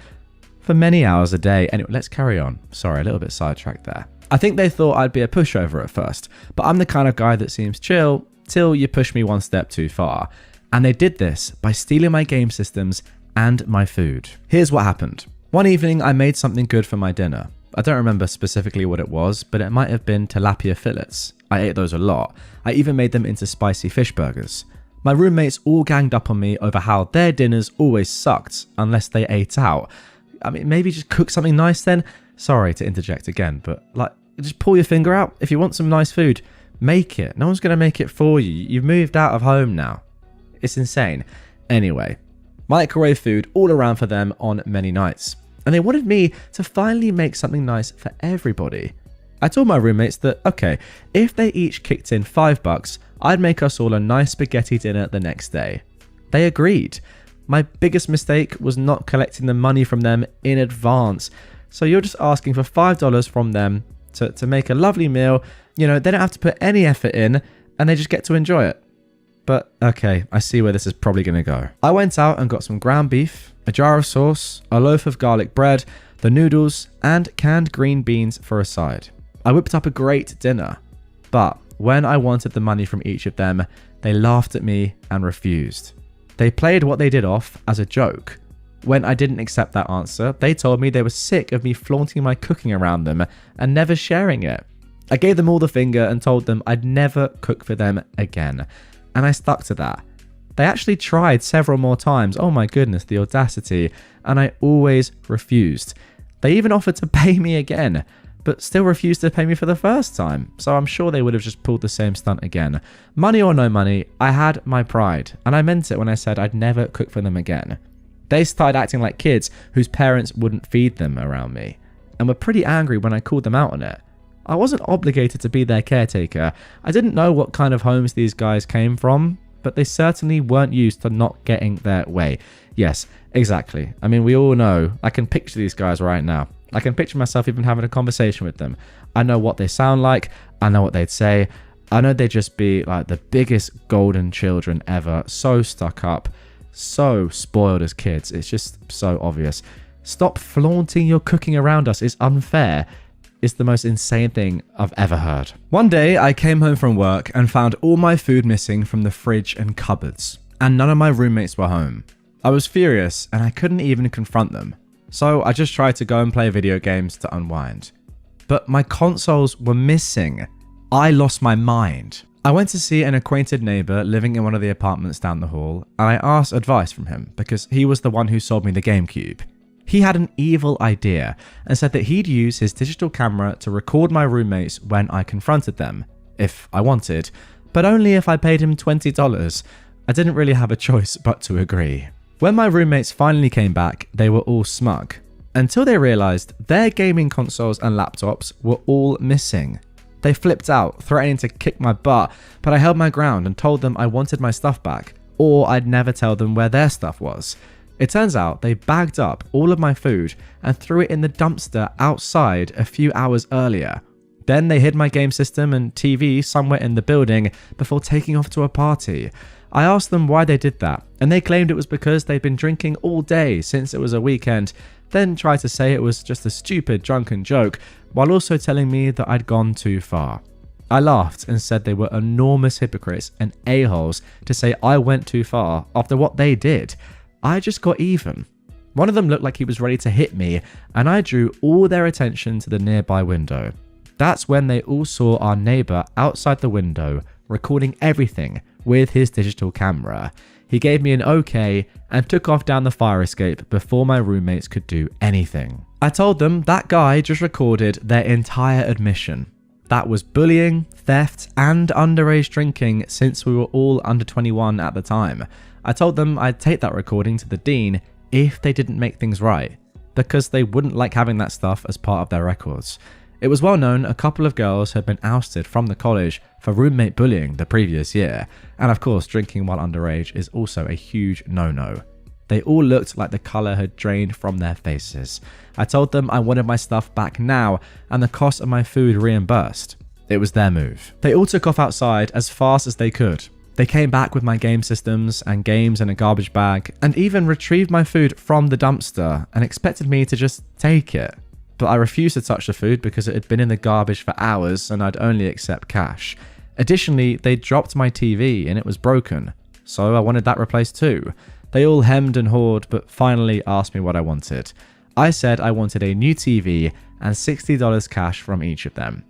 for many hours a day. Anyway, let's carry on. Sorry, a little bit sidetracked there. I think they thought I'd be a pushover at first, but I'm the kind of guy that seems chill till you push me one step too far. And they did this by stealing my game systems and my food. Here's what happened. One evening, I made something good for my dinner. I don't remember specifically what it was, but it might have been tilapia fillets. I ate those a lot. I even made them into spicy fish burgers. My roommates all ganged up on me over how their dinners always sucked unless they ate out. I mean, maybe just cook something nice then? Sorry to interject again, but like, just pull your finger out. If you want some nice food, make it. No one's going to make it for you. You've moved out of home now. It's insane. Anyway, microwave food all around for them on many nights. And they wanted me to finally make something nice for everybody. I told my roommates that, okay, if they each kicked in $5, I'd make us all a nice spaghetti dinner the next day. They agreed. My biggest mistake was not collecting the money from them in advance. So you're just asking for $5 from them to make a lovely meal. You know, they don't have to put any effort in and they just get to enjoy it. But okay, I see where this is probably going to go. I went out and got some ground beef, a jar of sauce, a loaf of garlic bread, the noodles, and canned green beans for a side. I whipped up a great dinner, but when I wanted the money from each of them, they laughed at me and refused. They played what they did off as a joke. When I didn't accept that answer, they told me they were sick of me flaunting my cooking around them and never sharing it. I gave them all the finger and told them I'd never cook for them again. And I stuck to that. They actually tried several more times. Oh my goodness, the audacity. And I always refused. They even offered to pay me again, but still refused to pay me for the first time. So I'm sure they would have just pulled the same stunt again. Money or no money, I had my pride. And I meant it when I said I'd never cook for them again. They started acting like kids whose parents wouldn't feed them around me, and were pretty angry when I called them out on it. I wasn't obligated to be their caretaker. I didn't know what kind of homes these guys came from, but they certainly weren't used to not getting their way. Yes, exactly. I mean, we all know. I can picture these guys right now. I can picture myself even having a conversation with them. I know what they sound like. I know what they'd say. I know they'd just be like the biggest golden children ever. So stuck up. So spoiled as kids. It's just so obvious. Stop flaunting your cooking around us. It's unfair. It's the most insane thing I've ever heard. One day, I came home from work and found all my food missing from the fridge and cupboards, and none of my roommates were home. I was furious, and I couldn't even confront them, so I just tried to go and play video games to unwind. But my consoles were missing. I lost my mind. I went to see an acquainted neighbour living in one of the apartments down the hall, and I asked advice from him because he was the one who sold me the GameCube. He had an evil idea and said that he'd use his digital camera to record my roommates when I confronted them, if I wanted, but only if I paid him $20. I didn't really have a choice but to agree. When my roommates finally came back, they were all smug, until they realised their gaming consoles and laptops were all missing. They flipped out, threatening to kick my butt, but I held my ground and told them I wanted my stuff back, or I'd never tell them where their stuff was. It turns out they bagged up all of my food and threw it in the dumpster outside a few hours earlier. Then they hid my game system and TV somewhere in the building before taking off to a party. I asked them why they did that, and they claimed it was because they'd been drinking all day since it was a weekend, then tried to say it was just a stupid drunken joke, while also telling me that I'd gone too far. I laughed and said they were enormous hypocrites and a-holes to say I went too far after what they did. I just got even. One of them looked like he was ready to hit me, and I drew all their attention to the nearby window. That's when they all saw our neighbour outside the window, recording everything with his digital camera. He gave me an okay and took off down the fire escape before my roommates could do anything. I told them that guy just recorded their entire admission. That was bullying, theft, and underage drinking since we were all under 21 at the time. I told them I'd take that recording to the dean if they didn't make things right, because they wouldn't like having that stuff as part of their records. It was well known a couple of girls had been ousted from the college for roommate bullying the previous year, and of course drinking while underage is also a huge no-no. They all looked like the colour had drained from their faces. I told them I wanted my stuff back now and the cost of my food reimbursed. It was their move. They all took off outside as fast as they could. They came back with my game systems and games in a garbage bag, and even retrieved my food from the dumpster and expected me to just take it. But I refused to touch the food because it had been in the garbage for hours and I'd only accept cash. Additionally, they dropped my TV and it was broken, so I wanted that replaced too. They all hemmed and hawed, but finally asked me what I wanted. I said I wanted a new TV and $60 cash from each of them.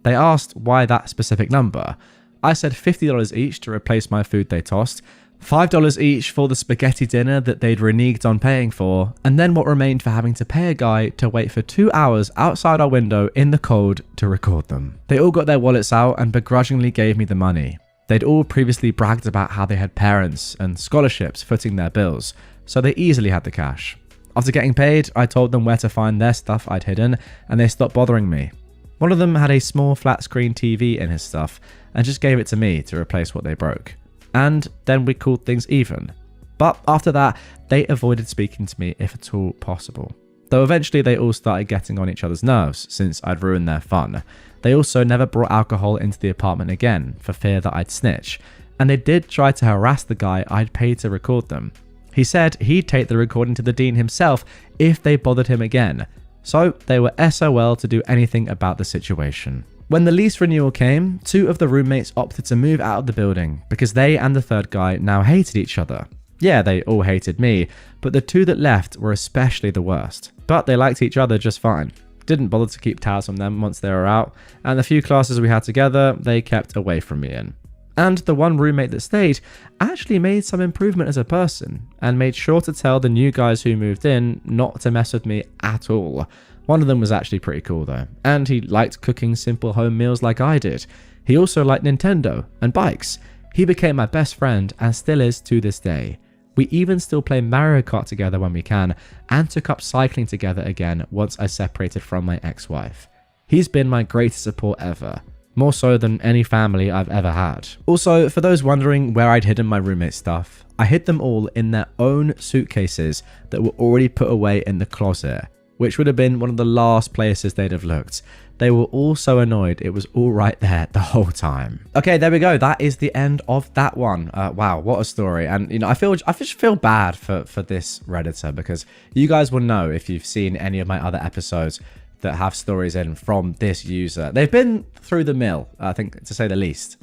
They asked why that specific number. I said $50 each to replace my food they tossed, $5 each for the spaghetti dinner that they'd reneged on paying for, and then what remained for having to pay a guy to wait for 2 hours outside our window in the cold to record them. They all got their wallets out and begrudgingly gave me the money. They'd all previously bragged about how they had parents and scholarships footing their bills, so they easily had the cash. After getting paid, I told them where to find their stuff I'd hidden, and they stopped bothering me. One of them had a small flat screen TV in his stuff, and just gave it to me to replace what they broke. And then we called things even. But after that, they avoided speaking to me if at all possible. Though eventually they all started getting on each other's nerves since I'd ruined their fun. They also never brought alcohol into the apartment again for fear that I'd snitch. And they did try to harass the guy I'd paid to record them. He said he'd take the recording to the dean himself if they bothered him again. So they were SOL to do anything about the situation. When the lease renewal came, 2 of the roommates opted to move out of the building because they and the third guy now hated each other. Yeah, they all hated me, but the 2 that left were especially the worst. But they liked each other just fine. didn't bother to keep tabs on them once they were out, and the few classes we had together, they kept away from me in. And the one roommate that stayed actually made some improvement as a person, and made sure to tell the new guys who moved in not to mess with me at all. One of them was actually pretty cool though, and he liked cooking simple home meals like I did. He also liked Nintendo and bikes. He became my best friend and still is to this day. We even still play Mario Kart together when we can, and took up cycling together again once I separated from my ex-wife. He's been my greatest support ever, more so than any family I've ever had. Also, for those wondering where I'd hidden my roommate's stuff, I hid them all in their own suitcases that were already put away in the closet, which would have been one of the last places they'd have looked. They were all so annoyed it was all right there the whole time. Okay, there we go. That is the end of that one. Wow, what a story. And I just feel bad for this Redditor, because you guys will know if you've seen any of my other episodes that have stories in from this user. They've been through the mill, I think, to say the least,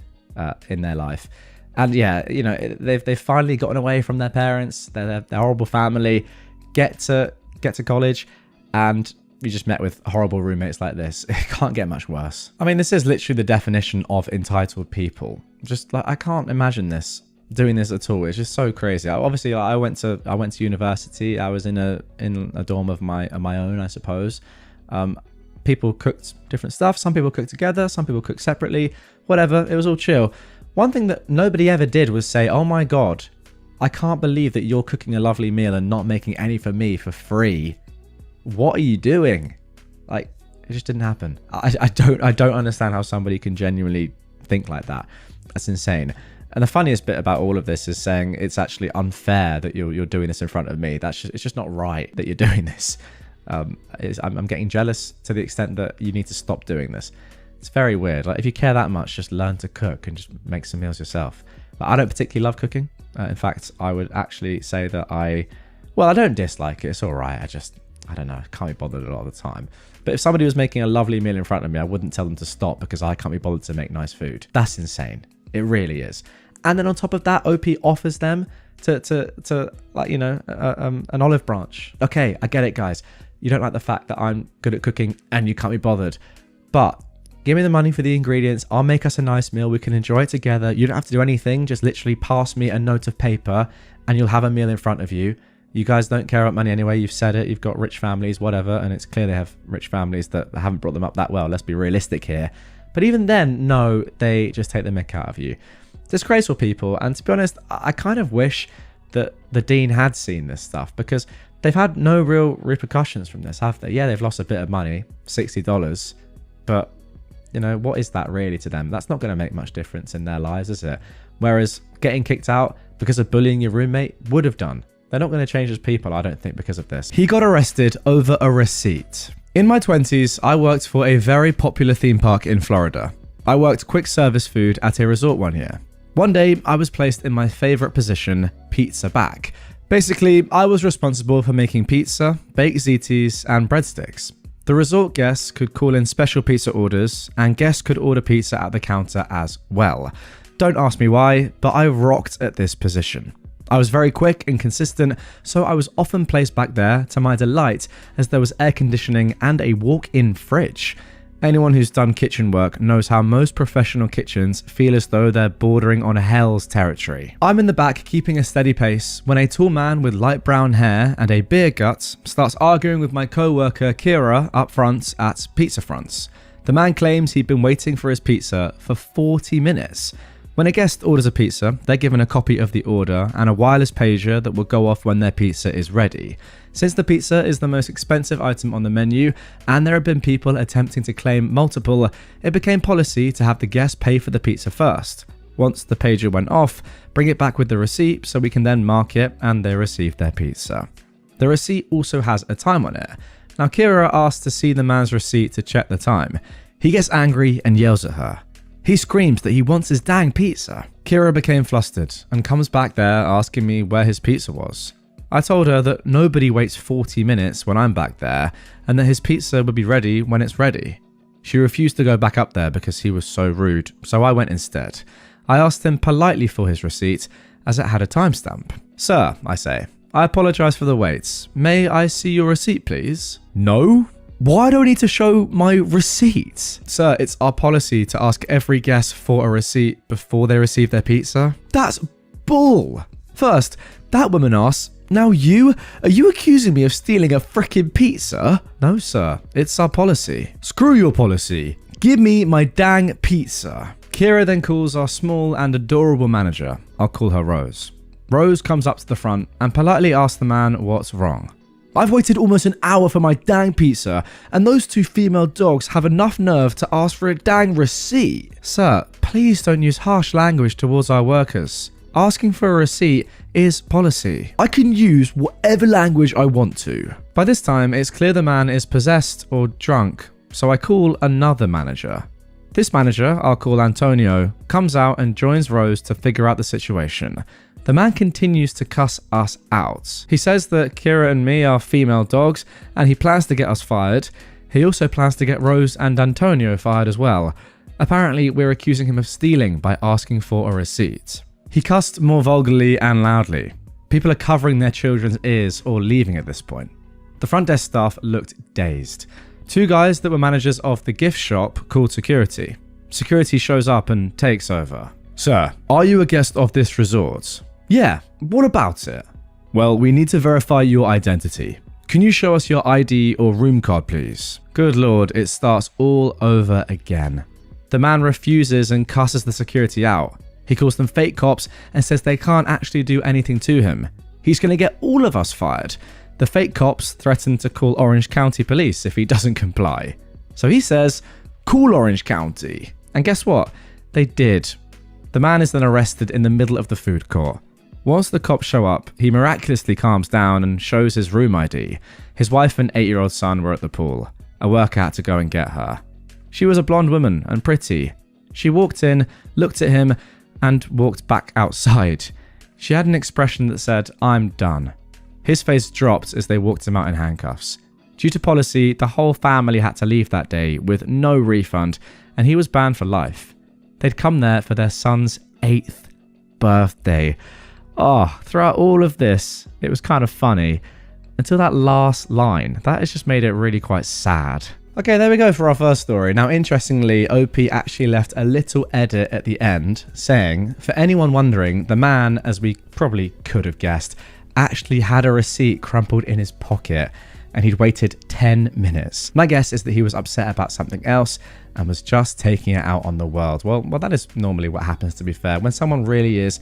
in their life. And yeah, they've finally gotten away from their parents, their horrible family, get to college, and you just met with horrible roommates like this. It can't get much worse. I mean, this is literally the definition of entitled people. Just like, I can't imagine doing this at all. It's just so crazy. Obviously, I went to university. I was in a dorm of my own, I suppose. People cooked different stuff. Some people cooked together. Some people cooked separately. Whatever. It was all chill. One thing that nobody ever did was say, "Oh my God, I can't believe that you're cooking a lovely meal and not making any for me for free. What are you doing?" Like, it just didn't happen. I don't understand how somebody can genuinely think like that. That's insane. And the funniest bit about all of this is saying it's actually unfair that you're doing this in front of me. It's just not right that you're doing this. I'm getting jealous to the extent that you need to stop doing this. It's very weird. Like, if you care that much, just learn to cook and just make some meals yourself. But I don't particularly love cooking. In fact, I would actually say that I don't dislike it. It's all right. I don't know, I can't be bothered a lot of the time. But if somebody was making a lovely meal in front of me, I wouldn't tell them to stop because I can't be bothered to make nice food. That's insane. It really is. And then on top of that, OP offers them to like, an olive branch. Okay, I get it, guys. You don't like the fact that I'm good at cooking and you can't be bothered. But give me the money for the ingredients. I'll make us a nice meal. We can enjoy it together. You don't have to do anything. Just literally pass me a note of paper and you'll have a meal in front of you. You guys don't care about money anyway. You've said it. You've got rich families, whatever. And it's clear they have rich families that haven't brought them up that well. Let's be realistic here. But even then, no, they just take the mick out of you. Disgraceful people. And to be honest, I kind of wish that the dean had seen this stuff, because they've had no real repercussions from this, have they? Yeah, they've lost a bit of money, $60. But, what is that really to them? That's not going to make much difference in their lives, is it? Whereas getting kicked out because of bullying your roommate would have done. They're not going to change as people, I don't think, because of this. He got arrested over a receipt. In my 20s, I worked for a very popular theme park in Florida. I worked quick service food at a resort one year. One day, I was placed in my favorite position, pizza back. Basically, I was responsible for making pizza, baked ziti, and breadsticks. The resort guests could call in special pizza orders, and guests could order pizza at the counter as well. Don't ask me why, but I rocked at this position. I was very quick and consistent, so I was often placed back there to my delight, as there was air conditioning and a walk-in fridge. Anyone who's done kitchen work knows how most professional kitchens feel as though they're bordering on hell's territory. I'm in the back keeping a steady pace when a tall man with light brown hair and a beer gut starts arguing with my co-worker Kira up front at Pizza Fronts. The man claims he'd been waiting for his pizza for 40 minutes. When a guest orders a pizza, they're given a copy of the order and a wireless pager that will go off when their pizza is ready. Since the pizza is the most expensive item on the menu, and there have been people attempting to claim multiple, it became policy to have the guest pay for the pizza first. Once the pager went off, bring it back with the receipt so we can then mark it and they receive their pizza. The receipt also has a time on it. Now Kira asks to see the man's receipt to check the time. He gets angry and yells at her. He screams that he wants his dang pizza. Kira became flustered and comes back there asking me where his pizza was. I told her that nobody waits 40 minutes when I'm back there and that his pizza would be ready when it's ready. She refused to go back up there because he was so rude, so I went instead. I asked him politely for his receipt as it had a timestamp. "Sir," I say, "I apologise for the wait. May I see your receipt, please?" "No? Why do I need to show my receipts? Sir, it's our policy to ask every guest for a receipt before they receive their pizza. That's bull. First, that woman asks, now are you accusing me of stealing a frickin' pizza? No, sir, it's our policy. Screw your policy. Give me my dang pizza. Kira then calls our small and adorable manager. I'll call her Rose. Rose comes up to the front and politely asks the man what's wrong. I've waited almost an hour for my dang pizza, and those two female dogs have enough nerve to ask for a dang receipt. Sir, please don't use harsh language towards our workers. Asking for a receipt is policy. I can use whatever language I want to. By this time, it's clear the man is possessed or drunk, so I call another manager. This manager, I'll call Antonio, comes out and joins Rose to figure out the situation. The man continues to cuss us out. He says that Kira and me are female dogs, and he plans to get us fired. He also plans to get Rose and Antonio fired as well. Apparently, we're accusing him of stealing by asking for a receipt. He cussed more vulgarly and loudly. People are covering their children's ears or leaving at this point. The front desk staff looked dazed. Two guys that were managers of the gift shop called security. Security shows up and takes over. Sir, are you a guest of this resort? Yeah, what about it? Well, we need to verify your identity. Can you show us your ID or room card, please? Good lord, it starts all over again. The man refuses and cusses the security out. He calls them fake cops and says they can't actually do anything to him. He's going to get all of us fired. The fake cops threaten to call Orange County Police if he doesn't comply. So he says, call Orange County. And guess what? They did. The man is then arrested in the middle of the food court. Once the cops show up, he miraculously calms down and shows his room ID. His wife and 8-year-old son were at the pool. A worker had to go and get her. She was a blonde woman and pretty. She walked in, looked at him, and walked back outside. She had an expression that said, I'm done. His face dropped as they walked him out in handcuffs. Due to policy, the whole family had to leave that day with no refund, and he was banned for life. They'd come there for their son's 8th birthday. Throughout all of this, it was kind of funny. Until that last line. That has just made it really quite sad. Okay, there we go for our first story. Now, interestingly, OP actually left a little edit at the end saying, for anyone wondering, the man, as we probably could have guessed, actually had a receipt crumpled in his pocket and he'd waited 10 minutes. My guess is that he was upset about something else and was just taking it out on the world. Well, that is normally what happens, to be fair. When someone really is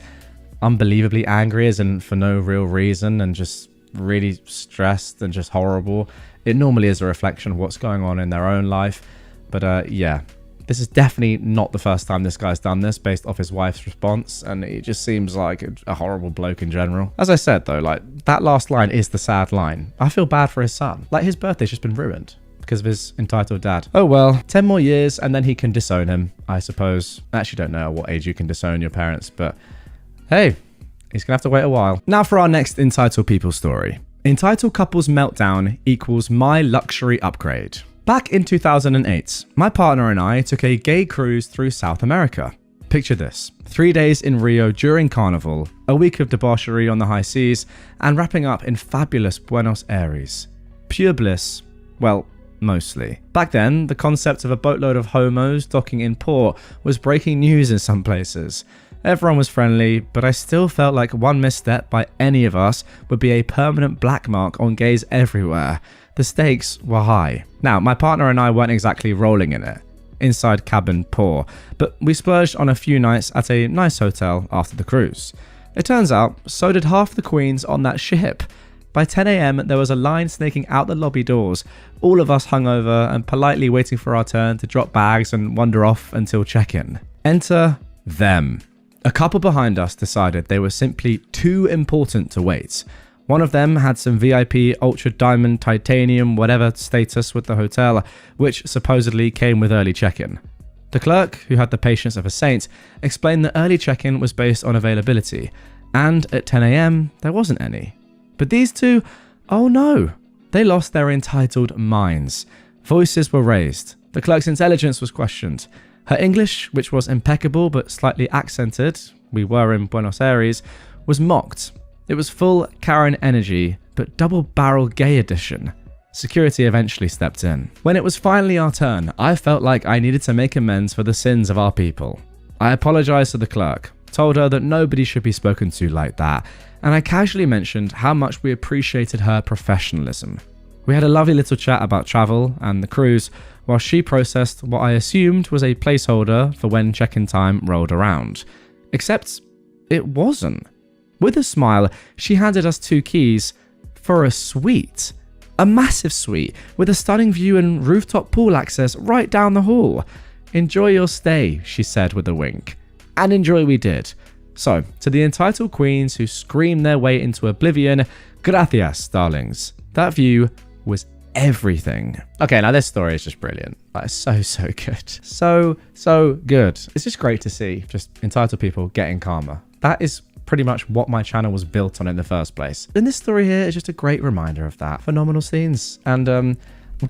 unbelievably angry as in for no real reason and just really stressed and just horrible, it normally is a reflection of what's going on in their own life. But yeah, this is definitely not the first time this guy's done this based off his wife's response, and it just seems like a horrible bloke in general. As I said though, like, that last line is the sad line. I feel bad for his son. Like, his birthday's just been ruined because of his entitled dad. Oh well, 10 more years and then he can disown him, I suppose. I actually don't know at what age you can disown your parents, but hey, he's gonna have to wait a while. Now for our next Entitled People story. Entitled Couples Meltdown equals my luxury upgrade. Back in 2008, my partner and I took a gay cruise through South America. Picture this: 3 days in Rio during Carnival, a week of debauchery on the high seas, and wrapping up in fabulous Buenos Aires. Pure bliss. Well, mostly. Back then, the concept of a boatload of homos docking in port was breaking news in some places. Everyone was friendly, but I still felt like one misstep by any of us would be a permanent black mark on gays everywhere. The stakes were high. Now, my partner and I weren't exactly rolling in it. Inside cabin poor, but we splurged on a few nights at a nice hotel after the cruise. It turns out, so did half the queens on that ship. By 10 AM, there was a line snaking out the lobby doors, all of us hungover and politely waiting for our turn to drop bags and wander off until check-in. Enter them. A couple behind us decided they were simply too important to wait. One of them had some VIP, ultra diamond, titanium, whatever status with the hotel, which supposedly came with early check-in. The clerk, who had the patience of a saint, explained that early check-in was based on availability, and at 10 AM, there wasn't any. But these two, oh no, they lost their entitled minds. Voices were raised. The clerk's intelligence was questioned. Her English, which was impeccable but slightly accented, we were in Buenos Aires, was mocked. It was full Karen energy, but double-barrel gay edition. Security eventually stepped in. When it was finally our turn, I felt like I needed to make amends for the sins of our people. I apologized to the clerk, told her that nobody should be spoken to like that, and I casually mentioned how much we appreciated her professionalism. We had a lovely little chat about travel and the cruise, while she processed what I assumed was a placeholder for when check-in time rolled around. Except it wasn't. With a smile, she handed us 2 keys for a suite. A massive suite with a stunning view and rooftop pool access right down the hall. "Enjoy your stay," she said with a wink. And enjoy we did. So, to the entitled queens who screamed their way into oblivion, gracias, darlings. That view was everything. Okay, now this story is just brilliant. Like, so good. So good. It's just great to see just entitled people getting calmer. That is pretty much what my channel was built on in the first place. And this story here is just a great reminder of that. Phenomenal scenes. And I'm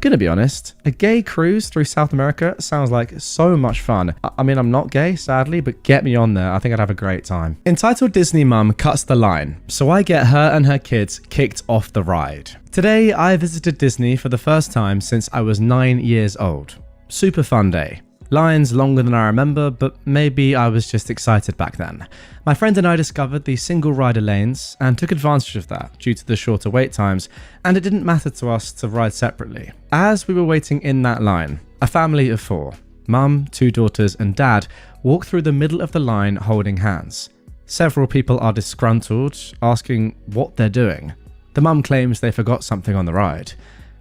gonna be honest, a gay cruise through South America sounds like so much fun. I mean, I'm not gay, sadly, but get me on there. I think I'd have a great time. Entitled Disney Mum cuts the line, so I get her and her kids kicked off the ride. Today, I visited Disney for the first time since I was 9 years old. Super fun day. Lines longer than I remember, but maybe I was just excited back then. My friend and I discovered the single rider lanes and took advantage of that due to the shorter wait times, and it didn't matter to us to ride separately. As we were waiting in that line, a family of 4, mum, 2 daughters and dad, walked through the middle of the line holding hands. Several people are disgruntled, asking what they're doing. The mum claims they forgot something on the ride.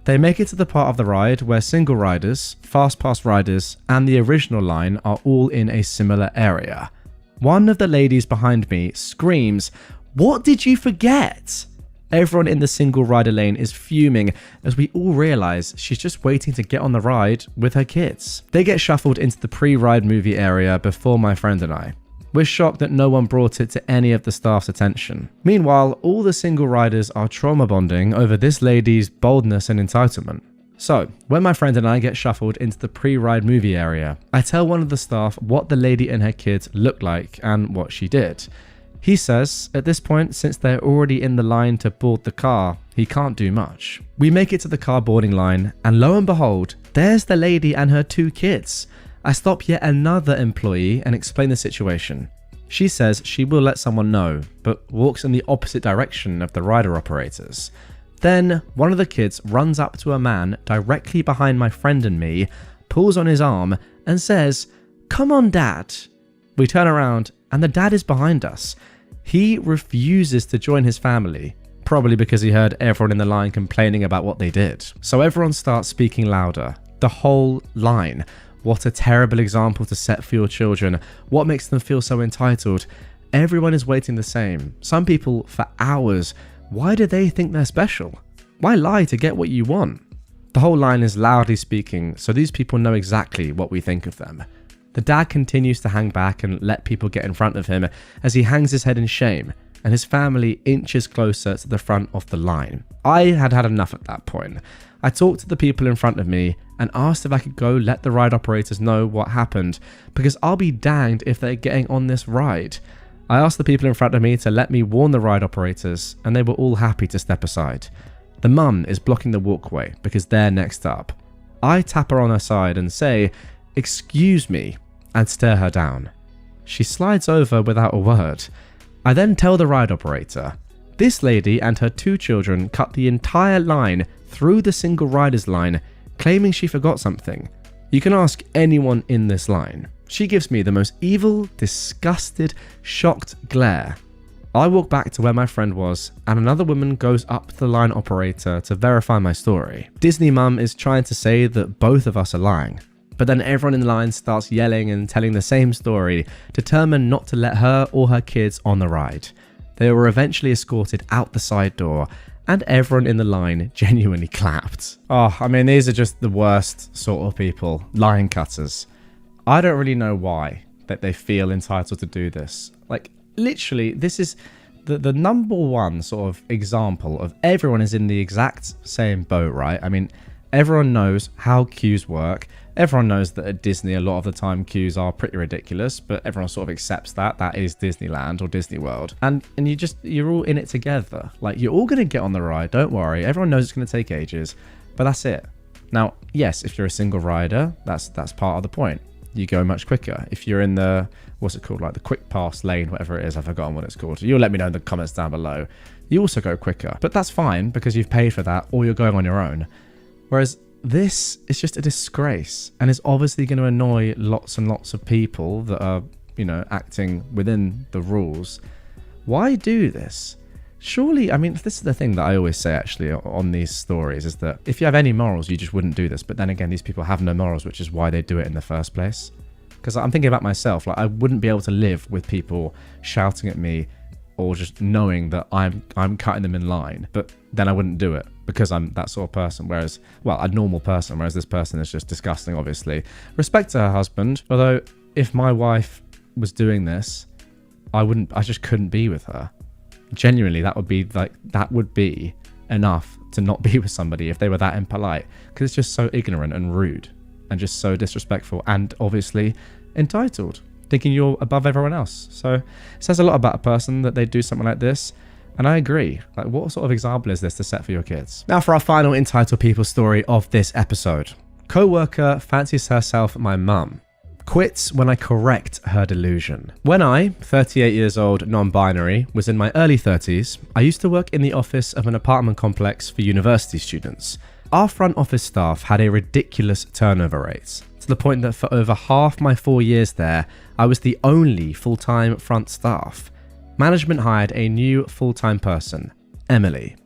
They make it to the part of the ride where single riders, fast pass riders, and the original line are all in a similar area. One of the ladies behind me screams, "What did you forget?" Everyone in the single rider lane is fuming as we all realise she's just waiting to get on the ride with her kids. They get shuffled into the pre-ride movie area before my friend and I. We're shocked that no one brought it to any of the staff's attention. Meanwhile, all the single riders are trauma bonding over this lady's boldness and entitlement. So, when my friend and I get shuffled into the pre-ride movie area, I tell one of the staff what the lady and her kids looked like and what she did. He says, at this point, since they're already in the line to board the car, he can't do much. We make it to the car boarding line, and lo and behold, there's the lady and her 2 kids. I stop yet another employee and explain the situation. She says she will let someone know, but walks in the opposite direction of the rider operators. Then, one of the kids runs up to a man directly behind my friend and me, pulls on his arm, and says, "Come on, Dad." We turn around, and the dad is behind us. He refuses to join his family, probably because he heard everyone in the line complaining about what they did. So everyone starts speaking louder. The whole line. What a terrible example to set for your children. What makes them feel so entitled? Everyone is waiting the same. Some people for hours. Why do they think they're special? Why lie to get what you want? The whole line is loudly speaking, so these people know exactly what we think of them. The dad continues to hang back and let people get in front of him as he hangs his head in shame, and his family inches closer to the front of the line. I had had enough at that point. I talked to the people in front of me and asked if I could go let the ride operators know what happened, because I'll be danged if they're getting on this ride. I asked the people in front of me to let me warn the ride operators, and they were all happy to step aside. The mum is blocking the walkway because they're next up. I tap her on her side and say, "Excuse me," and stare her down. She slides over without a word. I then tell the ride operator, this lady and her 2 children cut the entire line through the single rider's line, claiming she forgot something. You can ask anyone in this line. She gives me the most evil, disgusted, shocked glare. I walk back to where my friend was, and another woman goes up to the line operator to verify my story. Disney Mum is trying to say that both of us are lying, but then everyone in the line starts yelling and telling the same story, determined not to let her or her kids on the ride. They were eventually escorted out the side door, and everyone in the line genuinely clapped. Oh, I mean, these are just the worst sort of people, line cutters. I don't really know why that they feel entitled to do this. Like, literally, this is the number one sort of example of everyone is in the exact same boat, right? I mean, everyone knows how queues work. Everyone knows that at Disney, a lot of the time queues are pretty ridiculous, but everyone sort of accepts that. That is Disneyland or Disney World. And you're all in it together. Like, you're all going to get on the ride. Don't worry. Everyone knows it's going to take ages. But that's it. Now, yes, if you're a single rider, that's part of the point. You go much quicker. If you're in the, what's it called, like the quick pass lane, whatever it is, I've forgotten what it's called. You'll let me know in the comments down below. You also go quicker, but that's fine because you've paid for that or you're going on your own. Whereas this is just a disgrace and is obviously going to annoy lots and lots of people that are, you know, acting within the rules. Why do this? Surely, I mean, this is the thing that I always say actually on these stories is that if you have any morals, you just wouldn't do this. But then again, these people have no morals, which is why they do it in the first place. Because I'm thinking about myself, like I wouldn't be able to live with people shouting at me or just knowing that I'm cutting them in line, but then I wouldn't do it because I'm that sort of person. Whereas, well, a normal person, whereas this person is just disgusting, obviously. Respect to her husband, although if my wife was doing this, I just couldn't be with her. Genuinely, that would be enough to not be with somebody if they were that impolite, because it's just so ignorant and rude and just so disrespectful and obviously entitled, thinking you're above everyone else. So it says a lot about a person that they do something like this, and I agree. Like, what sort of example is this to set for your kids? Now for our final entitled people story of this episode. Co-worker fancies herself my mum. Quits when I correct her delusion. When I, 38 years old, non-binary, was in my early 30s, I used to work in the office of an apartment complex for university students. Our front office staff had a ridiculous turnover rate, to the point that for over half my 4 years there, I was the only full-time front staff. Management hired a new full-time person, Emily.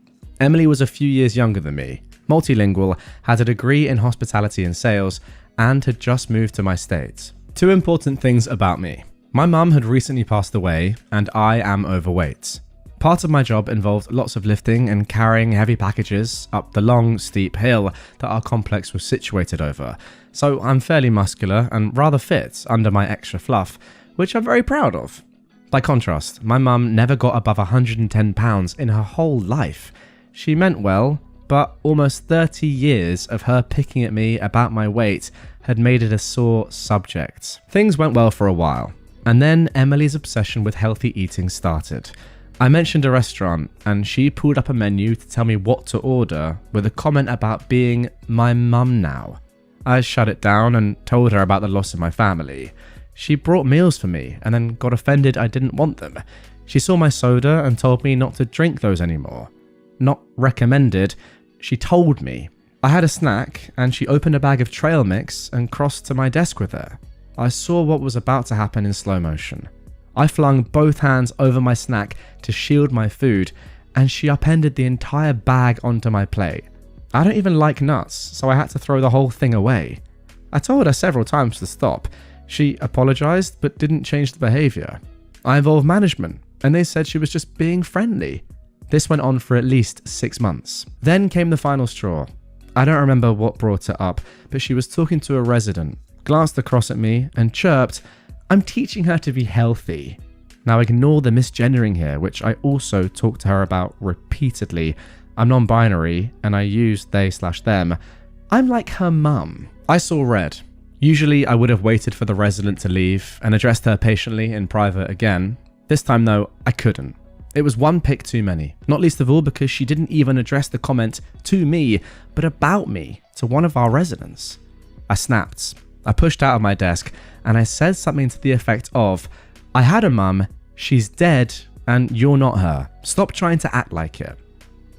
Emily was a few years younger than me, multilingual, had a degree in hospitality and sales, and had just moved to my state. Two important things about me. My mum had recently passed away, and I am overweight. Part of my job involved lots of lifting and carrying heavy packages up the long, steep hill that our complex was situated over, so I'm fairly muscular and rather fit under my extra fluff, which I'm very proud of. By contrast, my mum never got above 110 pounds in her whole life. She meant well, but almost 30 years of her picking at me about my weight had made it a sore subject. Things went well for a while, and then Emily's obsession with healthy eating started. I mentioned a restaurant, and she pulled up a menu to tell me what to order with a comment about being my mum now. I shut it down and told her about the loss of my family. She brought meals for me and then got offended I didn't want them. She saw my soda and told me not to drink those anymore. Not recommended. She told me. I had a snack and she opened a bag of trail mix and crossed to my desk with her. I saw what was about to happen in slow motion. I flung both hands over my snack to shield my food, and she upended the entire bag onto my plate. I don't even like nuts, so I had to throw the whole thing away. I told her several times to stop. She apologized but didn't change the behavior. I involved management, and they said she was just being friendly. This went on for at least 6 months. Then came the final straw. I don't remember what brought it up, but she was talking to a resident, glanced across at me and chirped, "I'm teaching her to be healthy." Now ignore the misgendering here, which I also talked to her about repeatedly. I'm non-binary and I use they/them. I'm like her mum. I saw red. Usually I would have waited for the resident to leave and addressed her patiently in private again. This time though, I couldn't. It was one pick too many, not least of all because she didn't even address the comment to me, but about me to one of our residents. I snapped. I pushed out of my desk and I said something to the effect of, "I had a mum, she's dead, and you're not her. Stop trying to act like it."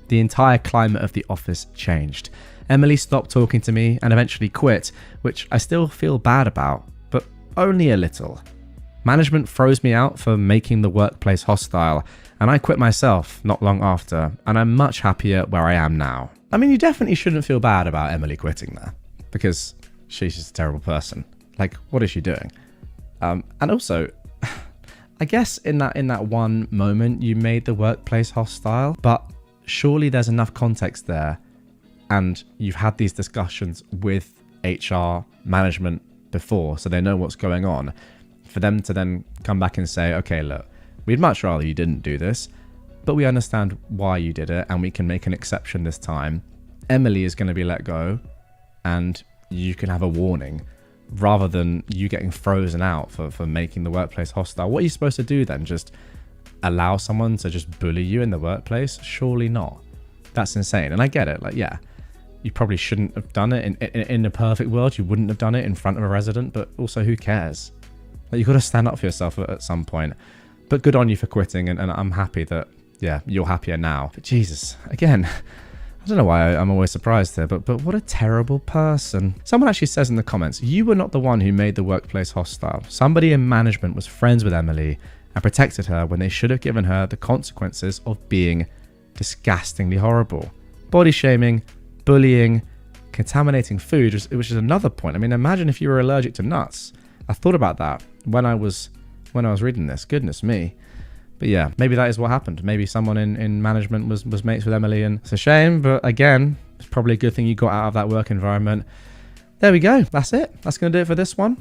The entire climate of the office changed. Emily stopped talking to me and eventually quit, which I still feel bad about, but only a little. Management froze me out for making the workplace hostile, and I quit myself not long after, and I'm much happier where I am now. I mean, you definitely shouldn't feel bad about Emily quitting there, because she's just a terrible person. Like, what is she doing? And also, I guess in that one moment you made the workplace hostile, but surely there's enough context there, and you've had these discussions with HR management before, so they know what's going on, for them to then come back and say, "Okay, look, we'd much rather you didn't do this, but we understand why you did it, and we can make an exception this time. Emily is going to be let go, and you can have a warning," rather than you getting frozen out for making the workplace hostile. What are you supposed to do then? Just allow someone to just bully you in the workplace? Surely not. That's insane. And I get it. Like, yeah, You probably shouldn't have done it. In a perfect world, you wouldn't have done it in front of a resident, but also who cares? Like, you've got to stand up for yourself at some point. But good on you for quitting, and I'm happy that, yeah, you're happier now. But Jesus, again, I don't know why I'm always surprised here, but what a terrible person. Someone actually says in the comments, you were not the one who made the workplace hostile. Somebody in management was friends with Emily and protected her when they should have given her the consequences of being disgustingly horrible. Body shaming, bullying, contaminating food, which is another point. I mean, imagine if you were allergic to nuts. I thought about that when I was reading this. Goodness me. But yeah, maybe that is what happened. Maybe someone in management was mates with Emily, and it's a shame, but again, it's probably a good thing you got out of that work environment. There we go. That's it. That's going to do it for this one.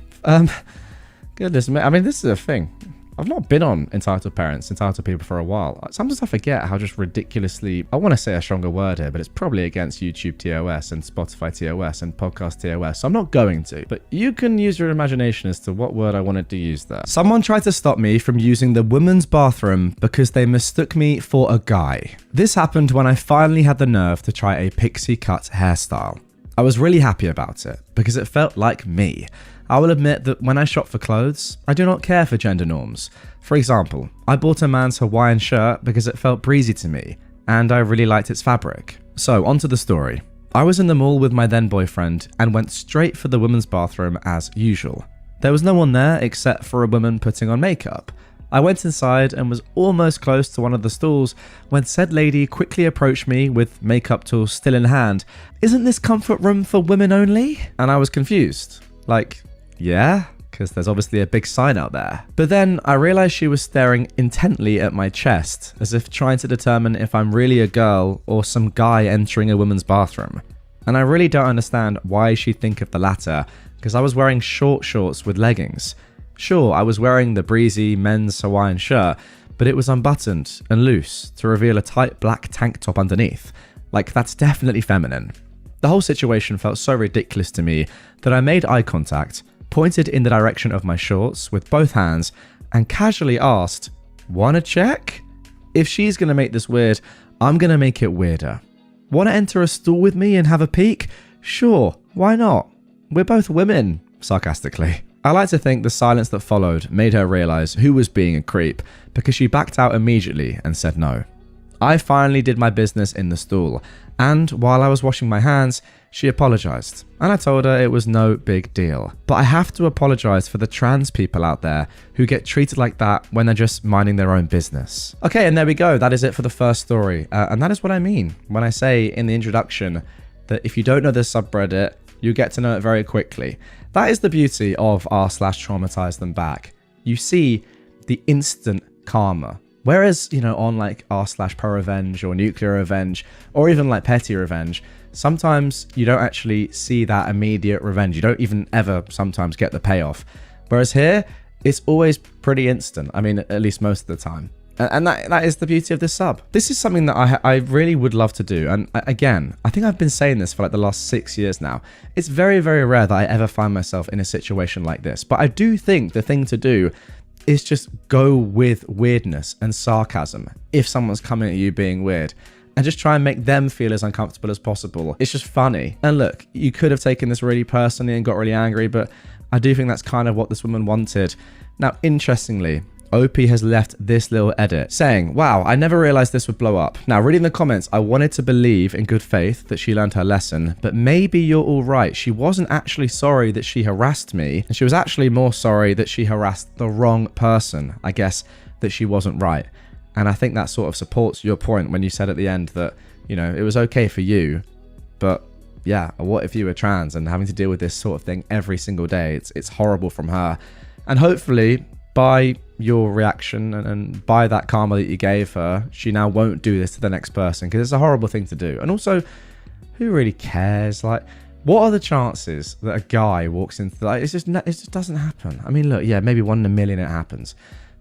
Goodness me. I mean, this is a thing. I've not been on Entitled Parents, Entitled People for a while. Sometimes I forget how just ridiculously, I want to say a stronger word here, but it's probably against YouTube TOS and Spotify TOS and Podcast TOS, so I'm not going to. But you can use your imagination as to what word I wanted to use there. Someone tried to stop me from using the women's bathroom because they mistook me for a guy. This happened when I finally had the nerve to try a pixie cut hairstyle. I was really happy about it because it felt like me. I will admit that when I shop for clothes, I do not care for gender norms. For example, I bought a man's Hawaiian shirt because it felt breezy to me, and I really liked its fabric. So, onto the story. I was in the mall with my then boyfriend and went straight for the women's bathroom as usual. There was no one there except for a woman putting on makeup. I went inside and was almost close to one of the stalls when said lady quickly approached me with makeup tools still in hand. "Isn't this comfort room for women only?" And I was confused. Like, yeah, because there's obviously a big sign out there. But then I realized she was staring intently at my chest, as if trying to determine if I'm really a girl or some guy entering a woman's bathroom. And I really don't understand why she'd think of the latter, because I was wearing short shorts with leggings. Sure, I was wearing the breezy men's Hawaiian shirt, but it was unbuttoned and loose to reveal a tight black tank top underneath. Like, that's definitely feminine. The whole situation felt so ridiculous to me that I made eye contact, pointed in the direction of my shorts with both hands, and casually asked, "Wanna check?" If she's gonna make this weird, I'm gonna make it weirder. Wanna enter a stall with me and have a peek? Sure, why not? We're both women, sarcastically. I like to think the silence that followed made her realize who was being a creep, because she backed out immediately and said no. I finally did my business in the stall, and while I was washing my hands, she apologized, and I told her it was no big deal. But I have to apologize for the trans people out there who get treated like that when they're just minding their own business. Okay, and there we go. That is it for the first story. And that is what I mean when I say in the introduction that if you don't know this subreddit, you get to know it very quickly. That is the beauty of r/traumatize them back. You see the instant karma. Whereas, you know, on like r/prorevenge or nuclear revenge, or even like petty revenge, sometimes you don't actually see that immediate revenge. You don't even ever sometimes get the payoff. Whereas here, it's always pretty instant. I mean, at least most of the time. And that is the beauty of this sub. This is something that I really would love to do. And again, I think I've been saying this for like the last 6 years now. It's very, very rare that I ever find myself in a situation like this. But I do think the thing to do is just go with weirdness and sarcasm if someone's coming at you being weird, and just try and make them feel as uncomfortable as possible. It's just funny. And look, you could have taken this really personally and got really angry, but I do think that's kind of what this woman wanted. Now, interestingly, OP has left this little edit saying, "Wow, I never realized this would blow up." Now, reading the comments, I wanted to believe in good faith that she learned her lesson, but maybe you're all right. She wasn't actually sorry that she harassed me, and she was actually more sorry that she harassed the wrong person. I guess that she wasn't right. And I think that sort of supports your point when you said at the end that, you know, it was okay for you, but yeah, what if you were trans and having to deal with this sort of thing every single day? It's horrible from her. And hopefully, by your reaction and by that karma that you gave her, she now won't do this to the next person, because it's a horrible thing to do. And also, who really cares? Like, what are the chances that a guy walks into, like, it just doesn't happen. I mean, look, yeah, maybe 1 in a million it happens.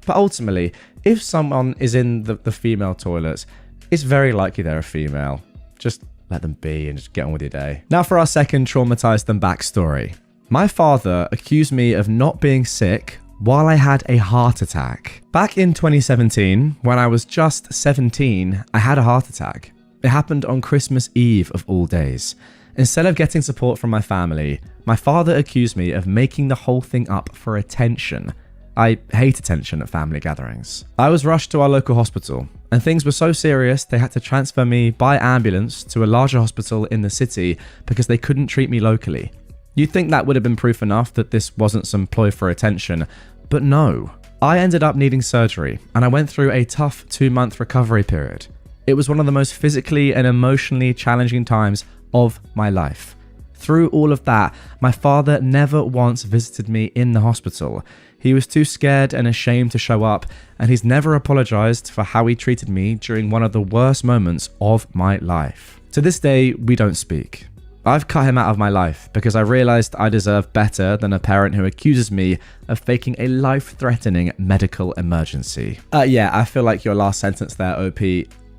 But ultimately, if someone is in the female toilets, it's very likely they're a female. Just let them be and just get on with your day. Now for our second traumatized them backstory. My father accused me of not being sick while I had a heart attack. Back in 2017, when I was just 17, I had a heart attack. It happened on Christmas Eve of all days. Instead of getting support from my family, my father accused me of making the whole thing up for attention. I hate attention at family gatherings. I was rushed to our local hospital, and things were so serious they had to transfer me by ambulance to a larger hospital in the city because they couldn't treat me locally. You'd think that would have been proof enough that this wasn't some ploy for attention, but no. I ended up needing surgery, and I went through a tough 2-month recovery period. It was one of the most physically and emotionally challenging times of my life. Through all of that, my father never once visited me in the hospital. He was too scared and ashamed to show up, and he's never apologized for how he treated me during one of the worst moments of my life. To this day, we don't speak. I've cut him out of my life because I realized I deserve better than a parent who accuses me of faking a life-threatening medical emergency. Yeah, I feel like your last sentence there, OP,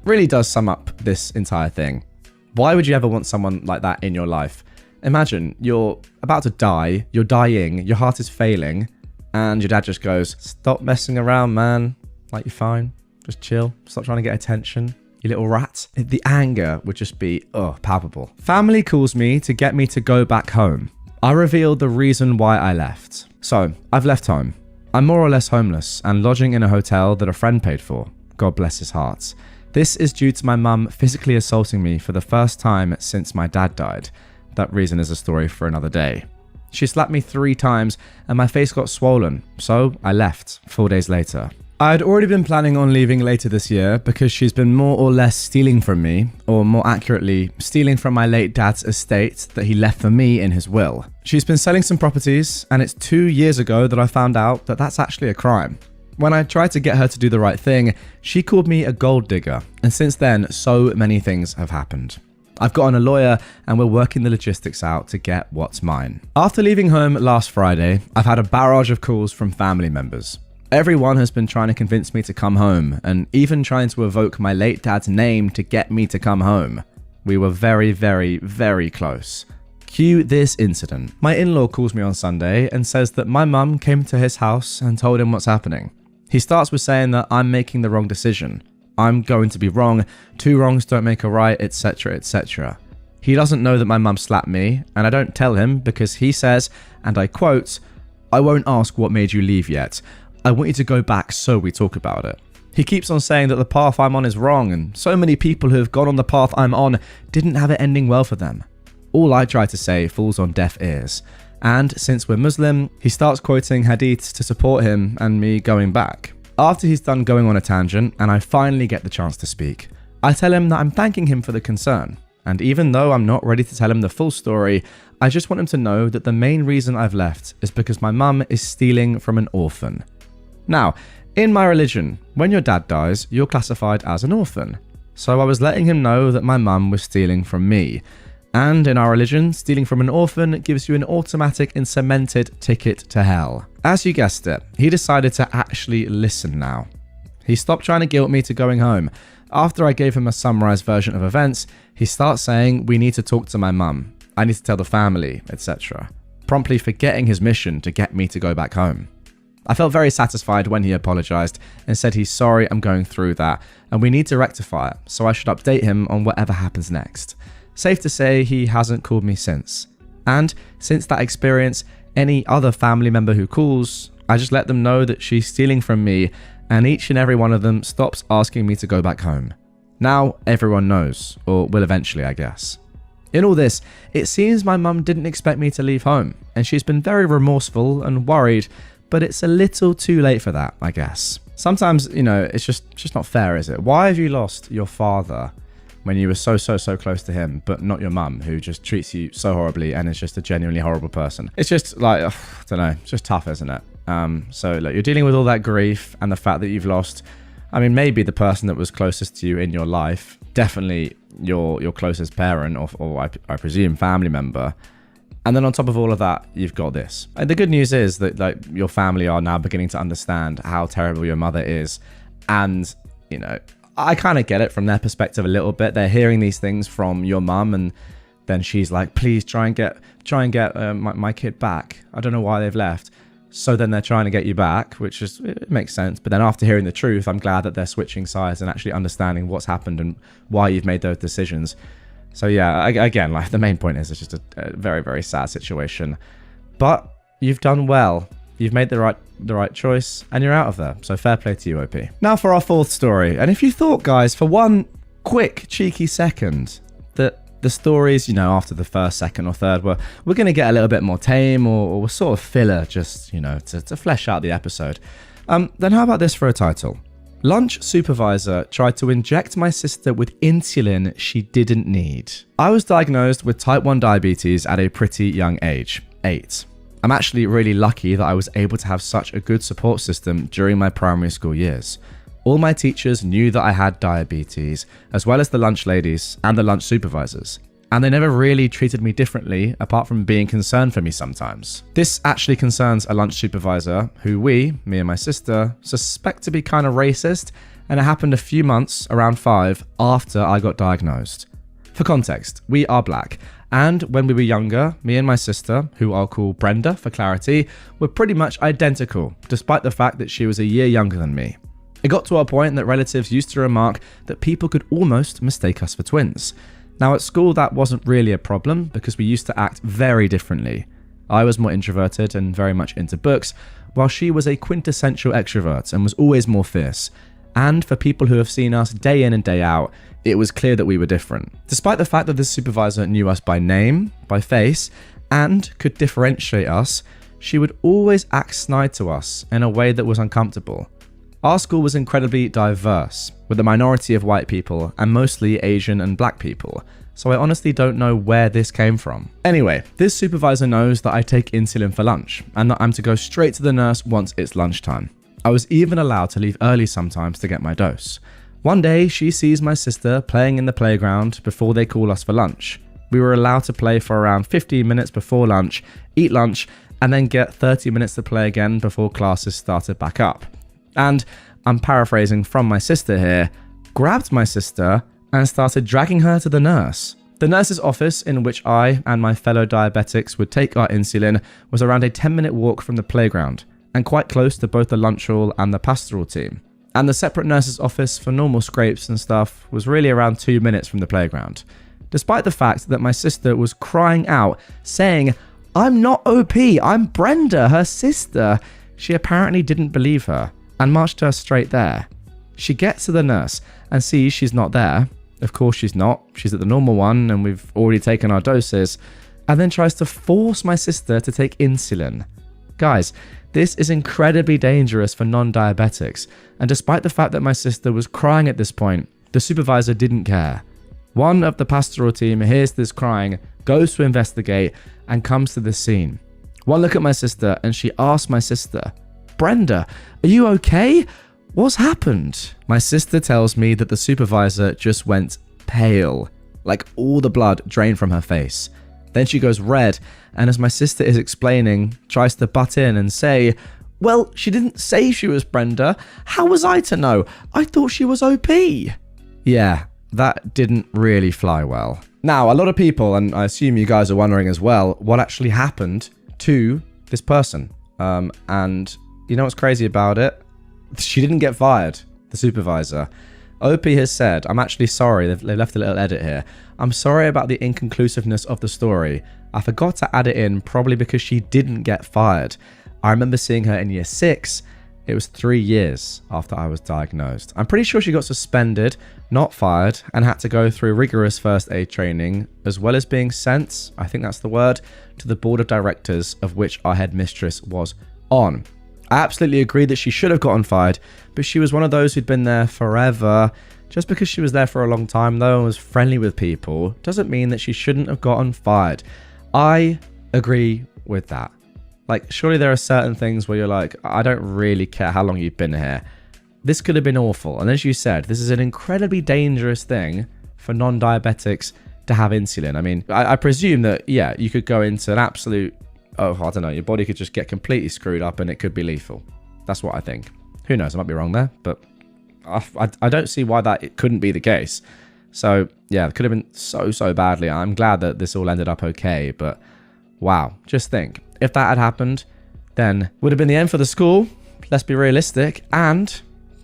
really does sum up this entire thing. Why would you ever want someone like that in your life? Imagine you're about to die, you're dying, your heart is failing, and your dad just goes, "Stop messing around, man. Like, you're fine. Just chill. Stop trying to get attention, you little rat." The anger would just be, palpable. Family calls me to get me to go back home. I revealed the reason why I left. So, I've left home. I'm more or less homeless and lodging in a hotel that a friend paid for. God bless his heart. This is due to my mum physically assaulting me for the first time since my dad died. That reason is a story for another day. She slapped me 3 times and my face got swollen, so I left 4 days later. I had already been planning on leaving later this year because she's been more or less stealing from me, or more accurately, stealing from my late dad's estate that he left for me in his will. She's been selling some properties, and it's 2 years ago that I found out that that's actually a crime. When I tried to get her to do the right thing, she called me a gold digger, and since then, so many things have happened. I've gotten a lawyer and we're working the logistics out to get what's mine. After leaving home last Friday, I've had a barrage of calls from family members. Everyone has been trying to convince me to come home and even trying to evoke my late dad's name to get me to come home. We were very, very, very close. Cue this incident. My in-law calls me on Sunday and says that my mum came to his house and told him what's happening. He starts with saying that I'm making the wrong decision. I'm going to be wrong, 2 wrongs don't make a right, etc, etc. He doesn't know that my mum slapped me, and I don't tell him because he says, and I quote, "I won't ask what made you leave yet. I want you to go back so we talk about it." He keeps on saying that the path I'm on is wrong, and so many people who have gone on the path I'm on didn't have it ending well for them. All I try to say falls on deaf ears. And since we're Muslim, he starts quoting hadiths to support him and me going back. After he's done going on a tangent and I finally get the chance to speak, I tell him that I'm thanking him for the concern. And even though I'm not ready to tell him the full story, I just want him to know that the main reason I've left is because my mum is stealing from an orphan. Now, in my religion, when your dad dies, you're classified as an orphan. So I was letting him know that my mum was stealing from me. And in our religion, stealing from an orphan gives you an automatic and cemented ticket to hell. As you guessed it, he decided to actually listen now. He stopped trying to guilt me to going home. After I gave him a summarized version of events, he starts saying we need to talk to my mum, I need to tell the family, etc. Promptly forgetting his mission to get me to go back home. I felt very satisfied when he apologized and said he's sorry I'm going through that and we need to rectify it, so I should update him on whatever happens next. Safe to say he hasn't called me since. And since that experience, any other family member who calls, I just let them know that she's stealing from me, and each and every one of them stops asking me to go back home. Now everyone knows, or will eventually, I guess. In all this, it seems my mum didn't expect me to leave home, and she's been very remorseful and worried, but it's a little too late for that, I guess. Sometimes, it's just not fair, is it? Why have you lost your father when you were so close to him, but not your mum, who just treats you so horribly and is just a genuinely horrible person? It's just like, I don't know, it's just tough, isn't it? So look, you're dealing with all that grief and the fact that you've lost, maybe the person that was closest to you in your life, definitely your closest parent or I presume family member. And then on top of all of that, you've got this. And the good news is that your family are now beginning to understand how terrible your mother is. And, I kind of get it from their perspective a little bit. They're hearing these things from your mum, and then she's like, "Please try and get my kid back. I don't know why they've left." So then they're trying to get you back, which it makes sense. But then after hearing the truth, I'm glad that they're switching sides and actually understanding what's happened and why you've made those decisions. So yeah, again, like the main point is it's just a very, very sad situation. But you've done well. You've made the right choice, and you're out of there. So fair play to you, OP. Now for our fourth story. And if you thought, guys, for one quick, cheeky second that the stories, after the first, second, or third we're going to get a little bit more tame or sort of filler, just, to flesh out the episode, then how about this for a title? Lunch supervisor tried to inject my sister with insulin she didn't need. I was diagnosed with type 1 diabetes at a pretty young age, 8. I'm actually really lucky that I was able to have such a good support system during my primary school years. All my teachers knew that I had diabetes, as well as the lunch ladies and the lunch supervisors. And they never really treated me differently, apart from being concerned for me sometimes. This actually concerns a lunch supervisor who me and my sister, suspect to be kind of racist, and it happened a few months, around 5, after I got diagnosed. For context, we are black, and when we were younger, me and my sister, who I'll call Brenda for clarity, were pretty much identical, despite the fact that she was a year younger than me. It got to a point that relatives used to remark that people could almost mistake us for twins. Now at school that wasn't really a problem because we used to act very differently. I was more introverted and very much into books, while she was a quintessential extrovert and was always more fierce. And for people who have seen us day in and day out, it was clear that we were different. Despite the fact that this supervisor knew us by name, by face, and could differentiate us, she would always act snide to us in a way that was uncomfortable. Our school was incredibly diverse, with a minority of white people and mostly Asian and black people, so I honestly don't know where this came from. Anyway, this supervisor knows that I take insulin for lunch, and that I'm to go straight to the nurse once it's lunchtime. I was even allowed to leave early sometimes to get my dose. One day, she sees my sister playing in the playground before they call us for lunch. We were allowed to play for around 15 minutes before lunch, eat lunch, and then get 30 minutes to play again before classes started back up. And, I'm paraphrasing from my sister here, grabbed my sister and started dragging her to the nurse. The nurse's office, in which I and my fellow diabetics would take our insulin, was around a 10-minute walk from the playground, and quite close to both the lunch hall and the pastoral team. And the separate nurse's office for normal scrapes and stuff was really around 2 minutes from the playground. Despite the fact that my sister was crying out, saying, "I'm not OP, I'm Brenda, her sister," she apparently didn't believe her, and marched her straight there. She gets to the nurse and sees she's not there. Of course she's not, she's at the normal one and we've already taken our doses, and then tries to force my sister to take insulin. Guys, this is incredibly dangerous for non-diabetics, and despite the fact that my sister was crying at this point, the supervisor didn't care. One of the pastoral team hears this crying, goes to investigate, and comes to the scene. One look at my sister and she asks my sister, "Brenda, are you okay? What's happened?" My sister tells me that the supervisor just went pale, like all the blood drained from her face. Then she goes red, and as my sister is explaining, tries to butt in and say, "Well, she didn't say she was Brenda. How was I to know? I thought she was OP." Yeah, that didn't really fly well. Now, a lot of people, and I assume you guys are wondering as well, what actually happened to this person. And you know what's crazy about it? She didn't get fired, the supervisor. OP has said, "I'm actually sorry," they've left a little edit here. "I'm sorry about the inconclusiveness of the story. I forgot to add it in, probably because she didn't get fired. I remember seeing her in year 6. It was 3 years after I was diagnosed. I'm pretty sure she got suspended, not fired, and had to go through rigorous first aid training, as well as being sent, I think that's the word, to the board of directors of which our headmistress was on. I absolutely agree that she should have gotten fired, but she was one of those who'd been there forever. Just because she was there for a long time though and was friendly with people doesn't mean that she shouldn't have gotten fired." I agree with that. Like, surely there are certain things where you're like, I don't really care how long you've been here. This could have been awful. And as you said, this is an incredibly dangerous thing for non-diabetics to have insulin. I mean, I presume that, yeah, you could go into an absolute, I don't know, your body could just get completely screwed up and it could be lethal. That's what I think. Who knows? I might be wrong there, but I don't see why that it couldn't be the case. So, yeah, it could have been so badly. I'm glad that this all ended up okay, but wow, just think. If that had happened, then would have been the end for the school. Let's be realistic. And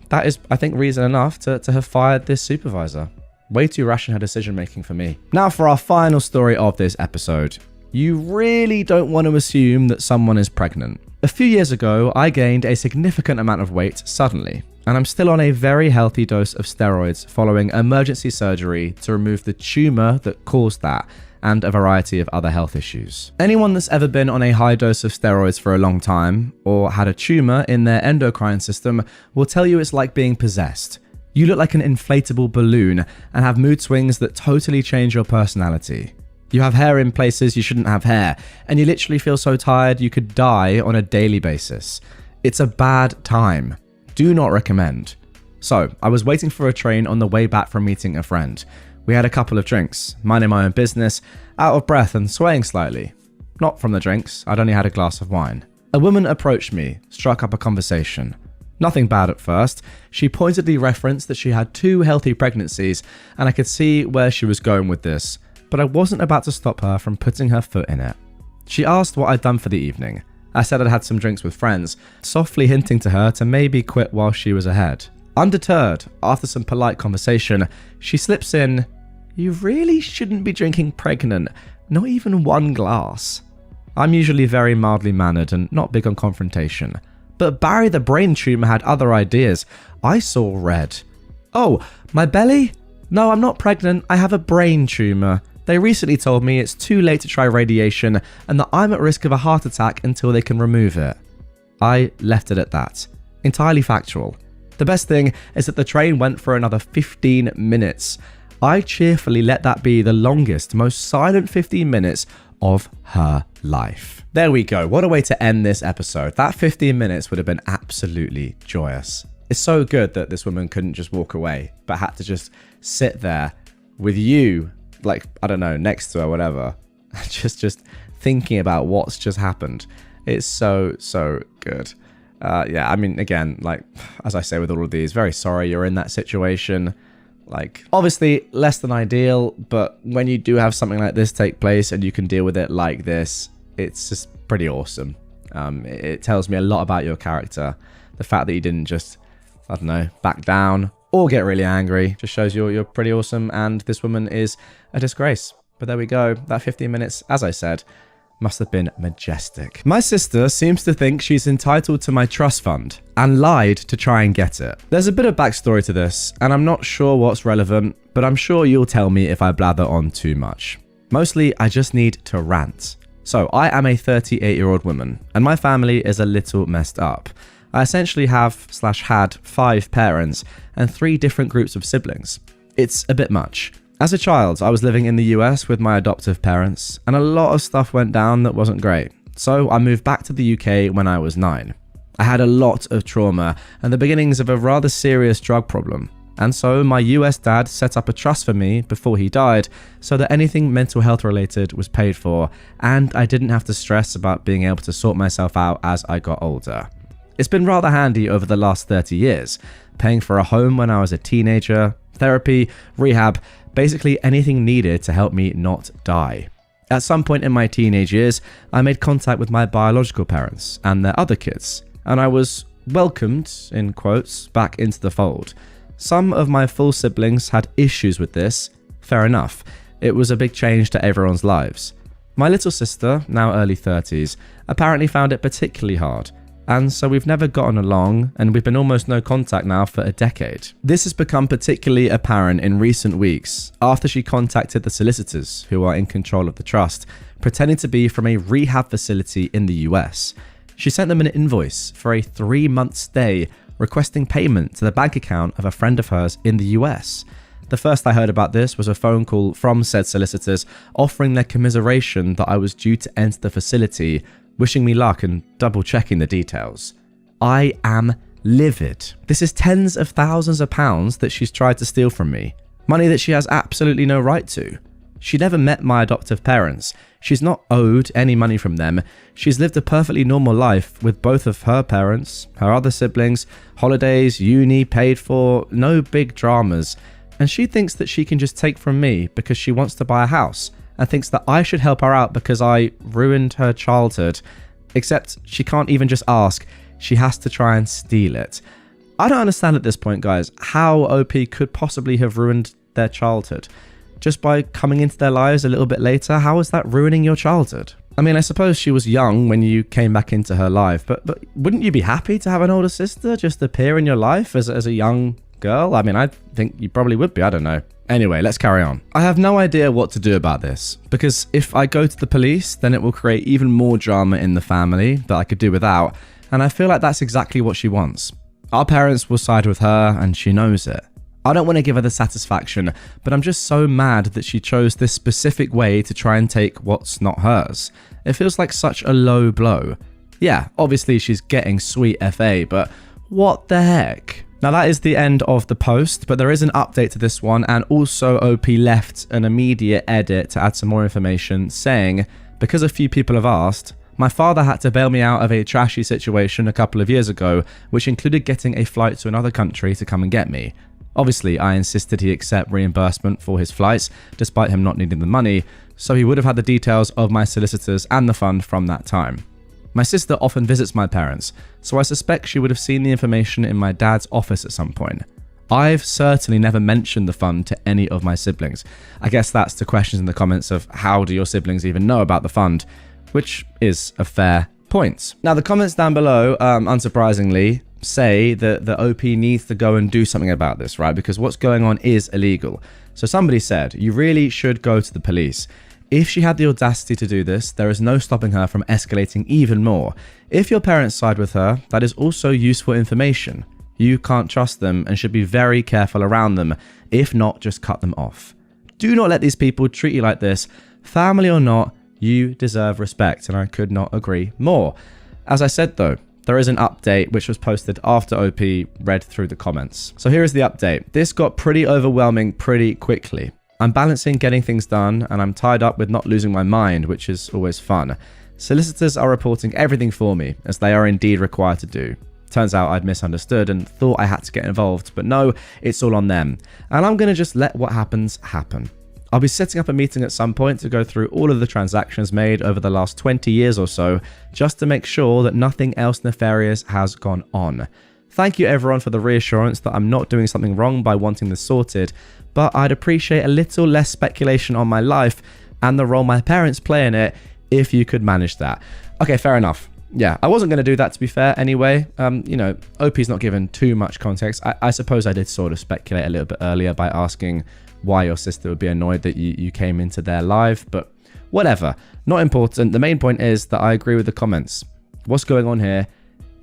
that is, I think, reason enough to have fired this supervisor. Way too rash in her decision making for me. Now for our final story of this episode. You really don't want to assume that someone is pregnant. A few years ago, I gained a significant amount of weight suddenly, and I'm still on a very healthy dose of steroids following emergency surgery to remove the tumor that caused that and a variety of other health issues. Anyone that's ever been on a high dose of steroids for a long time or had a tumor in their endocrine system will tell you it's like being possessed. You look like an inflatable balloon and have mood swings that totally change your personality. You have hair in places you shouldn't have hair, and you literally feel so tired you could die on a daily basis. It's a bad time. Do not recommend. So, I was waiting for a train on the way back from meeting a friend. We had a couple of drinks, minding my own business, out of breath and swaying slightly. Not from the drinks, I'd only had a glass of wine. A woman approached me, struck up a conversation. Nothing bad at first. She pointedly referenced that she had 2 healthy pregnancies, and I could see where she was going with this. But I wasn't about to stop her from putting her foot in it. She asked what I'd done for the evening. I said I'd had some drinks with friends, softly hinting to her to maybe quit while she was ahead. Undeterred, after some polite conversation, she slips in, "You really shouldn't be drinking pregnant, not even 1 glass." I'm usually very mildly mannered and not big on confrontation. But Barry the brain tumor had other ideas. I saw red. "Oh, my belly? No, I'm not pregnant, I have a brain tumor. They recently told me it's too late to try radiation and that I'm at risk of a heart attack until they can remove it." I left it at that. Entirely factual. The best thing is that the train went for another 15 minutes. I cheerfully let that be the longest, most silent 15 minutes of her life. There we go. What a way to end this episode. That 15 minutes would have been absolutely joyous. It's so good that this woman couldn't just walk away, but had to just sit there with you, like, I don't know, next to her, whatever, just thinking about what's just happened. It's so good. Yeah, I mean, again, like, as I say with all of these, very sorry you're in that situation. Like, obviously less than ideal, but when you do have something like this take place and you can deal with it like this, it's just pretty awesome. It tells me a lot about your character. The fact that you didn't just, I don't know, back down or get really angry just shows you're pretty awesome, and this woman is a disgrace. But there we go. That 15 minutes, as I said, must have been majestic. My sister seems to think she's entitled to my trust fund and lied to try and get it. There's a bit of backstory to this, and I'm not sure what's relevant, but I'm sure you'll tell me if I blather on too much. Mostly, I just need to rant. So, I am a 38-year-old woman, and my family is a little messed up. I essentially have/had 5 parents and 3 different groups of siblings. It's a bit much. As a child, I was living in the US with my adoptive parents, and a lot of stuff went down that wasn't great. So I moved back to the UK when I was 9. I had a lot of trauma and the beginnings of a rather serious drug problem. And so my US dad set up a trust for me before he died so that anything mental health related was paid for, and I didn't have to stress about being able to sort myself out as I got older. It's been rather handy over the last 30 years, paying for a home when I was a teenager, therapy, rehab, basically anything needed to help me not die. At some point in my teenage years, I made contact with my biological parents and their other kids, and I was welcomed, in quotes, back into the fold. Some of my full siblings had issues with this. Fair enough. It was a big change to everyone's lives. My little sister, now early 30s, apparently found it particularly hard. And so we've never gotten along, and we've been almost no contact now for a decade. This has become particularly apparent in recent weeks after she contacted the solicitors who are in control of the trust, pretending to be from a rehab facility in the US. She sent them an invoice for a 3-month stay, requesting payment to the bank account of a friend of hers in the US. The first I heard about this was a phone call from said solicitors offering their commiseration that I was due to enter the facility, wishing me luck and double checking the details. I am livid. This is tens of thousands of pounds that she's tried to steal from me. Money that she has absolutely no right to. She never met my adoptive parents. She's not owed any money from them. She's lived a perfectly normal life with both of her parents, her other siblings, holidays, uni paid for, no big dramas. And she thinks that she can just take from me because she wants to buy a house, and thinks that I should help her out because I ruined her childhood. Except she can't even just ask, she has to try and steal it. I don't understand at this point, guys, how OP could possibly have ruined their childhood. Just by coming into their lives a little bit later, how is that ruining your childhood? I mean, I suppose she was young when you came back into her life, but wouldn't you be happy to have an older sister just appear in your life as a young girl? I mean, I think you probably would be, I don't know. Anyway, let's carry on. I have no idea what to do about this, because if I go to the police, then it will create even more drama in the family that I could do without, and I feel like that's exactly what she wants. Our parents will side with her, and she knows it. I don't want to give her the satisfaction, but I'm just so mad that she chose this specific way to try and take what's not hers. It feels like such a low blow. Yeah, obviously she's getting sweet FA, but what the heck? Now that is the end of the post, but there is an update to this one, and also OP left an immediate edit to add some more information saying, because a few people have asked, my father had to bail me out of a trashy situation a couple of years ago, which included getting a flight to another country to come and get me. Obviously, I insisted he accept reimbursement for his flights, despite him not needing the money, so he would have had the details of my solicitors and the fund from that time. My sister often visits my parents, so I suspect she would have seen the information in my dad's office at some point. I've certainly never mentioned the fund to any of my siblings. I guess that's the questions in the comments of how do your siblings even know about the fund, which is a fair point. Now, the comments down below, unsurprisingly, say that the OP needs to go and do something about this, right? Because what's going on is illegal. So somebody said, you really should go to the police. If she had the audacity to do this, there is no stopping her from escalating even more. If your parents side with her, that is also useful information. You can't trust them and should be very careful around them. If not, just cut them off. Do not let these people treat you like this. Family or not, you deserve respect, and I could not agree more. As I said though, there is an update which was posted after OP read through the comments. So here is the update. This got pretty overwhelming pretty quickly. I'm balancing getting things done, and I'm tied up with not losing my mind, which is always fun. Solicitors are reporting everything for me, as they are indeed required to do. Turns out I'd misunderstood and thought I had to get involved, but no, it's all on them. And I'm going to just let what happens happen. I'll be setting up a meeting at some point to go through all of the transactions made over the last 20 years or so, just to make sure that nothing else nefarious has gone on. Thank you everyone for the reassurance that I'm not doing something wrong by wanting this sorted, but I'd appreciate a little less speculation on my life and the role my parents play in it if you could manage that. Okay, fair enough. Yeah, I wasn't going to do that, to be fair, anyway. OP's not given too much context. I suppose I did sort of speculate a little bit earlier by asking why your sister would be annoyed that you came into their life, but whatever. Not important. The main point is that I agree with the comments. What's going on here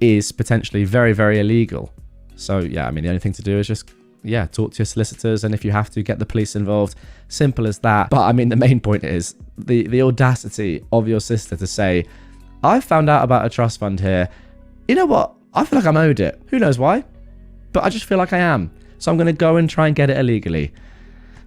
is potentially very, very illegal. So yeah, I mean, the only thing to do is just, yeah, talk to your solicitors, and if you have to, get the police involved. Simple as that. But I mean, the main point is the audacity of your sister to say, I found out about a trust fund here. You know what? I feel like I'm owed it. Who knows why? But I just feel like I am. So I'm going to go and try and get it illegally.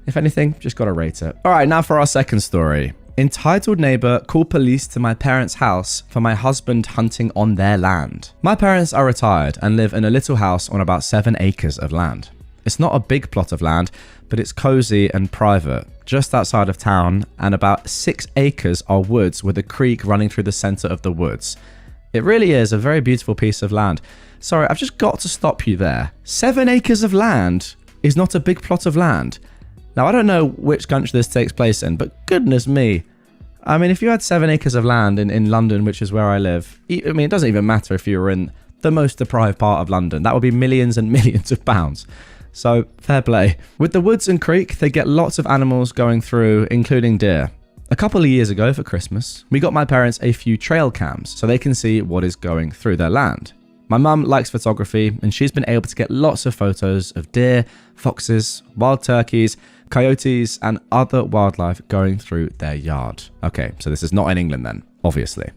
If anything, just got to rate it. All right, now for our second story. Entitled neighbor called police to my parents' house for my husband hunting on their land. My parents are retired and live in a little house on about 7 acres of land. It's not a big plot of land, but it's cozy and private, just outside of town, and about 6 acres are woods with a creek running through the center of the woods. It really is a very beautiful piece of land. Sorry, I've just got to stop you there. 7 acres of land is not a big plot of land. Now, I don't know which country this takes place in, but goodness me. I mean, if you had 7 acres of land in London, which is where I live, I mean, it doesn't even matter if you were in the most deprived part of London. That would be millions and millions of pounds. So, fair play. With the woods and creek, they get lots of animals going through, including deer. A couple of years ago for Christmas, we got my parents a few trail cams so they can see what is going through their land. My mum likes photography, and she's been able to get lots of photos of deer, foxes, wild turkeys, coyotes, and other wildlife going through their yard. Okay, so this is not in England then, obviously.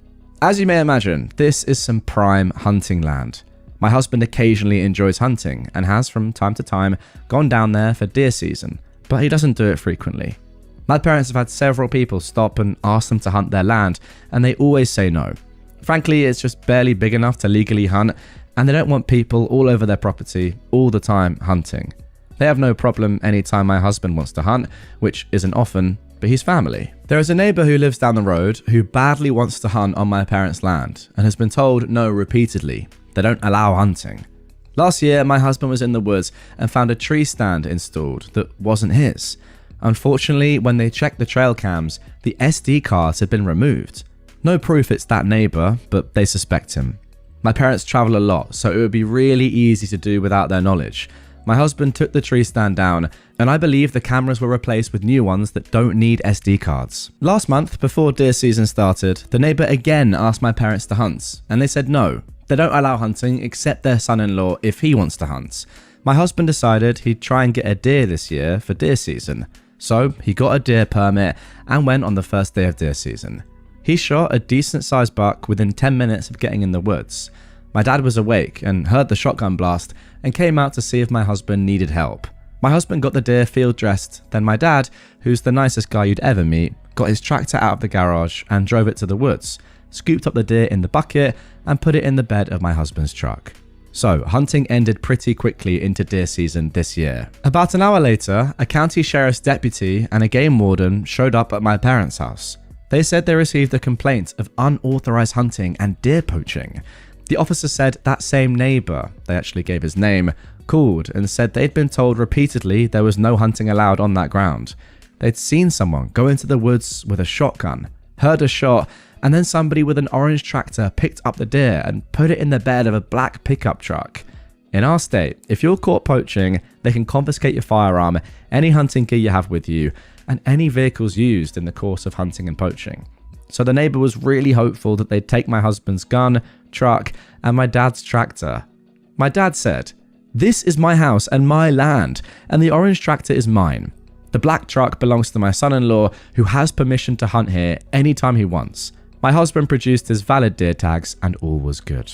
As you may imagine, this is some prime hunting land. My husband occasionally enjoys hunting and has from time to time gone down there for deer season, but he doesn't do it frequently. My parents have had several people stop and ask them to hunt their land, and they always say no. Frankly, it's just barely big enough to legally hunt, and they don't want people all over their property all the time hunting. They have no problem anytime my husband wants to hunt, which isn't often, but he's family. There is a neighbor who lives down the road who badly wants to hunt on my parents' land and has been told no repeatedly. They don't allow hunting. Last year, my husband was in the woods and found a tree stand installed that wasn't his. Unfortunately, when they checked the trail cams, the SD cards had been removed. No proof it's that neighbor, but they suspect him. My parents travel a lot, so it would be really easy to do without their knowledge. My husband took the tree stand down, and I believe the cameras were replaced with new ones that don't need SD cards. Last month, before deer season started, the neighbor again asked my parents to hunt, and they said no. They don't allow hunting except their son-in-law if he wants to hunt. My husband decided he'd try and get a deer this year for deer season. So he got a deer permit and went on the first day of deer season. He shot a decent sized buck within 10 minutes of getting in the woods. My dad was awake and heard the shotgun blast and came out to see if my husband needed help. My husband got the deer field dressed, then my dad, who's the nicest guy you'd ever meet, got his tractor out of the garage and drove it to the woods, scooped up the deer in the bucket and put it in the bed of my husband's truck. So, hunting ended pretty quickly into deer season this year. About an hour later, a county sheriff's deputy and a game warden showed up at my parents' house. They said they received a complaint of unauthorized hunting and deer poaching. The officer said that same neighbor, they actually gave his name, called and said they'd been told repeatedly there was no hunting allowed on that ground. They'd seen someone go into the woods with a shotgun, heard a shot, and then somebody with an orange tractor picked up the deer and put it in the bed of a black pickup truck. In our state, if you're caught poaching, they can confiscate your firearm, any hunting gear you have with you, and any vehicles used in the course of hunting and poaching. So the neighbor was really hopeful that they'd take my husband's gun, truck, and my dad's tractor. My dad said, "This is my house and my land, and the orange tractor is mine. The black truck belongs to my son-in-law, who has permission to hunt here anytime he wants." My husband produced his valid deer tags and all was good.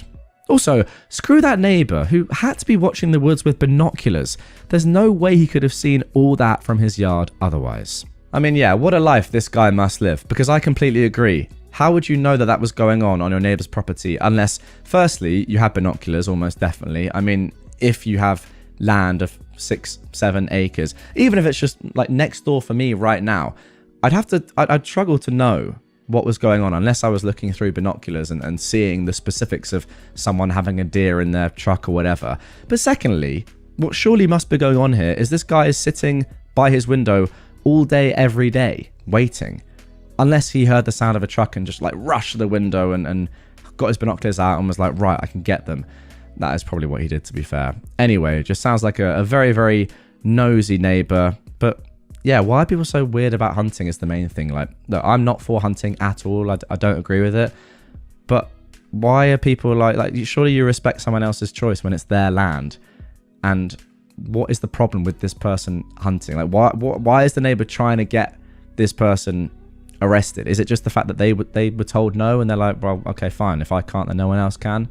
Also, screw that neighbor who had to be watching the woods with binoculars. There's no way he could have seen all that from his yard otherwise. I mean, yeah, what a life this guy must live, because I completely agree. How would you know that that was going on your neighbor's property unless, firstly, you have binoculars, almost definitely. I mean, if you have land of 6-7 acres, even if it's just like next door for me right now, I'd struggle to know what was going on unless I was looking through binoculars and seeing the specifics of someone having a deer in their truck or whatever. But secondly, what surely must be going on here is this guy is sitting by his window all day, every day, waiting. Unless he heard the sound of a truck and just like rushed to the window and got his binoculars out and was like, right, I can get them. That is probably what he did, to be fair. Anyway, it just sounds like a very, very nosy neighbor. But yeah, why are people so weird about hunting is the main thing. Like, look, I'm not for hunting at all. I don't agree with it. But why are people like surely you respect someone else's choice when it's their land? And what is the problem with this person hunting? Like, why is the neighbor trying to get this person arrested? Is it just the fact that they were told no and they're like, well, okay, fine. If I can't, then no one else can?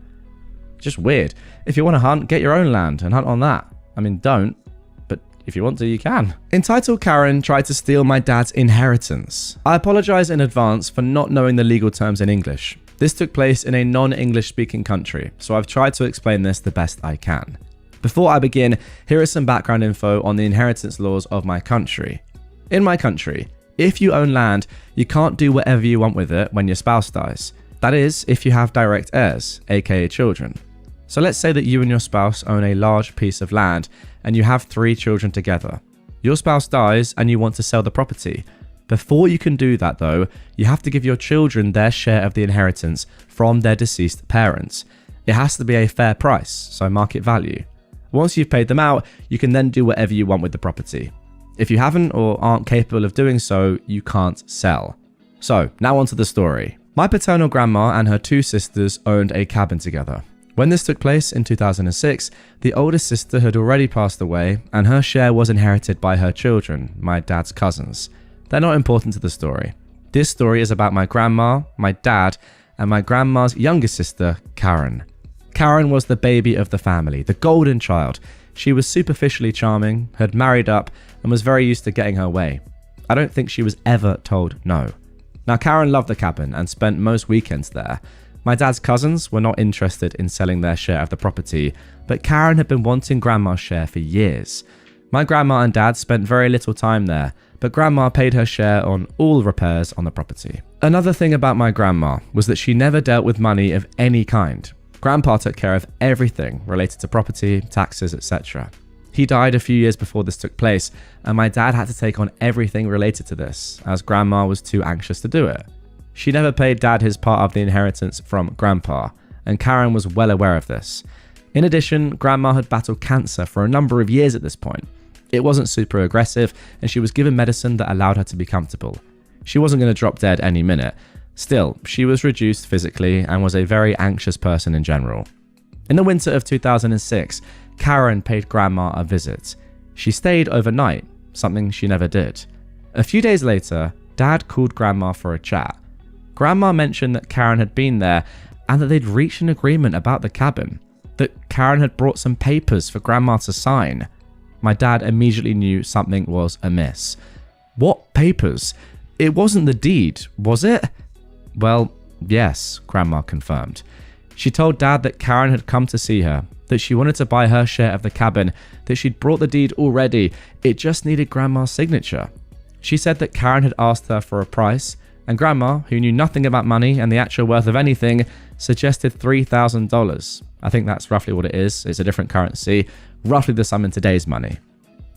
Just weird. If you want to hunt, get your own land and hunt on that. I mean, don't. If you want to, you can. Entitled Karen tried to steal my dad's inheritance. I apologize in advance for not knowing the legal terms in English. This took place in a non-English speaking country, so I've tried to explain this the best I can. Before I begin, here is some background info on the inheritance laws of my country. In my country, if you own land, you can't do whatever you want with it when your spouse dies. That is, if you have direct heirs, aka children. So let's say that you and your spouse own a large piece of land and you have 3 children together. Your spouse dies and you want to sell the property. Before you can do that though, you have to give your children their share of the inheritance from their deceased parents. It has to be a fair price, so market value. Once you've paid them out, you can then do whatever you want with the property. If you haven't or aren't capable of doing so, you can't sell. So now onto the story. My paternal grandma and her 2 sisters owned a cabin together. When this took place in 2006, the oldest sister had already passed away and her share was inherited by her children, my dad's cousins. They're not important to the story. This story is about my grandma, my dad, and my grandma's youngest sister, Karen. Karen was the baby of the family, the golden child. She was superficially charming, had married up, and was very used to getting her way. I don't think she was ever told no. Now, Karen loved the cabin and spent most weekends there. My dad's cousins were not interested in selling their share of the property, but Karen had been wanting Grandma's share for years. My grandma and dad spent very little time there, but Grandma paid her share on all repairs on the property. Another thing about my grandma was that she never dealt with money of any kind. Grandpa took care of everything related to property, taxes, etc. He died a few years before this took place, and my dad had to take on everything related to this, as Grandma was too anxious to do it. She never paid Dad his part of the inheritance from Grandpa, and Karen was well aware of this. In addition, Grandma had battled cancer for a number of years at this point. It wasn't super aggressive, and she was given medicine that allowed her to be comfortable. She wasn't going to drop dead any minute. Still, she was reduced physically and was a very anxious person in general. In the winter of 2006, Karen paid Grandma a visit. She stayed overnight, something she never did. A few days later, Dad called Grandma for a chat. Grandma mentioned that Karen had been there and that they'd reached an agreement about the cabin, that Karen had brought some papers for Grandma to sign. My dad immediately knew something was amiss. What papers? It wasn't the deed, was it? Well, yes, Grandma confirmed. She told Dad that Karen had come to see her, that she wanted to buy her share of the cabin, that she'd brought the deed already, it just needed Grandma's signature. She said that Karen had asked her for a price, and Grandma, who knew nothing about money and the actual worth of anything, suggested $3,000. I think that's roughly what it is. It's a different currency, roughly the sum in today's money.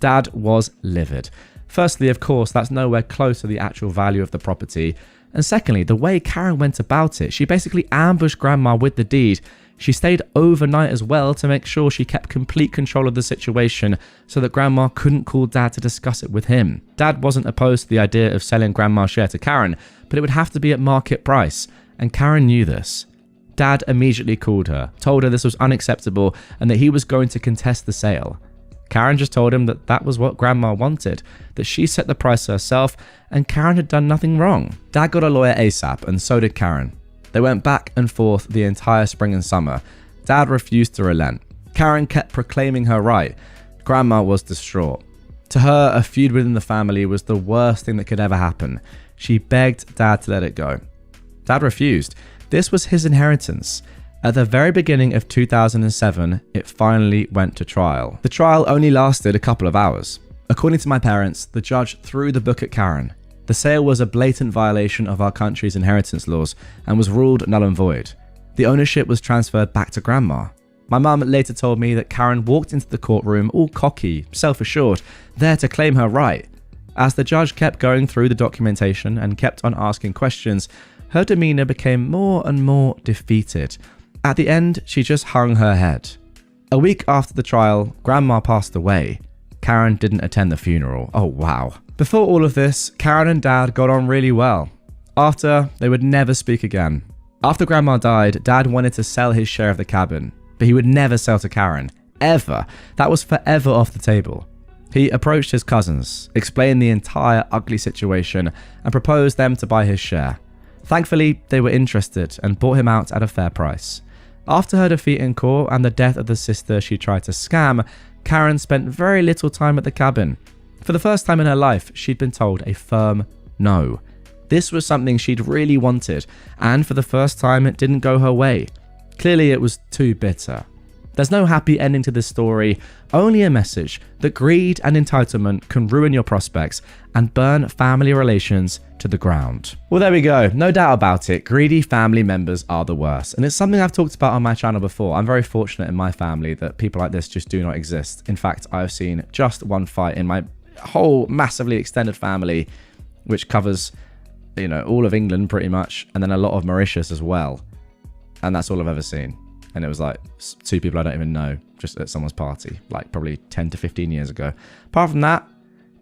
Dad was livid. Firstly, of course, that's nowhere close to the actual value of the property. And secondly, the way Karen went about it, she basically ambushed Grandma with the deed. She stayed overnight as well to make sure she kept complete control of the situation so that Grandma couldn't call Dad to discuss it with him. Dad wasn't opposed to the idea of selling Grandma's share to Karen, but it would have to be at market price, and Karen knew this. Dad immediately called her, told her this was unacceptable and that he was going to contest the sale. Karen just told him that that was what Grandma wanted, that she set the price herself and Karen had done nothing wrong. Dad got a lawyer ASAP and so did Karen. They went back and forth the entire spring and summer. Dad refused to relent. Karen kept proclaiming her right. Grandma was distraught. To her, a feud within the family was the worst thing that could ever happen. She begged Dad to let it go. Dad refused. This was his inheritance. At the very beginning of 2007, it finally went to trial. The trial only lasted a couple of hours. According to my parents, the judge threw the book at Karen. The sale was a blatant violation of our country's inheritance laws and was ruled null and void. The ownership was transferred back to Grandma. My mum later told me that Karen walked into the courtroom all cocky, self-assured, there to claim her right. As the judge kept going through the documentation and kept on asking questions, her demeanour became more and more defeated. At the end, she just hung her head. A week after the trial, Grandma passed away. Karen didn't attend the funeral. Oh wow. Before all of this, Karen and Dad got on really well. After, they would never speak again. After Grandma died, Dad wanted to sell his share of the cabin, but he would never sell to Karen. Ever. That was forever off the table. He approached his cousins, explained the entire ugly situation, and proposed them to buy his share. Thankfully, they were interested and bought him out at a fair price. After her defeat in court and the death of the sister she tried to scam, Karen spent very little time at the cabin. For the first time in her life, she'd been told a firm no. This was something she'd really wanted, and for the first time it didn't go her way. Clearly it was too bitter. There's no happy ending to this story, only a message that greed and entitlement can ruin your prospects and burn family relations to the ground. Well, there we go. No doubt about it. Greedy family members are the worst. And it's something I've talked about on my channel before. I'm very fortunate in my family that people like this just do not exist. In fact, I've seen just one fight in my whole massively extended family, which covers, you know, all of England pretty much, and then a lot of Mauritius as well. And that's all I've ever seen. And it was like two people I don't even know, just at someone's party, like probably 10 to 15 years ago. Apart from that,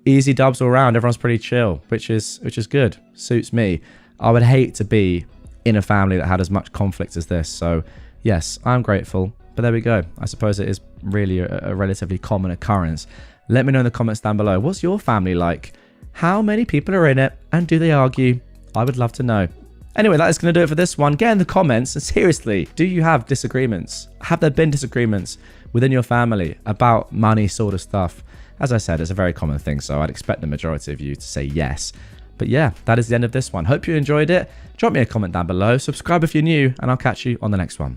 easy dubs all around. Everyone's pretty chill, which is good. Suits me. I would hate to be in a family that had as much conflict as this. So yes, I'm grateful. But there we go. I suppose it is really a relatively common occurrence. Let me know in the comments down below. What's your family like? How many people are in it? And do they argue? I would love to know. Anyway, that is going to do it for this one. Get in the comments and seriously, do you have disagreements? Have there been disagreements within your family about money sort of stuff? As I said, it's a very common thing, so I'd expect the majority of you to say yes. But yeah, that is the end of this one. Hope you enjoyed it. Drop me a comment down below, subscribe if you're new, and I'll catch you on the next one.